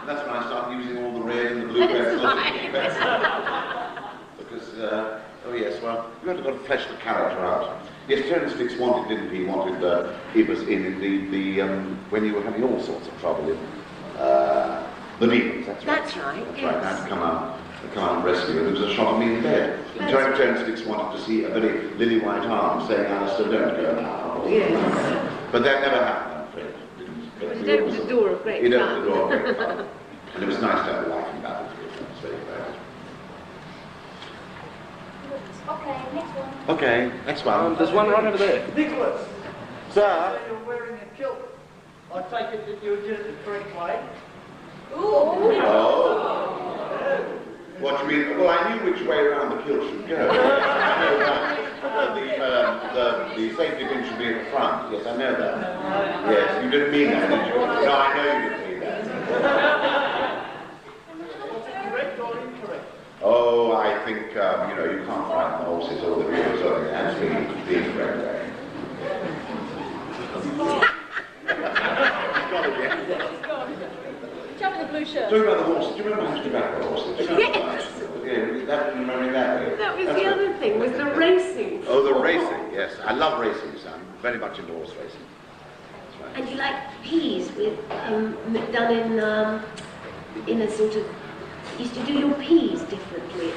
[SPEAKER 6] That's when I started using all the red and the blue pencils. Because, oh yes, well, you had to flesh the character out. Yes, Terence Dix wanted, didn't he? He wanted, he was in the when you were having all sorts of trouble in the demons, that's right.
[SPEAKER 12] That's right,
[SPEAKER 6] That's
[SPEAKER 12] yes.
[SPEAKER 6] right, I had to come out and rescue you, and there was a shot of me in bed. And Terence Dix wanted to see a very lily white arm saying, Alistair, don't go now.
[SPEAKER 12] Yes.
[SPEAKER 6] But that never happened, I'm afraid.
[SPEAKER 12] It opened the door of great
[SPEAKER 6] It
[SPEAKER 12] fun.
[SPEAKER 6] opened the door of great fun. And it was nice to have a laughing battle. It was very glad.
[SPEAKER 13] Okay, next one.
[SPEAKER 6] Okay, next one.
[SPEAKER 9] There's one right over there.
[SPEAKER 11] Nicholas,
[SPEAKER 6] Sir?
[SPEAKER 11] you're wearing a kilt. I take it that you did it the correct way.
[SPEAKER 6] Oh. What do you mean? Well, I knew which way around the kill should go. I know that the safety pin should be at the front. Yes, I know that. Yes, you didn't mean that, did you? No, I know you didn't mean that.
[SPEAKER 11] Correct or incorrect?
[SPEAKER 6] Oh, I think, you know, you can't frighten the horses or the mules or the ants being the incorrect way.
[SPEAKER 10] Chap in the blue shirt.
[SPEAKER 6] Talking about the horses, do you remember how to back the horses?
[SPEAKER 12] Yes.
[SPEAKER 6] Yeah, that, remembering that way.
[SPEAKER 12] That was the other thing, was the racing.
[SPEAKER 6] Oh, the racing, yes. I love racing, so I'm very much into horse racing. That's right.
[SPEAKER 12] And you like peas with done in a sort of, you used to do your peas differently.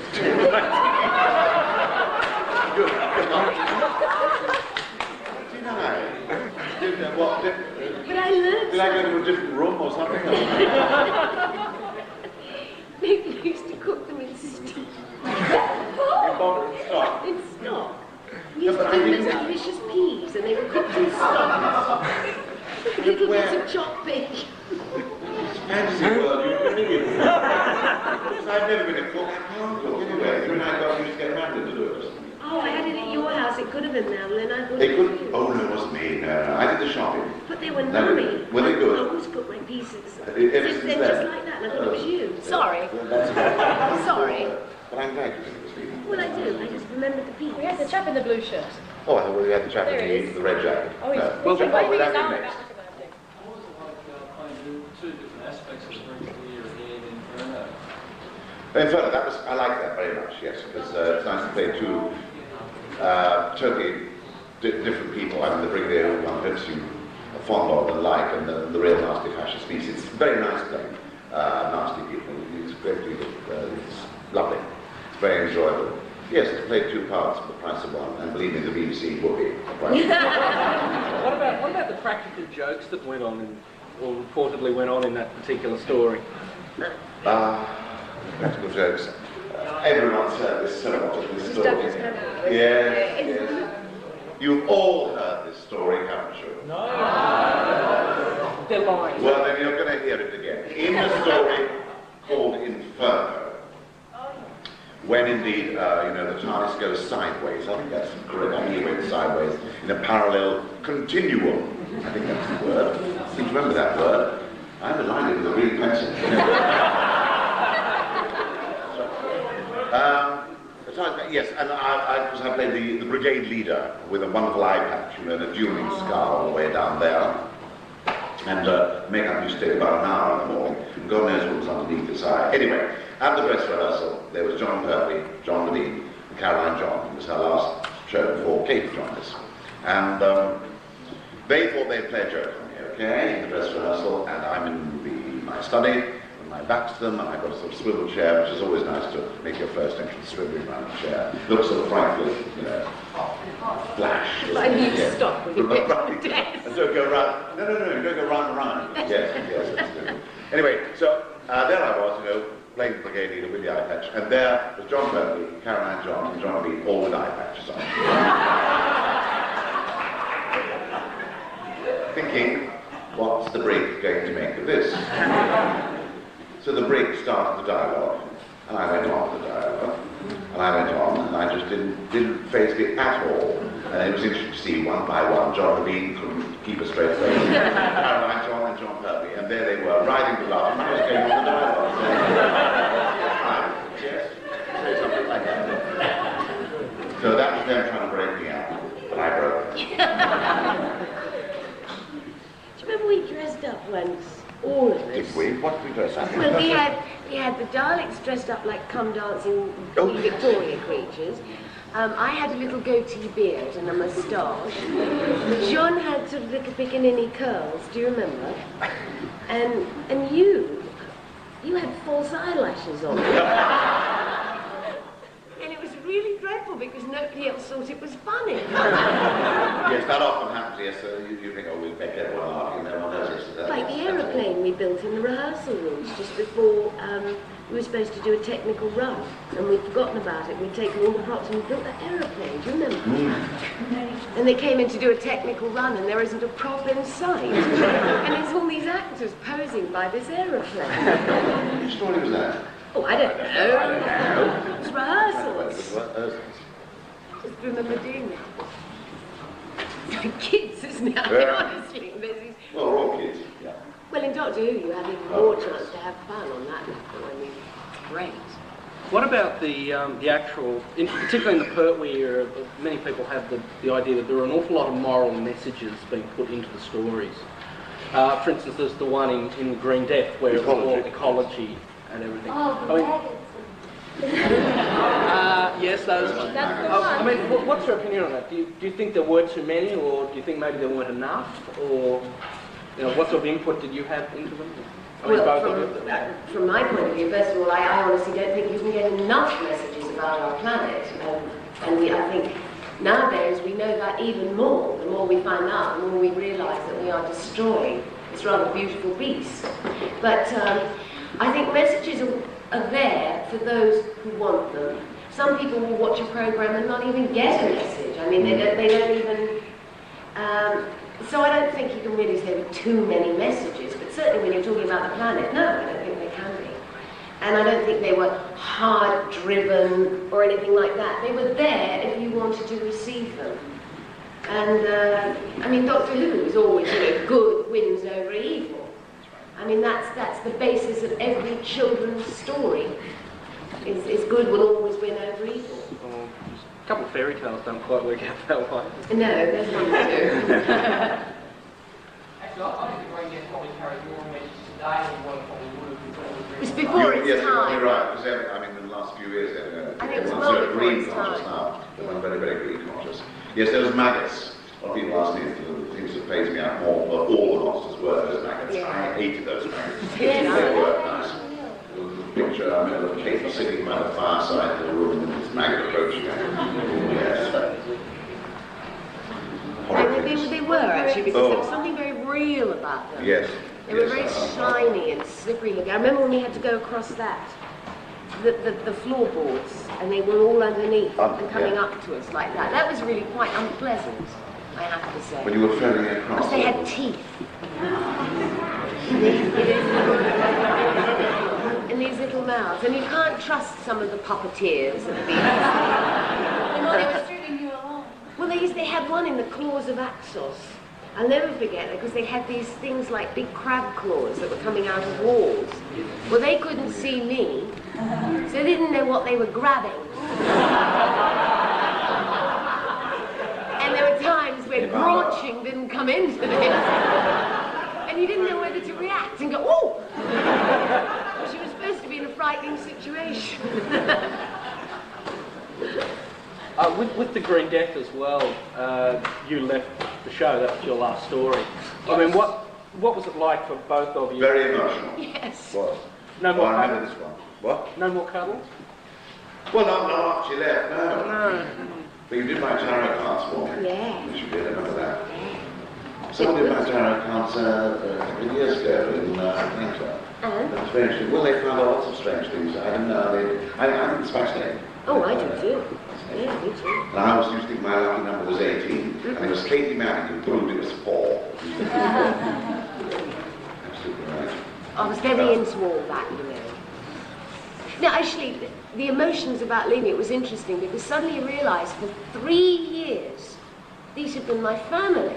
[SPEAKER 6] Did I? What?
[SPEAKER 12] But I learned.
[SPEAKER 6] Did I go to a different room or something?
[SPEAKER 12] Maybe you used to cook them in stock.
[SPEAKER 6] In bottled stock?
[SPEAKER 12] In stock. You used to do them as delicious peas, and they were cooked in stock. Little bits of chopped fish.
[SPEAKER 6] Fantasy world, you're an idiot. Because I've never been a cook. I can't cook anyway. You and I got you to get Amanda to do it.
[SPEAKER 12] Oh, I had it at your house. It could have been Madeline. I
[SPEAKER 6] They couldn't. Oh no, it wasn't me. No, no. I did the shopping.
[SPEAKER 12] But they were nummy.
[SPEAKER 6] Were they good?
[SPEAKER 12] I always cook my pieces.
[SPEAKER 6] Ever
[SPEAKER 12] They're
[SPEAKER 6] since
[SPEAKER 12] just
[SPEAKER 6] then?
[SPEAKER 12] like that, and I thought it was you. Sorry.
[SPEAKER 6] That's
[SPEAKER 12] Sorry.
[SPEAKER 6] But I'm glad you think it was me.
[SPEAKER 12] Well, I do. I just remembered the piece.
[SPEAKER 10] We had the chap in the blue shirt.
[SPEAKER 6] Oh, I thought we had the chap
[SPEAKER 10] There
[SPEAKER 6] in
[SPEAKER 10] he is.
[SPEAKER 6] the red jacket.
[SPEAKER 10] Oh, he's
[SPEAKER 6] Well,
[SPEAKER 10] waving
[SPEAKER 6] that'd
[SPEAKER 10] his
[SPEAKER 6] be
[SPEAKER 10] arm
[SPEAKER 6] next.
[SPEAKER 10] about like a birthday.
[SPEAKER 11] I always like playing two different aspects of the Clear and Inferno.
[SPEAKER 6] Inferno, that was, I like that very much, yes, because it's nice to play two totally different people. I mean, the brigadier who one hopes you are fond of and like, and the real nasty fascist piece. It's very nice playing nasty people. It's great people. It's lovely. It's very enjoyable. Yes, it's played two parts for the price of one, and believe me, the BBC will be.
[SPEAKER 9] What about the practical jokes that went on in, or reportedly went on in that particular story?
[SPEAKER 6] Practical jokes. Everyone's heard this somewhat of this story. Yes, yes. You've all heard this story, haven't you?
[SPEAKER 9] No. They're lying.
[SPEAKER 6] Well, then you're going to hear it again. In the story called Inferno, when indeed, you know, the TARDIS goes sideways, I think that's correct, I think it went sideways, in a parallel continuum. I think that's the word. I seem to remember that word. I underlined it with a green pencil. Yes, and I played the brigade leader with a wonderful eye patch, you know, and a dueling scar all the way down there. And makeup used to take about an hour in the morning, and God knows what was underneath his eye. Anyway, at the dress rehearsal, there was John Pertwee, John Medine, and Caroline John. It was her last show before Katy joined us. And they thought they'd play a joke on me, okay, in the dress rehearsal, and I'm in my study, with my back to them, and I've got a sort of swivel chair, which is always nice to make your first entrance swiveling around the chair. Looks sort of frightfully, you know, flash.
[SPEAKER 12] I need to stop with you.
[SPEAKER 6] And don't go round. No, you don't go round and round. Yes, that's good. Anyway, so there I was, you know, playing the brigade leader with the eye patch, and there was John Pertwee, Caroline John, and John Medine, all with eye patches on. Thinking, what's the brig going to make of this? So the brig started the dialogue, and I went on with the dialogue, and I went on, and I just didn't face it at all. And it was interesting to see one by one, John Medine couldn't keep a straight face, Caroline John and John Pertwee, and there they were, riding the laugh, and I was going on the dialogue. Yes, say something like that. So that was them trying to break me out, but I broke it.
[SPEAKER 12] Do you remember we dressed up once, all of us?
[SPEAKER 6] Did we? What did we dress up?
[SPEAKER 12] Well, we had the Daleks dressed up like come dancing Victoria creatures. I had a little goatee beard and a moustache. John had sort of little pickaninny curls, do you remember? And you had false eyelashes on. And it was really dreadful because nobody else thought it was funny.
[SPEAKER 6] Yes, that often happens, yes. You think, oh, we'll make everyone laugh, and everyone knows this.
[SPEAKER 12] Like the aeroplane we built in the rehearsal rooms just before we were supposed to do a technical run, and we'd forgotten about it. We'd taken all the props and we built that aeroplane, do you remember? And they came in to do a technical run and there isn't a prop in sight. And there's all these actors posing by this aeroplane.
[SPEAKER 6] Which story was that?
[SPEAKER 12] Oh, I don't know. It's rehearsals.
[SPEAKER 6] Rehearsals.
[SPEAKER 12] I just remember doing that. It's like kids, isn't it? Honestly,
[SPEAKER 6] well, we're all kids. Yeah.
[SPEAKER 12] Well, in Doctor Who, you have even more chance to have fun on that level. I mean, it's great.
[SPEAKER 9] What about the actual, particularly in the Pertwee era, many people have the idea that there are an awful lot of moral messages being put into the stories. For instance, there's the one in Green Death where it's all ecology and everything.
[SPEAKER 1] Oh,
[SPEAKER 9] yes, those ones. I mean, what's your opinion on that? Do you think there were too many, or do you think maybe there weren't enough, or what sort of input did you have into them? I mean,
[SPEAKER 12] well, from my point of view, first of all, I honestly don't think you can get enough messages about our planet, and I think nowadays we know that even more. The more we find out, the more we realise that we are destroying this rather beautiful beast. But I think messages are there for those who want them. Some people will watch a programme and not even get a message. I mean, they don't even... so I don't think you can really say there were too many messages, but certainly when you're talking about the planet, no, I don't think they can be. And I don't think they were hard-driven or anything like that. They were there if you wanted to receive them. And, I mean, Doctor Who is always, good wins over evil. I mean, that's the basis of every children's story, is good will always win over evil.
[SPEAKER 9] A couple of fairy tales don't quite work out that way.
[SPEAKER 12] No, there's one too.
[SPEAKER 11] Actually, I think the Green Death probably carries more messages today than what it probably would have.
[SPEAKER 12] It's before its
[SPEAKER 6] yes,
[SPEAKER 12] time.
[SPEAKER 6] you're right, because I mean, in the last few years,
[SPEAKER 12] I think it's
[SPEAKER 6] everyone's
[SPEAKER 12] well
[SPEAKER 6] sort of
[SPEAKER 12] before
[SPEAKER 6] green
[SPEAKER 12] its
[SPEAKER 6] conscious
[SPEAKER 12] time.
[SPEAKER 6] now. Everyone's very, very green conscious. Yes, those maggots. A lot of people ask me if the things that phase me out more, but all the monsters were those maggots.
[SPEAKER 12] Yeah.
[SPEAKER 6] I hated those maggots.
[SPEAKER 12] Yes.
[SPEAKER 6] They were nice. The picture, I mean, of Katy sitting by the fireside in the room and this maggot approaching her. Yes.
[SPEAKER 12] They were actually, because there was something very real about them.
[SPEAKER 6] Yes.
[SPEAKER 12] They were very shiny and slippery looking. I remember when we had to go across that, the floorboards, and they were all underneath and coming up to us like that. That was really quite unpleasant, I have to say.
[SPEAKER 6] When you were floating across.
[SPEAKER 12] Because they had teeth. In these little mouths. And you can't trust some of the puppeteers of these.
[SPEAKER 1] They were stringing you along.
[SPEAKER 12] Well, they had one in the claws of Axos. I'll never forget it, because they had these things like big crab claws that were coming out of walls. Well, they couldn't see me, so they didn't know what they were grabbing. And there were times when branching didn't come into this. And you didn't know whether to react and go, oh! She was supposed to be in a frightening situation.
[SPEAKER 9] With the Green Death as well, you left the show. That was your last story. I mean, what was it like for both of you?
[SPEAKER 6] Very emotional.
[SPEAKER 12] Yes.
[SPEAKER 6] Was.
[SPEAKER 9] No more
[SPEAKER 6] I remember
[SPEAKER 9] cuddles?
[SPEAKER 6] this one. What?
[SPEAKER 9] No more cuddles?
[SPEAKER 6] Well, not after you left, no. But you did my tarot cards for me.
[SPEAKER 12] Yeah.
[SPEAKER 6] Which you did, I remember that. Someone did my tarot cards a couple of years ago in Atlanta. That's very interesting. Well, they found lots of strange things. I didn't know. I think it's fascinating.
[SPEAKER 12] Oh, I do too. Yeah, me too.
[SPEAKER 6] And I always used to think my lucky number was 18. And it was Katy Manning who proved it was 4. Absolutely right.
[SPEAKER 12] I was very into all that, No, actually, the emotions about leaving it was interesting, because suddenly you realise for 3 years, these had been my family.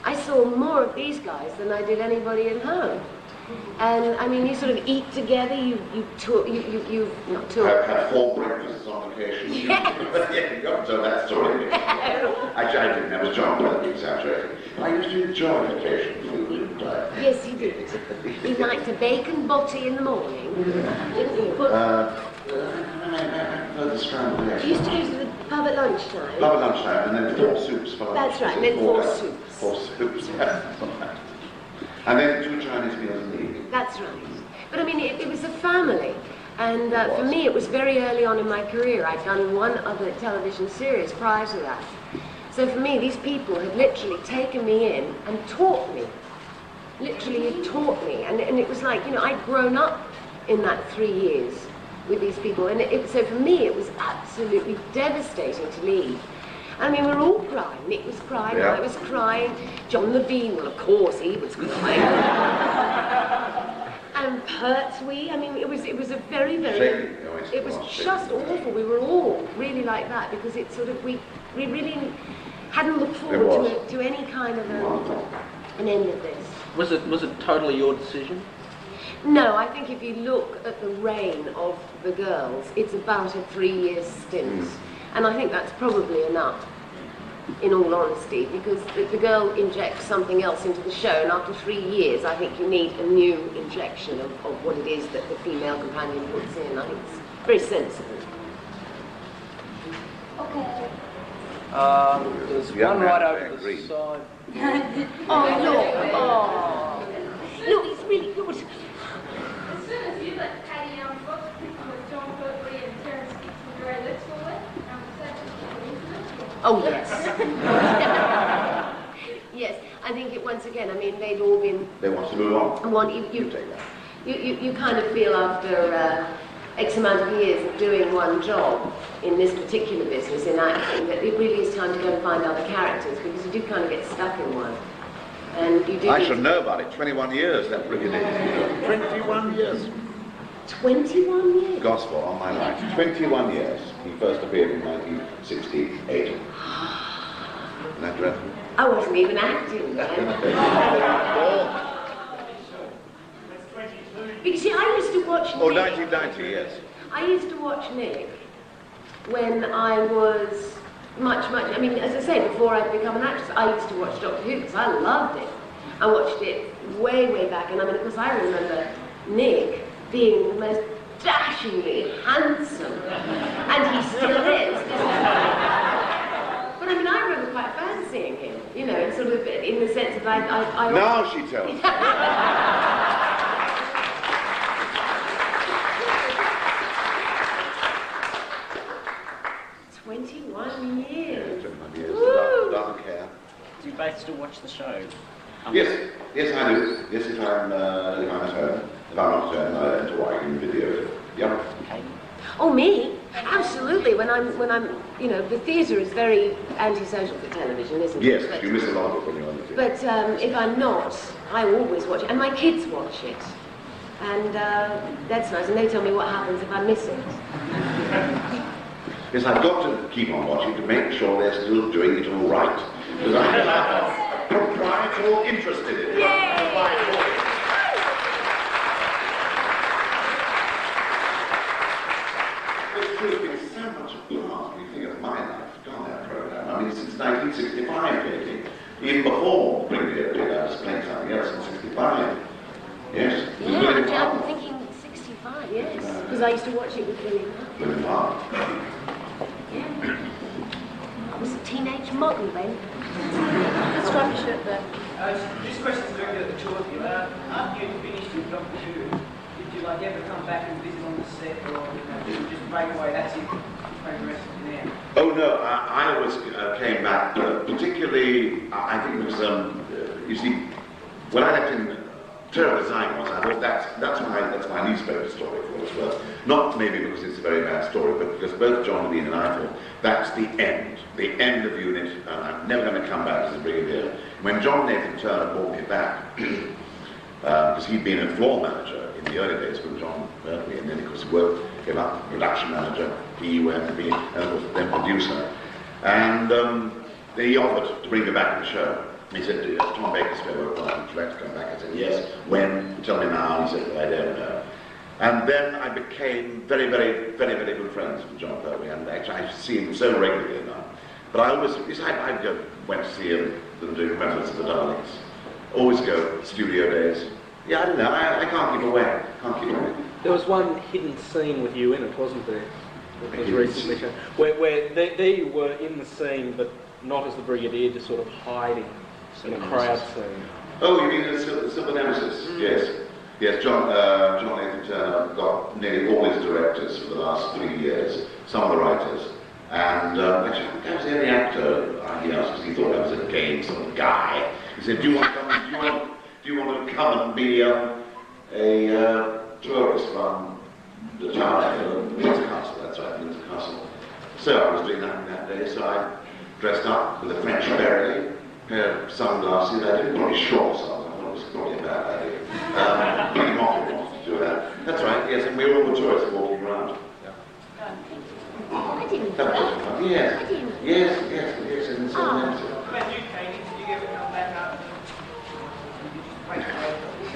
[SPEAKER 12] I saw more of these guys than I did anybody at home. And I mean, you sort of eat together, you not talk.
[SPEAKER 6] I've had 4 breakfasts on occasion.
[SPEAKER 12] Yes.
[SPEAKER 6] Yeah, you got to tell that story. Actually, I didn't. That was John Bell exaggerating. I used to enjoy occasional food, didn't I?
[SPEAKER 12] Yes, you did. You liked a bacon butty in the morning, didn't you?
[SPEAKER 6] The scrambled eggs.
[SPEAKER 12] You used to go to the pub at lunchtime.
[SPEAKER 6] Pub at lunchtime, and then 4 soups for lunch.
[SPEAKER 12] That's right, and then 4 soups.
[SPEAKER 6] 4 soups, yes. And then 2 Chinese meals in the evening.
[SPEAKER 12] That's right. But I mean, it was a family. And for me, it was very early on in my career. I'd done one other television series prior to that. So for me, these people had literally taken me in and taught me. Literally had taught me. And it was like, I'd grown up in that 3 years with these people. And so for me, it was absolutely devastating to leave. I mean, we were all crying. Nick was crying, I was crying. John Levine, well, of course, he was crying. And Pertwee. I mean, it was a very, very.
[SPEAKER 6] Shaking. Oh,
[SPEAKER 12] it was just awful. We were all really like that because it sort of we really hadn't looked forward to any kind of an end of this.
[SPEAKER 9] Was it totally your decision?
[SPEAKER 12] No, I think if you look at the reign of the girls, it's about a 3-year stint. And I think that's probably enough, in all honesty, because the girl injects something else into the show, and after 3 years, I think you need a new injection of what it is that the female companion puts in. I think it's very sensible.
[SPEAKER 13] Okay.
[SPEAKER 9] There's one right over the side.
[SPEAKER 12] Oh, look. Oh. Look, it's really good.
[SPEAKER 13] As soon as you let Katy book with John Courtney and Terence Gibson very literally,
[SPEAKER 12] oh, yes. Yes, I think it, once again, I mean, they'd all been...
[SPEAKER 6] They want to move on.
[SPEAKER 12] You take that. You kind of feel after X amount of years of doing one job in this particular business, in acting, that it really is time to go and find other characters, because you do kind of get stuck in one. And you do...
[SPEAKER 6] I should know about it. 21 years, that brigadier. 21 years.
[SPEAKER 12] 21 years?
[SPEAKER 6] Gospel on my life. 21 years. He first appeared in 1968. Isn't that dreadful?
[SPEAKER 12] I wasn't even acting then. Because see, I used to watch Nick.
[SPEAKER 6] Oh, 1990, yes.
[SPEAKER 12] I used to watch Nick when I was much, I mean, as I say, before I'd become an actress, I used to watch Doctor Who because I loved it. I watched it way back, and I mean, because I remember Nick being the most dashingly handsome, and he still is. But I mean, I remember quite fancying him, you know, sort of in the sense that I
[SPEAKER 6] now she tells me.
[SPEAKER 12] 21 years.
[SPEAKER 6] 21 years. Dark hair.
[SPEAKER 7] Do you both still watch the show?
[SPEAKER 6] Yes, I do. Yes, if I'm at home. If I'm not at home, I enter watching videos. Yeah.
[SPEAKER 7] Okay.
[SPEAKER 12] Oh, me? Absolutely. When I'm, you know, the theatre is very antisocial for television, isn't it?
[SPEAKER 6] Yes,
[SPEAKER 12] but,
[SPEAKER 6] you miss a lot of it when you're on the theatre.
[SPEAKER 12] But if I'm not, I always watch it, and my kids watch it, and that's nice. And they tell me what happens if I miss it.
[SPEAKER 6] Yes, I've got to keep on watching to make sure they're still doing it all right. Because I have a proprietorial interest in it.
[SPEAKER 12] Yay!
[SPEAKER 6] There's been so much of part, when you think of my life, on that programme. I mean, since 1965, Katy. Even before Brigadier did, I was playing something else in 65. Yes.
[SPEAKER 12] Yeah, I'm thinking 65, yes. Because I used to watch it with William Hart.
[SPEAKER 6] William Hart.
[SPEAKER 12] Yeah. I was a teenage model then.
[SPEAKER 10] Striped shirt there.
[SPEAKER 8] This question's directed at the two of you. After you finished with Doctor Who, did you like ever come back and visit on the set, or you know, just break away? That's it. Progress from there.
[SPEAKER 6] Oh no, I always came back, particularly, I think it was, you see, when I left in Terrible Design was, I thought that's my least favourite story for what it's worth. Not maybe because it's a very bad story, but because both John and Ian and I thought that's the end of the unit, and I'm never going to come back as a brigadier. When John Nathan Turner brought me back, because he'd been a floor manager in the early days when John heard me, and then of course he came up, production manager, PUMB, and of course then producer. And then he offered to bring me back in the show. He said, Tom Baker's favorite would you like to come back? I said, yes. When? Tell me now. He said, well, I don't know. And then I became very good friends with John Pertwee, and actually I see him so regularly now. But I always, I went to see him doing Remembrance of the Darlings. Always go, studio days. Yeah, I don't know, I can't keep away.
[SPEAKER 9] There was one hidden scene with you in it, wasn't there? It was recently shown. Where there you were in the scene, but not as the Brigadier, just sort of hiding in a crowd scene.
[SPEAKER 6] Oh, you mean the Silver Nemesis? Yes. Yes, John Nathan Turner got nearly all his directors for the last 3 years, some of the writers. And actually, I was the only actor he asked, because he thought I was a game sort of guy. He said, do you want to come and be a tourist from the town, Windsor Castle, that's right, Windsor Castle. So I was doing that day, so I dressed up with a French beret, pair of sunglasses, I did probably shorts on, I thought it was probably a bad idea. Really not wanted to do that.
[SPEAKER 3] yes, and we all were tourists walking around.
[SPEAKER 12] I didn't.
[SPEAKER 3] That was fun. Yes.
[SPEAKER 12] I didn't.
[SPEAKER 3] Yes, and so on.
[SPEAKER 11] What about you, Katy? Did you ever come back up?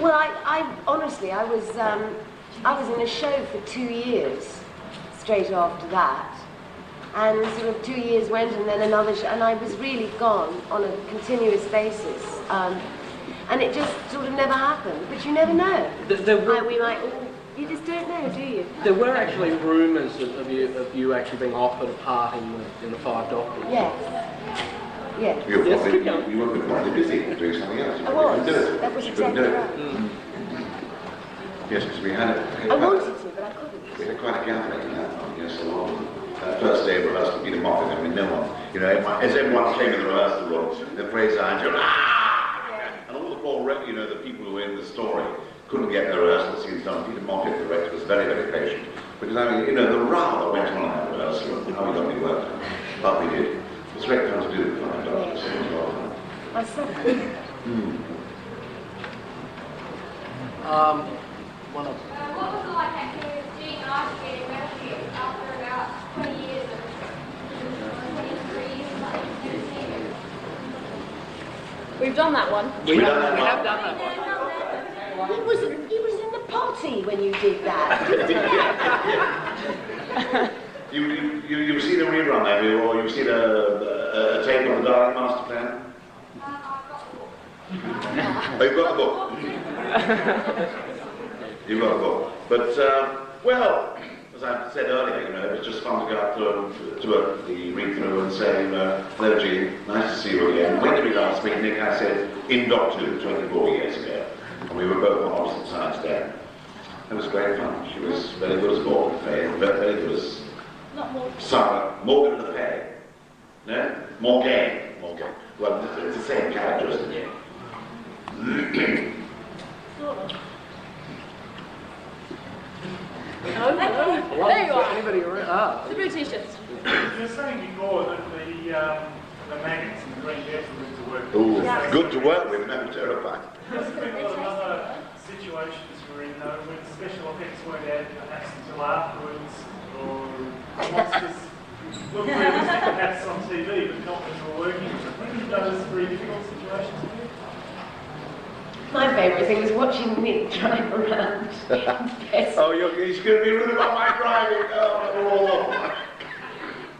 [SPEAKER 12] Well, I honestly, I was in a show for 2 years straight after that. And sort of 2 years went and then another show, and I was really gone on a continuous basis. And it just sort of never happened, but you never know. We might, you just don't know, do you?
[SPEAKER 9] There were actually rumours of you actually being offered a part in the Five Doctors.
[SPEAKER 12] Yes. Yes.
[SPEAKER 3] You were probably busy doing something else.
[SPEAKER 12] I was. That was exactly right.
[SPEAKER 3] Yes, because we had
[SPEAKER 12] I wanted to, but I couldn't.
[SPEAKER 3] We had quite a gathering in that one, yes, so on. First day of rehearsal, Peter Moffat, I mean, no one, you know, as everyone came in the rehearsal room, the Fraser Angel, and all the poor, you know, the people who were in the story couldn't get their rehearsal scenes done. Peter Moffat, the director, was very, very patient. Because, I mean, you know, the row that went on in that rehearsal, how we got any work done. But we did. It was great fun to do the Five Doctors. It was a lot of fun.
[SPEAKER 12] I said it.
[SPEAKER 9] One of
[SPEAKER 13] what was it like acting with Gene after getting married after about 20 years of 23 years of
[SPEAKER 10] We've done that one.
[SPEAKER 9] We have done that one.
[SPEAKER 12] He was in the potty when you did that.
[SPEAKER 3] You've seen a rerun, have you, or you've seen a tape of the Dark Master Plan? Oh, you've got the book. You've got the book. But, well, as I said earlier, you know, it was just fun to go up to the read-through and say, hello, Gene, nice to see you again. When did we last meet? Nick, I said, in Doctor Who, 24 years ago. And we were both on opposite sides then. It was great fun. She was very good as Morgan Fay, and very good as Sarah. Morgan Le Fay. No? Morgan. Well, it's the same character, isn't it?
[SPEAKER 10] There you are.
[SPEAKER 9] Anybody around?
[SPEAKER 10] The blue t-shirts.
[SPEAKER 11] You were saying before that the maggots and the green jets were good to work with.
[SPEAKER 3] Ooh, good to work with, never terrified.
[SPEAKER 11] There's been a lot of other situations we're in, though, when special effects weren't added perhaps until afterwards, or monsters look realistic perhaps on TV, but not when you're working with them. When you those very difficult situations for you?
[SPEAKER 12] My favourite thing was watching Nick drive around.
[SPEAKER 3] Oh, he's going to be rude about my driving. Oh.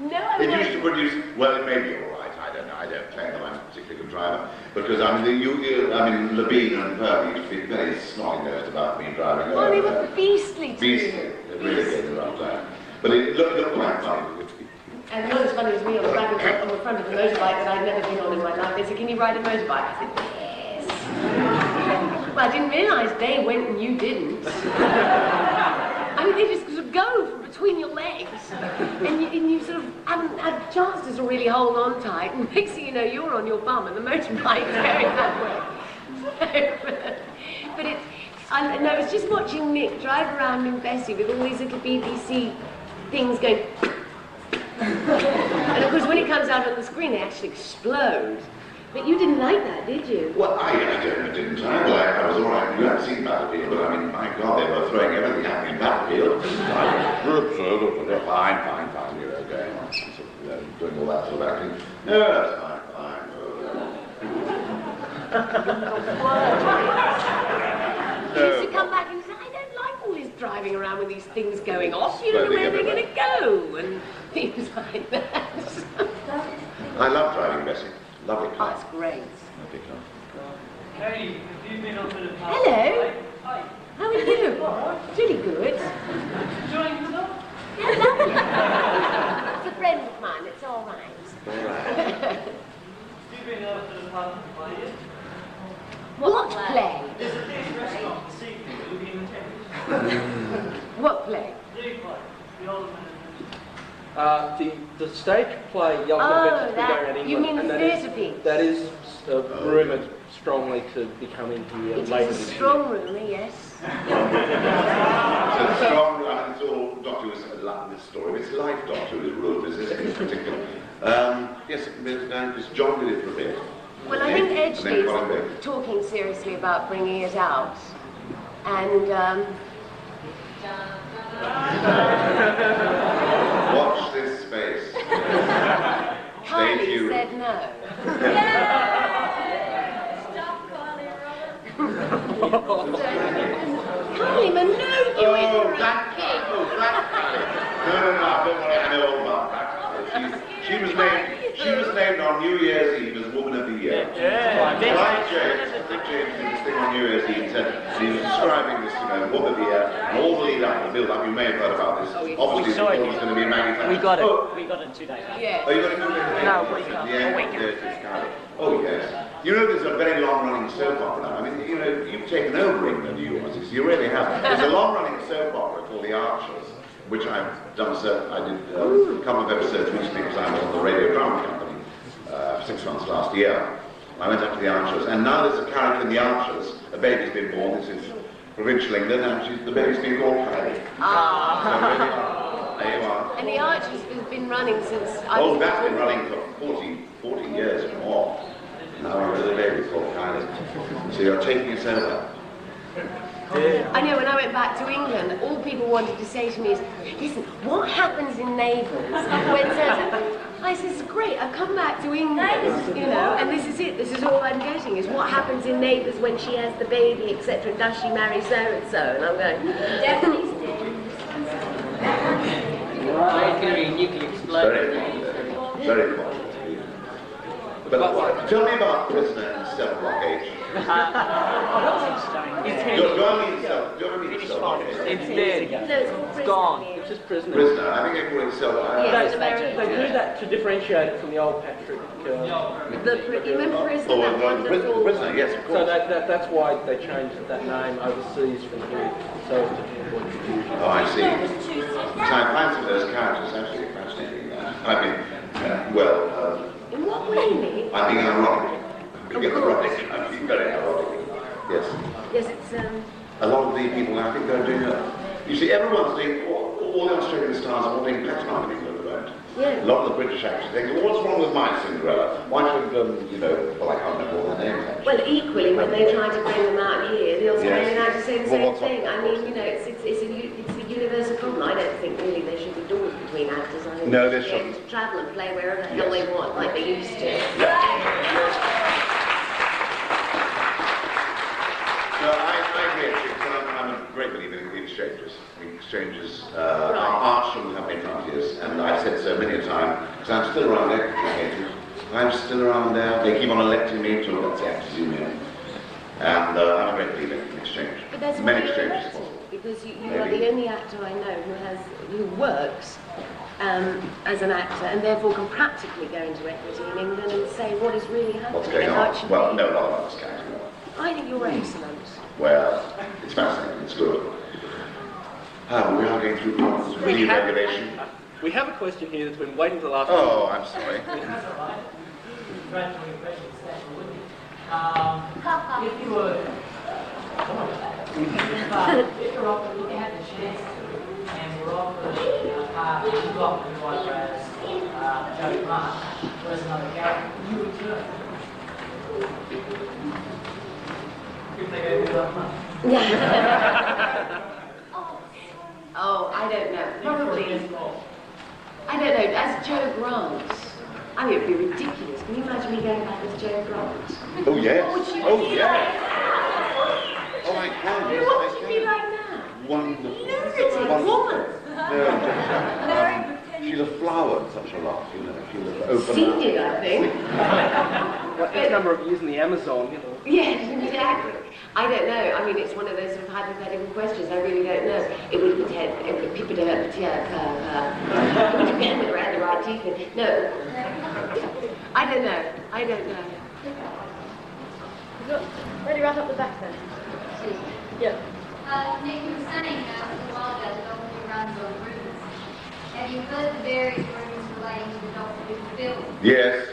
[SPEAKER 12] No, I
[SPEAKER 3] It used to produce, well, it may be all right, I don't know, I don't claim that I'm a particularly good driver, because, I mean, Levine and Purdy used to be very snotty-nosed about me driving.
[SPEAKER 12] Oh, they were beastly too.
[SPEAKER 3] Beastly, it really gave me a rough time. But it looked quite funny.
[SPEAKER 12] And what was funny was me on the front of the motorbike that I'd never been on in my life. They said, can you ride a motorbike? I said, yes. Well, I didn't realise they went and you didn't. I mean, they just sort of go from between your legs, and you sort of haven't had a chance to sort of really hold on tight, and next thing you know, you're on your bum and the motorbike's going that way. But I was just watching Nick drive around in Bessie with all these little BBC things going, and of course when it comes out on the screen, they actually explode. But you didn't like that, did you?
[SPEAKER 3] Well, I didn't. I was all right. You haven't seen Battlefield, but I mean, my God, they were throwing everything at me in Battlefield. Fine, you're okay. Doing all that sort of acting. No, that's fine.
[SPEAKER 12] He used to come back and say, I don't like all this driving around with these things going off. You don't know where they're going to go, and things like that.
[SPEAKER 3] I love driving, Bessie. Lovely car.
[SPEAKER 12] Oh, it's great.
[SPEAKER 3] Lovely car.
[SPEAKER 11] Katy, have you been offered a part?
[SPEAKER 12] Hello.
[SPEAKER 11] Hi.
[SPEAKER 12] How are you? Really good.
[SPEAKER 11] Enjoying yourself?
[SPEAKER 12] Yeah, lovely. It's a friend of mine. It's all right.
[SPEAKER 11] Have you been offered a part to play yet?
[SPEAKER 12] What play?
[SPEAKER 11] There's a big restaurant this evening that will be in attendance.
[SPEAKER 12] What play?
[SPEAKER 11] The play. The Orman and
[SPEAKER 9] the stage play Young Adventures
[SPEAKER 12] that,
[SPEAKER 9] going around England.
[SPEAKER 12] you mean the theatre piece?
[SPEAKER 9] That is rumoured strongly to be coming here
[SPEAKER 12] It
[SPEAKER 9] later
[SPEAKER 12] is a
[SPEAKER 9] this year.
[SPEAKER 12] strong rumour, yes.
[SPEAKER 3] So strong, I mean, it's all Doctor Who's this story. It's life Doctor Who's ruled this in particular. Yes, because John did it for a bit.
[SPEAKER 12] Well, I think Edgley's talking seriously about bringing it out. And
[SPEAKER 6] Watch this space.
[SPEAKER 12] Kylie said no. Kylie Minogue, you ignorant pig.
[SPEAKER 6] Black Kylie. No, don't worry, I know all about Black Kylie. She was named on New Year's Eve as Woman of the Year. Dick James did this thing on New Year's Eve and said he was describing this, Woman of the Year, and all the lead up, the build up, you may have heard about this. Obviously, it was going to be Maggie Thatcher.
[SPEAKER 5] We got it. We got it 2 days ago.
[SPEAKER 12] Yeah.
[SPEAKER 6] Oh, you got it 2 days ago?
[SPEAKER 5] No, a week ago.
[SPEAKER 6] Yeah, oh, yes. You know, there's a very long-running soap opera now. I mean, you've taken over England, you Aussies. You really have. There's a long-running soap opera called The Archers, which I've done. I did a couple of episodes recently because I was on the radio drama company for 6 months last year. I went up to The Archers, and now there's a character in The Archers. A baby's been born. This is provincial England, and the baby's been called Katy. There you are.
[SPEAKER 12] And The Archers has been running since...
[SPEAKER 6] That's been running for 40 years or more. Now the baby's called Katy. So you're taking us over.
[SPEAKER 12] I know, when I went back to England, all people wanted to say to me is, listen, what happens in Neighbours when I said, it's great, I've come back to England, and this is it, this is all I'm getting, is what happens in Neighbours when she has the baby, etc., and does she marry so-and-so, and I'm going,
[SPEAKER 13] Definitely
[SPEAKER 14] It's going to be a nuclear explosion.
[SPEAKER 6] Very important. But tell me about Prisoner in Cell Block H. Do you ever meet Cell Block H?
[SPEAKER 5] It's dead.
[SPEAKER 12] No,
[SPEAKER 5] it's gone.
[SPEAKER 9] It's just Prisoner.
[SPEAKER 6] Prisoner, I think they call it Cell Block H.
[SPEAKER 9] They do that to differentiate it from the old Patrick.
[SPEAKER 12] You remember Prisoner?
[SPEAKER 6] The Prisoner, yes, of course.
[SPEAKER 9] So that's why they changed that name overseas from here. So as to avoid confusion.
[SPEAKER 6] Oh, I see. So I find some of those characters absolutely fascinating. I mean,
[SPEAKER 12] in what way, Nick?
[SPEAKER 6] I'm being ironic. I'm being very ironic. Yes.
[SPEAKER 12] Yes, it's,
[SPEAKER 6] A lot of the people now, I think they're doing it. You see, everyone's doing, all the Australian stars are all doing pantomime in England at the moment.
[SPEAKER 12] Yeah.
[SPEAKER 6] A lot of the British actors think, what's wrong with my Cinderella? Why should, I can't remember all their names actually.
[SPEAKER 12] well, equally, when they try to bring them out here, the Australian actors say the same
[SPEAKER 6] Well,
[SPEAKER 12] thing. I mean, it's a universal problem. I don't think really there should be doors between actors. I think
[SPEAKER 6] No,
[SPEAKER 12] they
[SPEAKER 6] there
[SPEAKER 12] should be able
[SPEAKER 6] shouldn't.
[SPEAKER 12] to travel and play wherever the hell they want, like they used to.
[SPEAKER 6] No, I agree actually, because I'm a great believer in exchanges. Exchanges, art shouldn't have any frontiers, and I've said so many a time, because I'm still around there, I'm still around there, they keep on electing me to let's say actors union. And I'm a great believer in exchange.
[SPEAKER 12] But that's
[SPEAKER 6] many
[SPEAKER 12] why you're
[SPEAKER 6] exchanges
[SPEAKER 12] elected,
[SPEAKER 6] possible.
[SPEAKER 12] because you are the only actor I know who works as an actor, and therefore can practically go into equity in England and say what is really happening.
[SPEAKER 6] What's going
[SPEAKER 12] and how it
[SPEAKER 6] on?
[SPEAKER 12] should
[SPEAKER 6] Well,
[SPEAKER 12] be.
[SPEAKER 6] no, not of us can.
[SPEAKER 12] I think you're excellent.
[SPEAKER 6] Well, it's fascinating, it's good. We are going through problems with deregulation.
[SPEAKER 9] We have a question here that's been waiting for the last.
[SPEAKER 6] Oh, I'm sorry.
[SPEAKER 8] If you were, if you're offered, if you had the chance to, and were offered a part, you got the right as Joe Grant, whereas another character, you would turn. If they gave you that much.
[SPEAKER 12] Oh, I don't know. Probably. I don't know. As Joe Grant, I mean, it would be ridiculous. Can you imagine me going back as Joe Grant?
[SPEAKER 6] Oh, yes.
[SPEAKER 12] What would you
[SPEAKER 6] Oh,
[SPEAKER 12] be
[SPEAKER 6] yes.
[SPEAKER 12] like?
[SPEAKER 6] Oh, I can. Yes,
[SPEAKER 12] What
[SPEAKER 6] I
[SPEAKER 12] would you
[SPEAKER 6] can.
[SPEAKER 12] be like now?
[SPEAKER 6] Wonderful.
[SPEAKER 12] Lunatic woman.
[SPEAKER 6] No, she's a flower in such a lot, She's an open.
[SPEAKER 12] Seeded, I think.
[SPEAKER 9] Well, X number of years in the Amazon,
[SPEAKER 12] Yes, exactly. I don't know. I mean, it's one of those sort of hypothetical questions. I really don't know. It would depend. It would depend around the right teeth. No, I don't know. I don't know.
[SPEAKER 10] Look, ready right up the back then. Yeah.
[SPEAKER 13] Nick, you were saying a little while ago the Doctor Who runs on rumours. Have you heard the various rumours relating to the Doctor Who film?
[SPEAKER 6] Yes,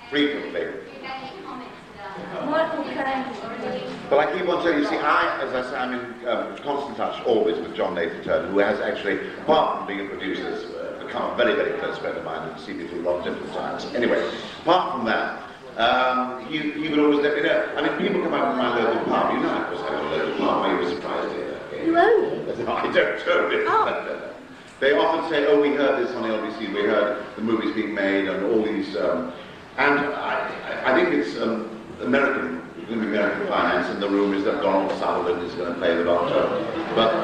[SPEAKER 6] frequently.
[SPEAKER 13] Do you have any comments about Michael Caine?
[SPEAKER 6] But I keep on telling you, see, as I say, I'm in constant touch always with John Nathan Turner, who has actually, apart from being a producer, has become a very, very close friend of mine and seen me through a lot of different times. Anyway, apart from that, he would always let me know. I mean, people come out from my local pub, of course, I have a local pub, where you were surprised to hear that.
[SPEAKER 12] You own it?
[SPEAKER 6] That's a
[SPEAKER 3] I don't know. They often say, oh, we heard this on LBC, we heard the movies being made and all these, and I think it's American, it's going to be American finance, and the rumour is that Donald Sutherland is going to play the Doctor. But I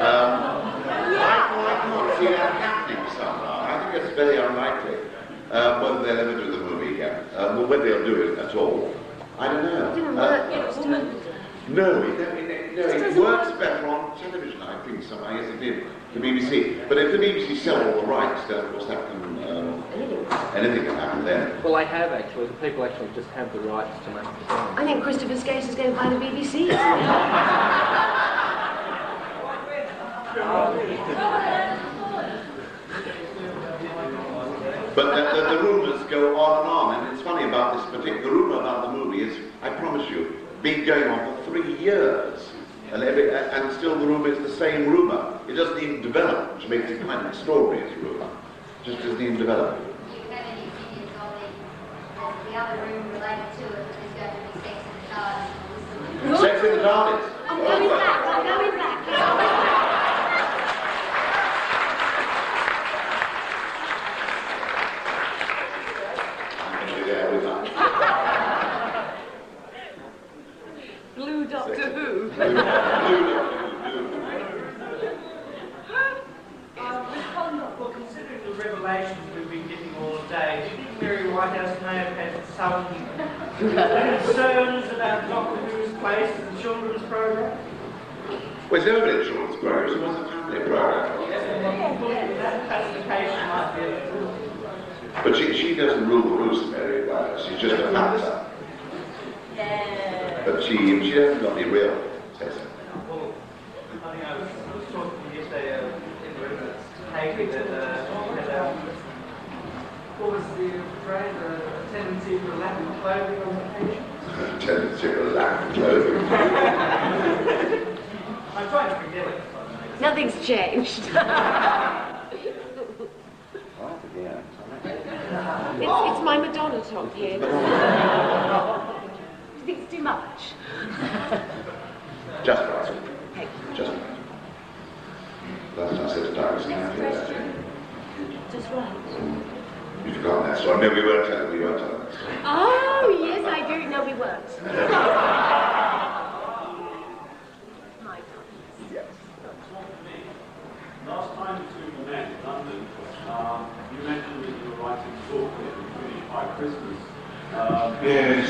[SPEAKER 3] can't see that happening somehow. I think it's very unlikely. Whether they'll ever do the movie again, whether they'll do it at all, I don't know.
[SPEAKER 12] It didn't work.
[SPEAKER 3] No, it works better on television, I think, so I guess it did, the BBC. But if the BBC sell all the rights, then of course that can, anything can happen then.
[SPEAKER 9] Well, they have actually, the people actually just have the rights to make the film.
[SPEAKER 12] I think Christopher Skate is going to buy the BBC.
[SPEAKER 3] But the rumours go on, and it's funny about this particular, the rumour about the movie is, I promise you, been going on for 3 years, and still the rumour is the same rumour. It doesn't even develop, which makes it quite extraordinary as a rumour. Just doesn't even develop.
[SPEAKER 13] Do you have any opinions on the other room related to it is going to be Sex in the TARDIS?
[SPEAKER 3] Sex in the TARDIS?
[SPEAKER 12] I'm going back, I'm going back. Blue Doctor Who.
[SPEAKER 8] Well, considering the revelations we've been getting all day, do you think Mary Whitehouse may have had some concerns about Doctor Who's place in the children's program?
[SPEAKER 3] Well, it's never been a children's program, it was a family program.
[SPEAKER 8] That classification might be a little...
[SPEAKER 3] But she doesn't rule the roost, Mary Whitehouse, she's just a factor. But she hasn't got any real say so.
[SPEAKER 8] Well, I think I was talking to you yesterday in the room at Katy that had what was the phrase, a tendency for lack of clothing on occasion?
[SPEAKER 3] A tendency for lack of clothing.
[SPEAKER 8] I'm trying to forget it.
[SPEAKER 12] Nothing's changed. It's my Madonna top here. Do you think it's too much?
[SPEAKER 3] Just right.
[SPEAKER 12] Thank you.
[SPEAKER 3] Just right. Last time I said to Douglas, can I feel that?
[SPEAKER 12] Just right.
[SPEAKER 3] You've forgotten that story. No, we weren't telling that story.
[SPEAKER 12] Oh, yes, I do. No, we weren't. My God.
[SPEAKER 3] Yes.
[SPEAKER 11] Last time to met in London, you mentioned that you were writing a book that would finish by Christmas.
[SPEAKER 3] Yes.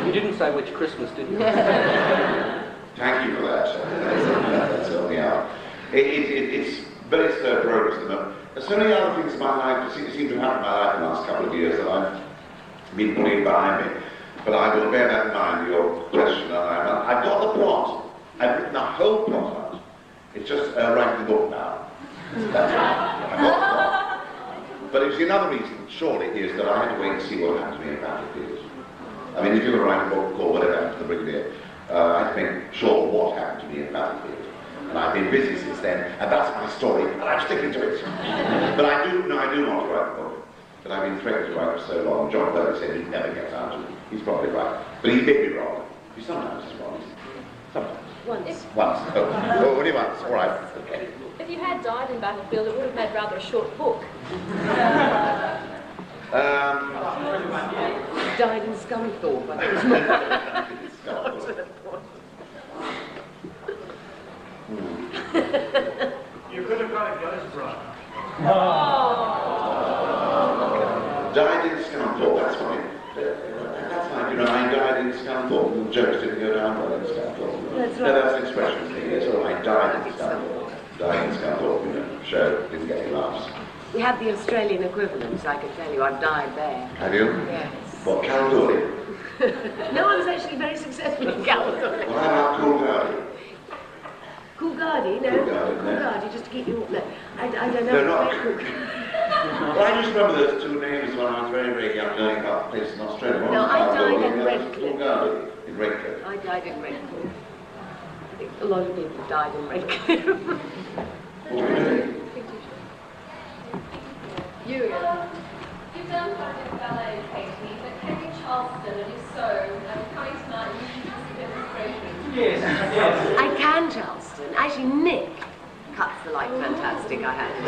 [SPEAKER 9] You didn't say which Christmas, did you?
[SPEAKER 3] Thank you for that. That's helped me out. It's very slow progress at the moment. There's so many other things in my life that seem to have happened in my life in the last couple of years that I've been putting behind me. But I will bear that in mind, your question. And I've got the plot. I've written the whole plot out. It's just writing the book now. That's it. I've got the plot. But it's another reason, surely, is that I had to wait and see what happened to me in Battlefield. I mean, if you were writing a book called Whatever Happened to the Brigadier, I had to make sure what happened to me in Battlefield. And I've been busy since then, and that's my story, and I'm sticking to it. But I do want to write a book. But I've been threatening to write for so long. John Burke said he'd never get out to it. He's probably right. But he may be wrong. He sometimes is wrong. Sometimes.
[SPEAKER 12] Once.
[SPEAKER 3] Oh, only once. All right. Okay.
[SPEAKER 10] If you had died in Battlefield, it would have made rather a short book.
[SPEAKER 12] Died in Scunthorpe, I think.
[SPEAKER 11] You could have got a ghost brother.
[SPEAKER 3] Died in Scunthorpe, that's fine. That's fine, you know, I died in Scunthorpe, and the jokes didn't go down well in Scunthorpe.
[SPEAKER 12] That's right.
[SPEAKER 3] No, that's an expression thing, yes, so I died in Scunthorpe. Died in Scunthorpe, you know, show, didn't get any laughs.
[SPEAKER 12] We have the Australian equivalent, I can tell you. I've died there.
[SPEAKER 3] Have you?
[SPEAKER 12] Yes.
[SPEAKER 3] What, Kalgoorlie?
[SPEAKER 12] No, I was actually very successful in Kalgoorlie.
[SPEAKER 3] Well, how about Coolgardie?
[SPEAKER 12] Coolgardie? No. Coolgardie, just to keep you... No, I don't know.
[SPEAKER 3] No, not Well, I just remember those two names when I was very, very young, learning about places in Australia. One
[SPEAKER 12] No,
[SPEAKER 3] was
[SPEAKER 12] I
[SPEAKER 3] Kalgoorlie,
[SPEAKER 12] died in
[SPEAKER 3] the other was
[SPEAKER 12] Redcliffe.
[SPEAKER 3] Coolgardie, in Redcliffe.
[SPEAKER 12] I died in Redcliffe. I think a lot of people died in Redcliffe.
[SPEAKER 10] You again.
[SPEAKER 13] You've done quite a bit of ballet, Katy, but can you Charleston, and if so, coming tonight, you can see demonstration.
[SPEAKER 8] Yes.
[SPEAKER 12] I can Charleston. Actually, Nick cuts the light fantastic, I have to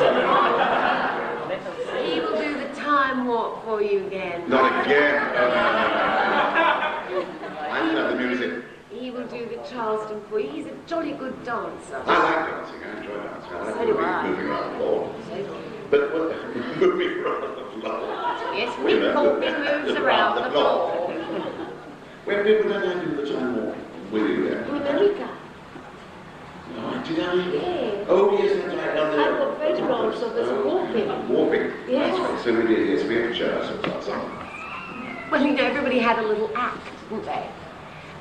[SPEAKER 12] say. He will do the time warp for you again.
[SPEAKER 6] Not again. I love the music.
[SPEAKER 12] He will do the Charleston for you. He's a jolly good dancer.
[SPEAKER 6] I like dancing. I enjoy dancing. I like
[SPEAKER 12] So do I.
[SPEAKER 6] moving around the floor.
[SPEAKER 12] So do I.
[SPEAKER 6] But moving around the floor.
[SPEAKER 12] Yes, Nick Courtney moves around the floor.
[SPEAKER 6] When people don't do the time walk with you there?
[SPEAKER 12] In America.
[SPEAKER 6] Oh, did I?
[SPEAKER 12] Yeah.
[SPEAKER 6] Oh, yes, that's right.
[SPEAKER 12] I've got photographs of us walking.
[SPEAKER 6] Walking?
[SPEAKER 12] Yes.
[SPEAKER 6] That's right. So we did, yes, we have to show us something.
[SPEAKER 12] Well, you know, everybody had a little act, didn't they?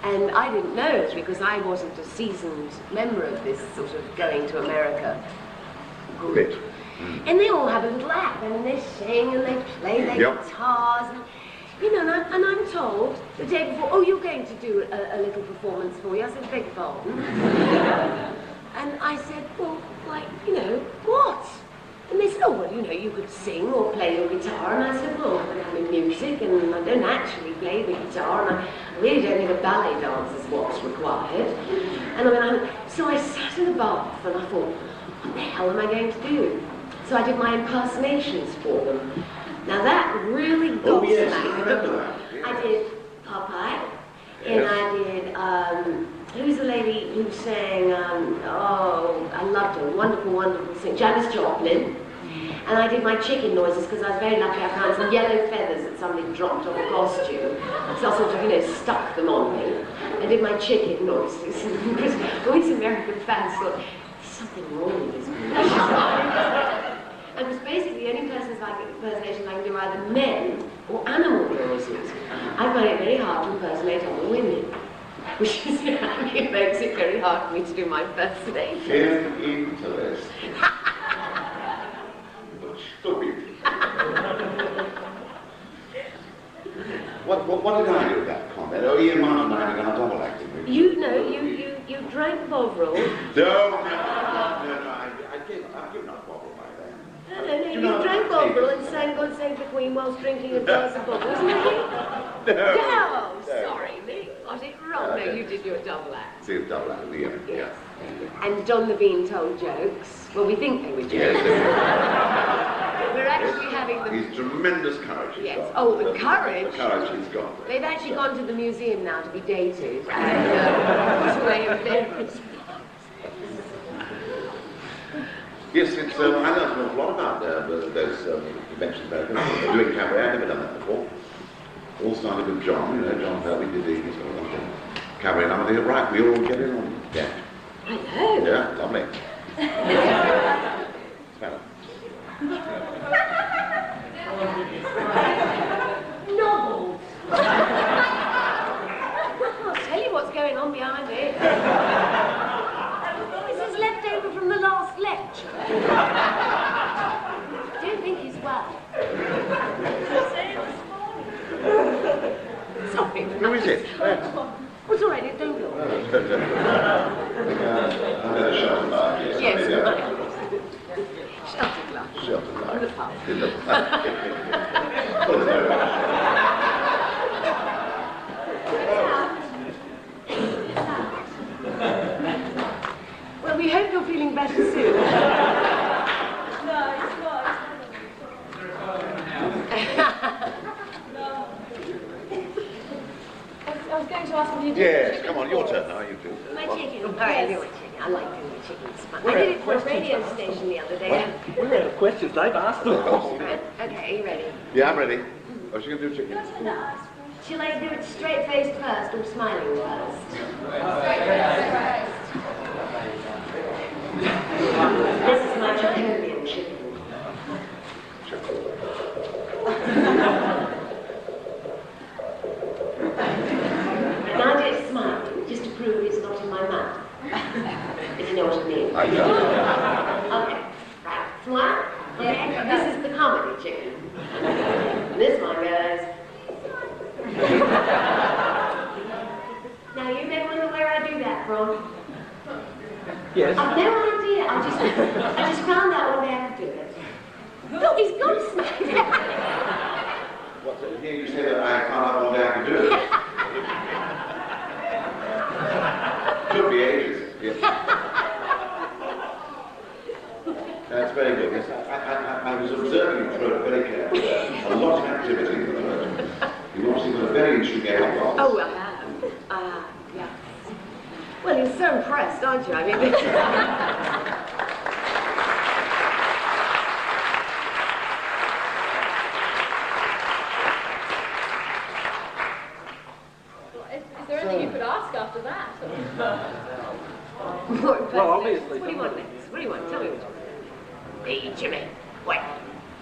[SPEAKER 12] And I didn't know because I wasn't a seasoned member of this sort of going to America group. And they all have a little act, and they sing and they play their guitars, and you know. And I'm told the day before, oh, you're going to do a little performance for you. I said, beg your pardon. And I said, well, like, you know, what? And they said, oh, well, you know, you could sing or play your guitar. And I said, well, I'm in music and I don't actually play the guitar, and I really don't think a ballet dance is what's required. And so I sat in the bath and I thought, what the hell am I going to do? So I did my impersonations for them. Now that really got me. I did Popeye, and I did, who's the lady who sang, oh, I loved her, wonderful, wonderful singer, Janis Joplin. And I did my chicken noises because I was very lucky. I found some yellow feathers that somebody dropped off a costume. So I sort of, you know, stuck them on me. I did my chicken noises. Because all these American fans thought, there's something wrong with this movie. And it was basically the only impersonations I can do either men or animal noises. I find it very hard to impersonate other women. Which is, it makes it very hard for me to do my impersonation.
[SPEAKER 6] Interest. Stupid. What did I do with that comment? Oh, Ian Martin and I had done a double acting.
[SPEAKER 12] You know, you drank Bovril.
[SPEAKER 6] No, I've given up Bovril by then.
[SPEAKER 12] No, you drank Bovril and sang God Save the Queen whilst drinking a glass of Bovril, isn't it? No, sorry, Nick, got it wrong. No, you did your double act.
[SPEAKER 6] Did double act, yeah.
[SPEAKER 12] Yes. And John Levine told jokes. Well, we think they were jokes.
[SPEAKER 6] Yes,
[SPEAKER 12] We're actually having them.
[SPEAKER 6] He's tremendous courage.
[SPEAKER 12] Yes. Oh, the courage.
[SPEAKER 6] The courage he's got.
[SPEAKER 12] They've actually gone to the museum now to be dated and put away in various.
[SPEAKER 6] Yes, it's, I learned an awful lot about those conventions back then. Doing cabaret, I've never done that before. All started with John, you know, John Pell, we did the cabaret number. They said, right, we all get in on that.
[SPEAKER 12] I know.
[SPEAKER 6] Yeah, lovely.
[SPEAKER 12] Novels. I'll tell you what's going on behind it. This is left over from the last lecture. I don't think he's well. Sorry.
[SPEAKER 6] Who is it?
[SPEAKER 12] It's all right, don't go. Yes, right. Shelter glass.
[SPEAKER 6] Shelter glass.
[SPEAKER 12] In the pub.
[SPEAKER 6] In the
[SPEAKER 12] Well, we hope you're feeling better soon.
[SPEAKER 10] I was going to ask what you did.
[SPEAKER 6] Yes, come on, your turn now, you do.
[SPEAKER 12] My chicken. All right, I do my chicken. I like doing the chicken. I did it for a radio station the other day.
[SPEAKER 9] We're out of questions. They've asked them.
[SPEAKER 12] Okay, are you ready?
[SPEAKER 6] Yeah, I'm ready. Oh, she's going to do chicken.
[SPEAKER 12] Shall I do it straight-faced first or smiling first? This is my Jacobian chicken. Now do it smiling, just to prove it's not in my mouth. If you know what I mean.
[SPEAKER 6] I know.
[SPEAKER 12] Okay, right, smile. Okay, this is the comedy chicken. This one goes. Now you may wonder where I do that from.
[SPEAKER 9] Yes.
[SPEAKER 12] I've no idea. I just found out one day I could do it. Look, he's got a smile.
[SPEAKER 6] What's it? Here you say that I found out one day I could do it. Could be ages. Yes.
[SPEAKER 12] so impressed, aren't you? I mean,
[SPEAKER 10] Is there anything you could ask after that?
[SPEAKER 12] more impressed.
[SPEAKER 9] Well, obviously.
[SPEAKER 12] What do you want next? What do you want? Tell me what you want. Hey, Jimmy, wait.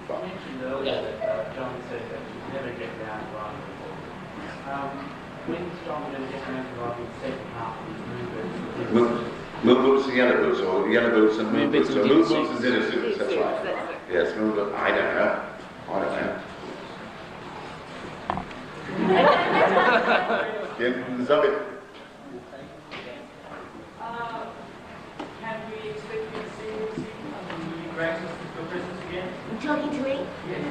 [SPEAKER 8] You mentioned earlier that John said that you never get round to writing the book. When's John going to get round to writing the second half of his movie?
[SPEAKER 3] Moon boots and yellow boots, or yellow boots and moon boots. So moon boots and dinner suits, that's right.
[SPEAKER 12] That's it.
[SPEAKER 3] Yes, moon boots. I don't know. Can
[SPEAKER 8] we expect you to see the Francis for Christmas again?
[SPEAKER 12] You talking to me? Yes.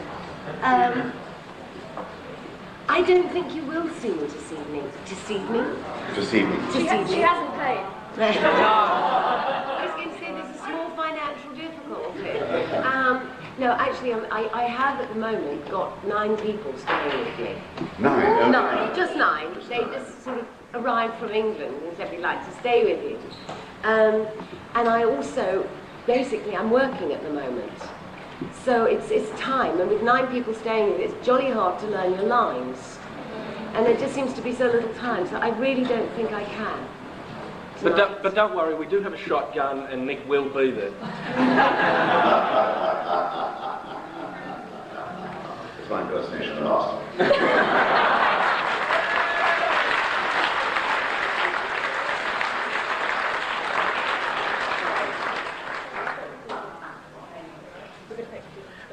[SPEAKER 12] I don't think you will see me this evening. This evening?
[SPEAKER 3] This evening.
[SPEAKER 10] She hasn't paid.
[SPEAKER 12] I was going to say there's a small financial difficulty. No, actually, I have at the moment got 9 people staying with me.
[SPEAKER 3] 9?
[SPEAKER 12] Nine, just 9. They just sort of arrived from England and said we'd like to stay with you. And I also, basically, I'm working at the moment. So it's time, and with 9 people staying with you, it's jolly hard to learn your lines. And there just seems to be so little time, so I really don't think I can.
[SPEAKER 9] But don't worry, we do have a shotgun and Nick will be there.
[SPEAKER 3] It's my impersonation of the last.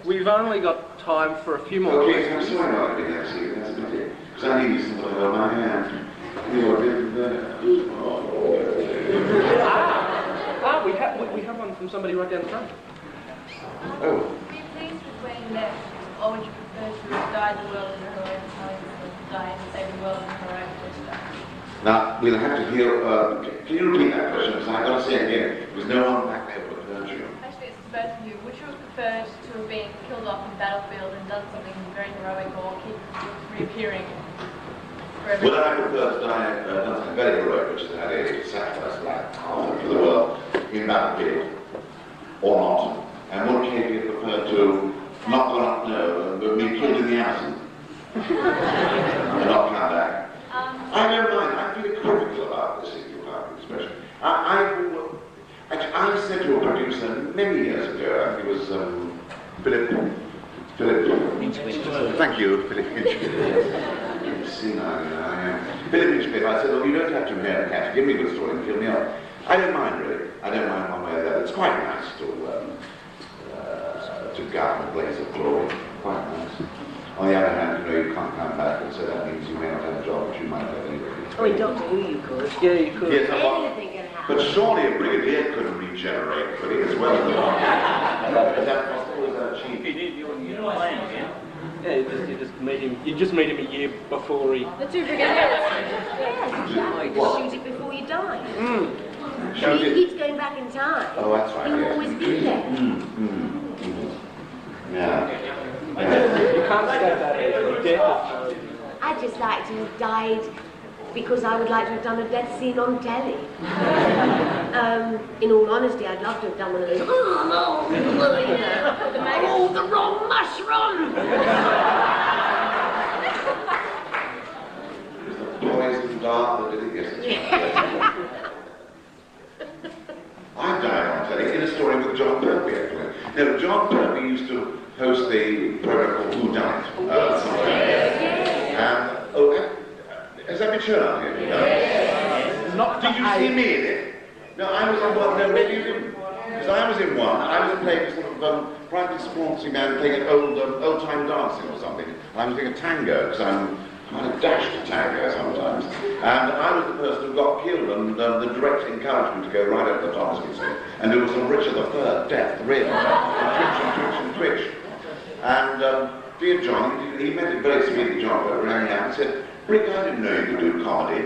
[SPEAKER 9] We've only got time for a few more
[SPEAKER 3] Okay,
[SPEAKER 9] questions.
[SPEAKER 3] I'm sorry about it, actually. That's a pity. Because I need something to hold my hand.
[SPEAKER 9] We have one from somebody right down the front.
[SPEAKER 3] Oh.
[SPEAKER 13] Were you pleased with when you left, or would you prefer to have died the world in her own time than die and save the world in her own first?
[SPEAKER 3] Now, we'll have to hear, can you repeat that question? Because I've got to say it again. There was no one back there but Virgil.
[SPEAKER 13] Actually, it's to both of you. Would you have preferred to have been killed off in the battlefield and done something very heroic, or keep reappearing forever?
[SPEAKER 3] Well, I prefer to die done something very heroic, which is had a sacrifice like for the world in battlefield, or not. And would Katy have preferred to not gone up, no, but be killed in the Amazon? And not come back. I don't mind. I feel equivocal about this, if you like the expression. I said to a producer many years ago, I think it was Philip. Thank you, Philip Hinchcliffe. Philip Hinchcliffe, I said, well, you don't have to marry a cat. Give me a good story and kill me off. I don't mind, really. I don't mind one way or the other. It's quite nice to go out in a blaze of glory. Quite nice. On the other hand, you can't come back, and so that means you may not have a job, but you might have anyway.
[SPEAKER 12] Oh, in Doctor Who you could.
[SPEAKER 9] Yeah, you could.
[SPEAKER 3] Yes,
[SPEAKER 12] Anything can happen.
[SPEAKER 3] but surely a brigadier could regenerate, could he, as well as the one? Is that possible? Is that cheap?
[SPEAKER 14] You're not playing again.
[SPEAKER 9] Yeah, you just meet him a year before he...
[SPEAKER 10] The 2 brigadiers.
[SPEAKER 12] Yes, exactly. Just shoot it before you die.
[SPEAKER 3] Shoot
[SPEAKER 12] He
[SPEAKER 3] it.
[SPEAKER 12] keeps going back in time.
[SPEAKER 3] Oh, that's right,
[SPEAKER 12] He'll
[SPEAKER 3] yes.
[SPEAKER 12] always be there.
[SPEAKER 3] Yeah.
[SPEAKER 9] You can't escape that age. Death.
[SPEAKER 12] I'd just like to have died because I would like to have done a death scene on telly. In all honesty, I'd love to have done one of those, oh no, you know, oh, the wrong mushroom!
[SPEAKER 3] Poison dart that did it yesterday. I've died on telly in a story with John Pertwee, actually. No, John Pertwee used to host the program called Whovention. Has that been shown out here? No.
[SPEAKER 9] Not
[SPEAKER 3] Did you see me in it? No, I was in one. No, maybe you didn't. Because I was in one. I was playing a sort of private sportsy man playing an old-time dancing or something. And I was doing a tango, because I'm kind of dashed at tango sometimes. And I was the person who got killed, and the director encouraged me to go right over the top, as we say, and do some Richard III death, really. And twitch. And dear John, he meant it very sweetly, John, but rang me out and said, Rick, I didn't know you could do comedy.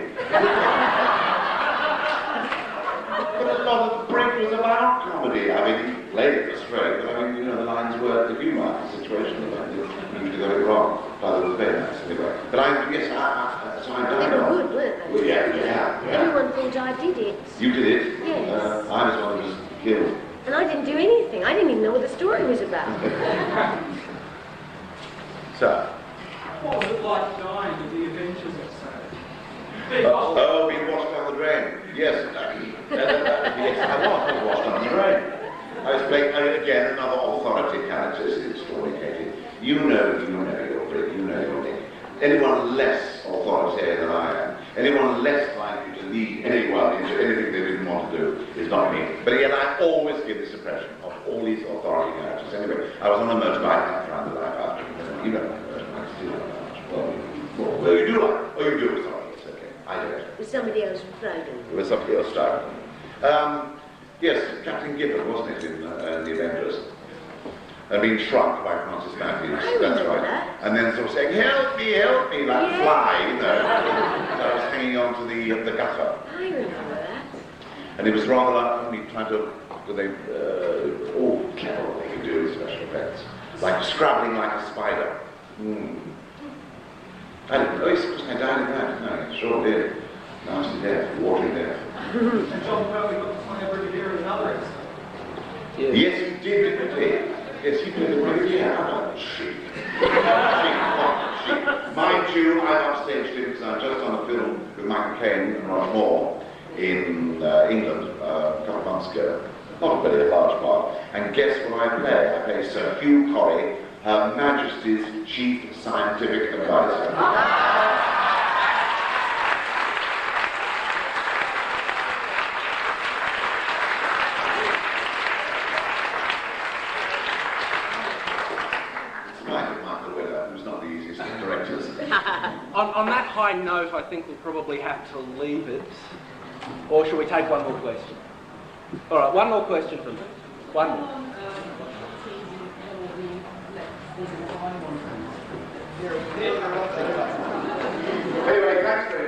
[SPEAKER 3] But a lot of the break was about comedy. I mean, played it straight, but I mean, you know, the lines were, if you mark the situation, you got it wrong. But it was very nice anyway. But so I
[SPEAKER 12] They were good, weren't they?
[SPEAKER 3] Well, yeah.
[SPEAKER 12] Everyone thought I did it.
[SPEAKER 3] You did it?
[SPEAKER 12] Yes.
[SPEAKER 3] I was one who was killed.
[SPEAKER 12] And I didn't do anything. I didn't even know what the story was about.
[SPEAKER 3] So.
[SPEAKER 11] What was it like dying with the Adventures episode?
[SPEAKER 3] Being washed down the drain. Yes, yes, I was washed down the drain. I was playing, again, another authority character. This is the story, Katy. You know your Brit, you know your Nick. Anyone less authoritarian than I am, anyone less likely to lead anyone into anything they didn't want to do is not me. But yet I always give this impression of all these authority characters. Anyway, I was on a motorbike around the life after, you know, motorbikes do not much. Well, you do like, you do, sorry, it's okay. I don't.
[SPEAKER 12] Was somebody else driving?
[SPEAKER 3] There was somebody else driving. Yes, Captain Gibbon, wasn't it, in the Avengers? Being shrunk by Francis Matthews. That's right.
[SPEAKER 12] That.
[SPEAKER 3] And then sort of saying, help me, like fly, you know. So I was hanging on to the gutter.
[SPEAKER 12] I remember that.
[SPEAKER 3] And it was rather like me trying to, clever what they could do with special effects. Like scrabbling like a spider. I didn't know, it's just I died in that, didn't I? Sure did. Nasty death, watery death.
[SPEAKER 11] And John Welby got to play a brigadier in another episode.
[SPEAKER 3] Yes, he did, didn't he? Yes, he did. Yeah, cheap. Mind you, I've upstaged him because I'm just on a film with Michael Caine and Roger Moore in England a couple of months ago. Not a very large part. And guess what I play? I play Sir Hugh Corrie, Her Majesty's Chief Scientific Advisor.
[SPEAKER 9] On that high note, I think we'll probably have to leave it. Or shall we take one more question? All right, one more question from me. One more.
[SPEAKER 3] Anyway, thanks very